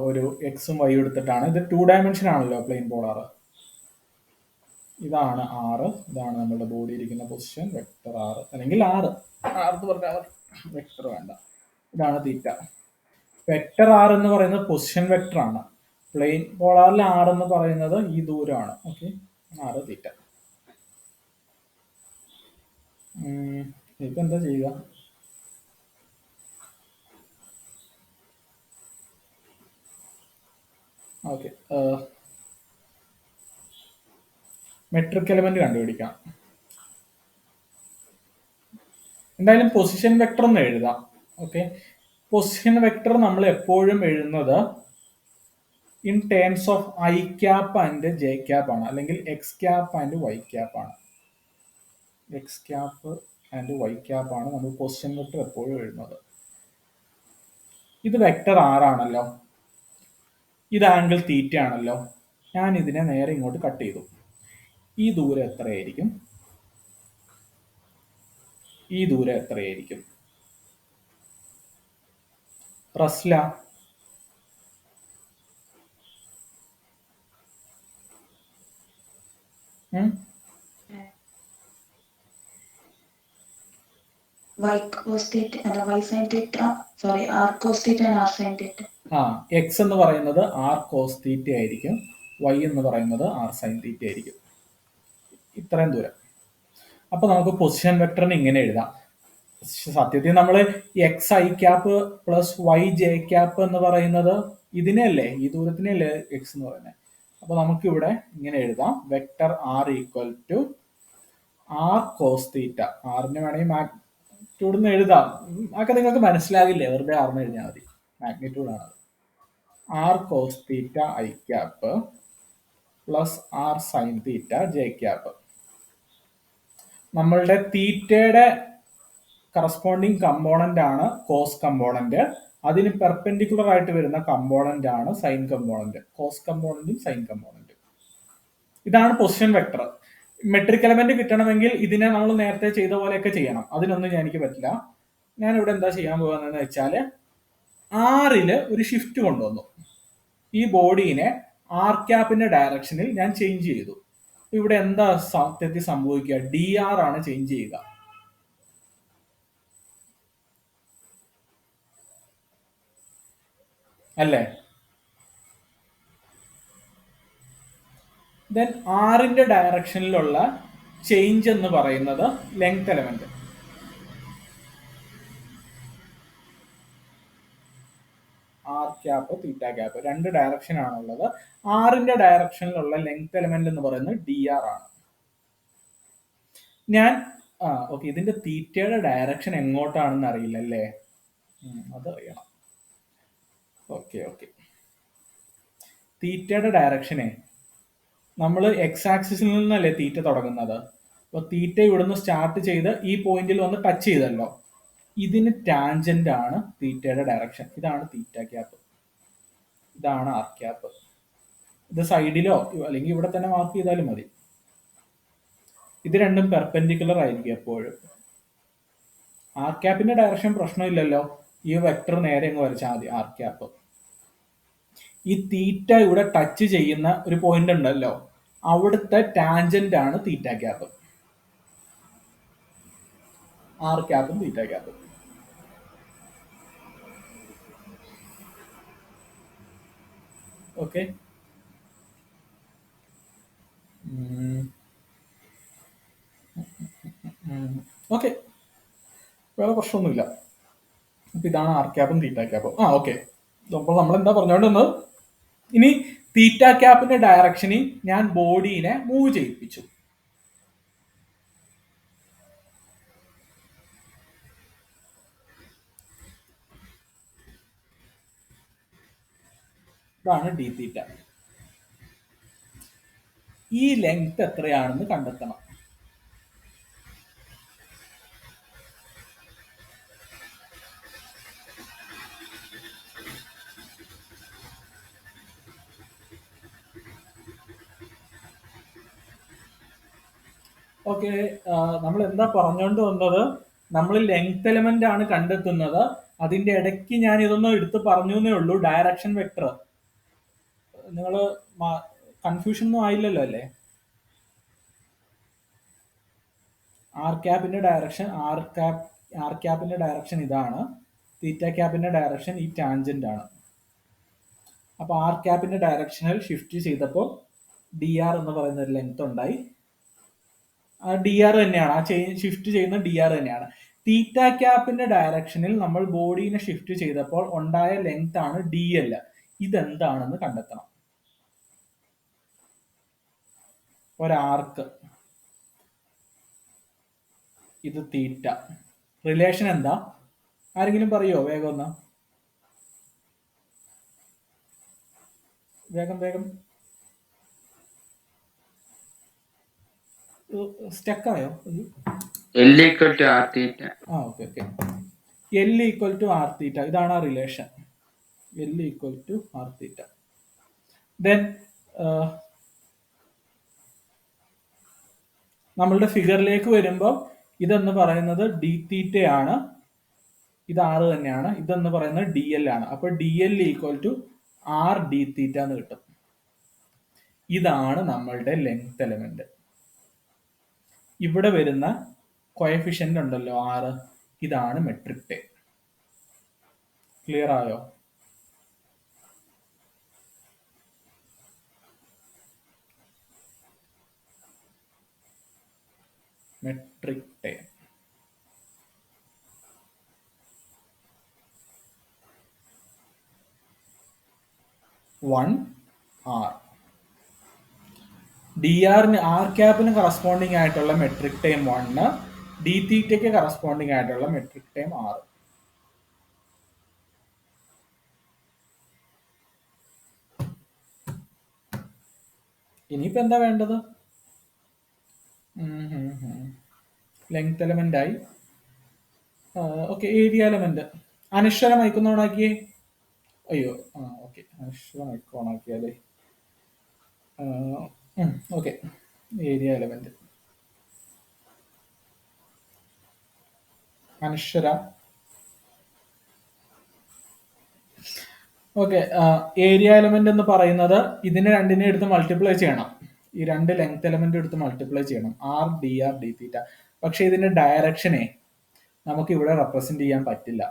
ഒരു എക്സും വൈ എടുത്തിട്ടാണ്. ഇത് 2 ഡയമെൻഷൻ ആണല്ലോ പ്ലെയിൻ പോളാർ. ഇതാണ് 6, ഇതാണ് നമ്മുടെ ബോഡി ഇരിക്കുന്ന പൊസിഷൻ, വെക്ടർ 6 അല്ലെങ്കിൽ 6 പറഞ്ഞാൽ വെക്ടർ വേണ്ട. ഇതാണ് തീറ്റ. വെക്ടർ 6 എന്ന് പറയുന്നത് പൊസിഷൻ വെക്ടർ ആണ്. പ്ലെയിൻ പോളാറിൽ 6 എന്ന് പറയുന്നത് ഈ ദൂരമാണ്. ഓക്കെ, 6 തീറ്റ. ഇപ്പൊ എന്താ ചെയ്യുക? ഓക്കെ, മെട്രിക് എലമെന്റ് കണ്ടുപിടിക്കാം. എന്തായാലും പൊസിഷൻ വെക്ടർ എന്ന് എഴുതാം. ഓക്കെ, പൊസിഷൻ വെക്ടർ നമ്മൾ എപ്പോഴും എഴുതുന്നത് in terms of I cap and J cap ആണ്, അല്ലെങ്കിൽ X cap and Y cap ആണ്. X cap and Y cap ആണ് നമ്മൾ പൊസിഷൻ വെക്ടർ എപ്പോഴും എഴുതുന്നത്. ഇത് വെക്ടർ ആറാണല്ലോ, ഇത് ആംഗിൾ തീറ്റ ആണല്ലോ. ഞാൻ ഇതിനെ നേരെ ഇങ്ങോട്ട് കട്ട് ചെയ്തു. ഈ ദൂരം എത്രയായിരിക്കും? ഈ ദൂരം എത്രയായിരിക്കും? റസ്ല, y cos theta അല്ല y sin theta, sorry r cos theta and r sin theta. X എന്ന് പറയുന്നത് ആർ കോസ് തീറ്റ ആയിരിക്കും, വൈ എന്ന് പറയുന്നത് ആർ സൈൻ തീറ്റ ആയിരിക്കും. ഇത്രയും ദൂരം. അപ്പൊ നമുക്ക് പൊസിഷൻ വെക്ടറിന് ഇങ്ങനെ എഴുതാം. സത്യത്തിൽ നമ്മൾ x I cap plus Y J cap എന്ന് പറയുന്നത് ഇതിനെയല്ലേ, ഈ ദൂരത്തിനല്ലേ എക്സ് എന്ന് പറയുന്നത്. അപ്പൊ നമുക്ക് ഇവിടെ ഇങ്ങനെ എഴുതാം, vector r equal to r cos theta. ആറിന് വേണമെങ്കിൽ മാഗ്നിറ്റ്യൂഡ് എന്ന് എഴുതാം, അതൊക്കെ നിങ്ങൾക്ക് മനസ്സിലാകില്ലേ, വെറുതെ ആറിന് എഴുതിയാൽ മതി, മാഗ്നിറ്റ്യൂഡ് ആണ്. R cos theta I cap plus R sine theta J cap. നമ്മളുടെ തീറ്റയുടെ കറസ്പോണ്ടിങ് കമ്പോണന്റ് ആണ് കോസ് കമ്പോണന്റ്, അതിന് പെർപെൻഡിക്കുലർ ആയിട്ട് വരുന്ന കമ്പോണന്റ് ആണ് സൈൻ കമ്പോണന്റ്. കോസ് കമ്പോണന്റും സൈൻ കമ്പോണന്റും. ഇതാണ് പൊസിഷൻ വെക്ടർ. മെട്രിക് എലമെന്റ് കിട്ടണമെങ്കിൽ ഇതിനെ നമ്മൾ നേരത്തെ ചെയ്ത പോലെയൊക്കെ ചെയ്യണം. അതിനൊന്നും എനിക്ക് പറ്റില്ല. ഞാൻ ഇവിടെ എന്താ ചെയ്യാൻ പോകുന്നതെന്ന് വെച്ചാൽ ആറില് ഒരു ഷിഫ്റ്റ് കൊണ്ടുവന്നു. ഈ ബോഡീനെ ആർ ക്യാപ്പിന്റെ ഡയറക്ഷനിൽ ഞാൻ ചേഞ്ച് ചെയ്തു. ഇവിടെ എന്താ സത്യത്തിൽ സംഭവിക്കുക? ഡി ആർ ആണ് ചേഞ്ച് ചെയ്യുക. അല്ലേ? ദെൻ ആറിന്റെ ഡയറക്ഷനിലുള്ള ചേഞ്ച് എന്ന് പറയുന്നത് length element. R cap theta cap രണ്ട് ഡയറക്ഷൻ ആണുള്ളത്. ആറിന്റെ ഡയറക്ഷനിലുള്ള ലെങ്ത് എലമെന്റ് എന്ന് പറയുന്നത് ഡി ആർ ആണ്. ഞാൻ ഓക്കെ, ഇതിന്റെ തീറ്റയുടെ ഡയറക്ഷൻ എങ്ങോട്ടാണെന്ന് അറിയില്ല അല്ലേ? അതറിയണം. ഓക്കെ ഓക്കെ, തീറ്റയുടെ ഡയറക്ഷനെ നമ്മൾ എക്സ് ആക്സിസിൽ നിന്നല്ലേ തീറ്റ തുടങ്ങുന്നത്. അപ്പൊ തീറ്റ ഇവിടുന്ന് സ്റ്റാർട്ട് ചെയ്ത് ഈ പോയിന്റിൽ വന്ന് ടച്ച് ചെയ്തല്ലോ, ഇതിന് ടാൻജന്റ് ആണ് തീറ്റയുടെ ഡയറക്ഷൻ. ഇതാണ് തീറ്റ ക്യാപ്പ്, ഇതാണ് ആർ ക്യാപ്പ്. ഇത് സൈഡിലോ അല്ലെങ്കിൽ ഇവിടെ തന്നെ മാർക്ക് ചെയ്താലും മതി. ഇത് രണ്ടും പെർപെൻഡിക്കുലർ ആയിരിക്കും എപ്പോഴും. ആർ ക്യാപ്പിന്റെ ഡയറക്ഷൻ പ്രശ്നമില്ലല്ലോ, ഈ വെക്ടർ നേരെ അങ്ങ് വരച്ചാൽ മതി. ആർ ക്യാപ്പ് ഈ തീറ്റ ഇവിടെ ടച്ച് ചെയ്യുന്ന ഒരു പോയിന്റ് ഉണ്ടല്ലോ, അവിടുത്തെ ടാൻജന്റ് ആണ് തീറ്റ ക്യാപ്പ്. ആർ ക്യാപ്പും തീറ്റ ക്യാപ്പും. ഓക്കെ, ഓക്കെ, വേറെ പ്രശ്നമൊന്നുമില്ല. അപ്പൊ ഇതാണ് ആർ ക്യാപ്പും തീറ്റ ക്യാപ്പും. ഓക്കെ, അപ്പോൾ നമ്മൾ എന്താ പറഞ്ഞുകൊണ്ടിരുന്നത്? ഇനി തീറ്റ ക്യാപ്പിന്റെ ഡയറക്ഷനിൽ ഞാൻ ബോഡീനെ മൂവ് ചെയ്യിപ്പിച്ചു. ഇതാണ് ഡി തീറ്റ. ഈ ലെങ്ത് എത്രയാണെന്ന് കണ്ടെത്തണം. ഓക്കെ, നമ്മൾ എന്താ പറഞ്ഞുകൊണ്ട് വന്നത്? നമ്മൾ ലെങ്ത് എലമെന്റ് ആണ് കണ്ടെത്തുന്നത്. അതിന്റെ ഇടയ്ക്ക് ഞാൻ ഇതൊന്നും എടുത്ത് പറഞ്ഞു എന്നേ ഉള്ളൂ. ഡയറക്ഷൻ വെക്ടർ നിങ്ങൾ കൺഫ്യൂഷൻ ഒന്നും ആയില്ലല്ലോ അല്ലേ? ആർ ക്യാപ്പിന്റെ ഡയറക്ഷൻ ആർ ക്യാപ്പിന്റെ ഡയറക്ഷൻ ഇതാണ്, തീറ്റ ക്യാപ്പിന്റെ ഡയറക്ഷൻ ഈ ടാൻജന്റ് ആണ്. അപ്പൊ ആർ ക്യാപ്പിന്റെ ഡയറക്ഷനിൽ ഷിഫ്റ്റ് ചെയ്തപ്പോൾ ഡി ആർ എന്ന് പറയുന്ന ഒരു ലെങ്ത് ഉണ്ടായി. ഡി ആർ തന്നെയാണ്, ആ ഷിഫ്റ്റ് ചെയ്യുന്ന ഡി ആർ തന്നെയാണ്. തീറ്റ ക്യാപ്പിന്റെ ഡയറക്ഷനിൽ നമ്മൾ ബോഡീനെ ഷിഫ്റ്റ് ചെയ്തപ്പോൾ ഉണ്ടായ ലെങ്ത് ആണ് ഡി എൽ. ഇതെന്താണെന്ന് കണ്ടെത്തണം. ഒരാർക്ക്, ഇത് തീറ്റ. റിലേഷൻ എന്താ? ആരെങ്കിലും പറയോ വേഗം ഒന്ന്? വേഗം വേഗം. സ്റ്റക്കായോ? L equal to R theta. Okay okay. L equal to R theta, ഇതാണ് ആ റിലേഷൻ. L equal to R theta. Then നമ്മളുടെ ഫിഗറിലേക്ക് വരുമ്പോൾ ഇതെന്ന് പറയുന്നത് ഡി തീറ്റയാണ്, ഇത് ആറ് തന്നെയാണ്. ഇതെന്ന് പറയുന്നത് ഡി എൽ ആണ്. അപ്പൊ D L equal to R D theta എന്ന് കിട്ടും. ഇതാണ് നമ്മളുടെ ലെങ്ത് എലമെന്റ്. ഇവിടെ വരുന്ന കോഎഫിഷ്യന്റ് ഉണ്ടല്ലോ 6, ഇതാണ് മെട്രിക് ടൈം. ക്ലിയർ ആയോ? Metric time. R. ഡി ആറിന് ആർ ക്യാപ്പിന് കറസ്പോണ്ടിങ് ആയിട്ടുള്ള മെട്രിക് ടൈം 1, ഡി തീറ്റയ്ക്ക് കറസ്പോണ്ടിങ് ആയിട്ടുള്ള മെട്രിക് ടൈം 6. ഇനിയിപ്പോ എന്താ വേണ്ടത്? ലെങ്ത് എലമെന്റ് ആയി. Okay, area element. Anaswara mic ഓണാക്കിയേ. അയ്യോ, ഓക്കെ, അനശ്വര മൈക്ക് ഓണാക്കിയാലേ. Okay, area element Anaswara. Okay, area element എന്ന് പറയുന്നത് ഇതിനെ രണ്ടിനെ എടുത്ത് മൾട്ടിപ്ലൈ ചെയ്യണം. ഈ രണ്ട് ലെങ്ത് എലമെന്റ് എടുത്ത് മൾട്ടിപ്ലൈ ചെയ്യണം, ആർ ഡി തീറ്റ. പക്ഷെ ഇതിന്റെ ഡയറക്ഷനെ നമുക്ക് ഇവിടെ റെപ്രസെന്റ് ചെയ്യാൻ പറ്റില്ല.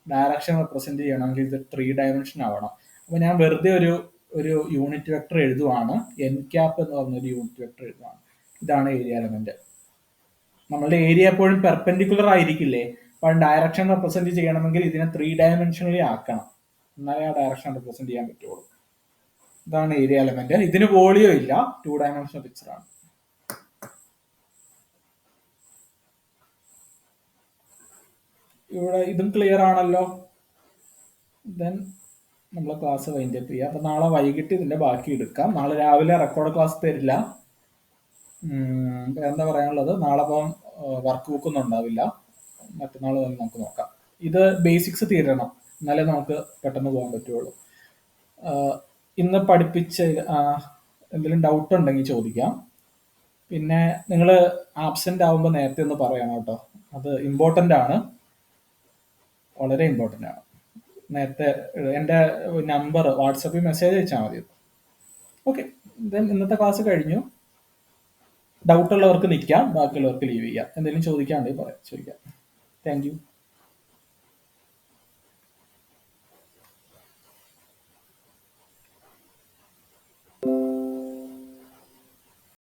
ഡയറക്ഷൻ റെപ്രസെന്റ് ചെയ്യണമെങ്കിൽ ഇത് 3 ഡയമെൻഷൻ ആവണം. അപ്പൊ ഞാൻ വെറുതെ ഒരു യൂണിറ്റ് വെക്ടർ എഴുതുവാണ്, എൻ ക്യാപ്പ് എന്ന് പറഞ്ഞൊരു യൂണിറ്റ് വെക്ടർ എഴുതുവാണ്. ഇതാണ് ഏരിയ എലമെന്റ്. നമ്മളുടെ ഏരിയ എപ്പോഴും പെർപെൻഡിക്കുലർ ആയിരിക്കില്ലേ? അപ്പൊ ഡയറക്ഷൻ റെപ്രസെന്റ് ചെയ്യണമെങ്കിൽ ഇതിനെ 3 ഡയമെൻഷനിൽ ആക്കണം, എന്നാലേ ആ ഡയറക്ഷൻ റെപ്രസെന്റ് ചെയ്യാൻ പറ്റുള്ളൂ. ഇതാണ് ഏരിയ എലമെന്റ്. ഇതിന് വോളിയോ ഇല്ല, 2 ഡയമെൻഷണൽ പിക്ചർ ആണ്. ഇവിടെ ഇതും ക്ലിയർ ആണല്ലോ. ദെൻ നമ്മളെ ക്ലാസ് വൈൻഡ് അപ്പ് ചെയ്യാം. അപ്പൊ നാളെ വൈകിട്ട് ഇതിന്റെ ബാക്കി എടുക്കാം. നാളെ രാവിലെ റെക്കോർഡ് ക്ലാസ് തരില്ല. എന്താ പറയാനുള്ളത്? നാളെ ഇപ്പം വർക്ക് ബുക്കൊന്നും ഉണ്ടാവില്ല, മറ്റന്നാൾ തന്നെ നമുക്ക് നോക്കാം. ഇത് ബേസിക്സ് തീരണം, എന്നാലേ നമുക്ക് പെട്ടെന്ന് പോകാൻ പറ്റുള്ളൂ. ഇന്ന് പഠിപ്പിച്ച എന്തെങ്കിലും ഡൗട്ട് ഉണ്ടെങ്കിൽ ചോദിക്കാം. പിന്നെ നിങ്ങൾ ആബ്സെന്റ് ആവുമ്പോൾ നേരത്തെ ഒന്ന് പറയണം കേട്ടോ, അത് ഇമ്പോർട്ടൻ്റ് ആണ്, വളരെ ഇമ്പോർട്ടൻ്റ് ആണ്. നേരത്തെ എൻ്റെ നമ്പർ വാട്സപ്പിൽ മെസ്സേജ് അയച്ചാൽ മതി. ഓക്കെ, ദെൻ ഇന്നത്തെ ക്ലാസ് കഴിഞ്ഞു. ഡൗട്ട് ഉള്ളവർക്ക് നിൽക്കാം, ബാക്കിയുള്ളവർക്ക് ലീവ് ചെയ്യാം. എന്തെങ്കിലും ചോദിക്കാണ്ടെങ്കിൽ പറയാം, ചോദിക്കാം. Thank you.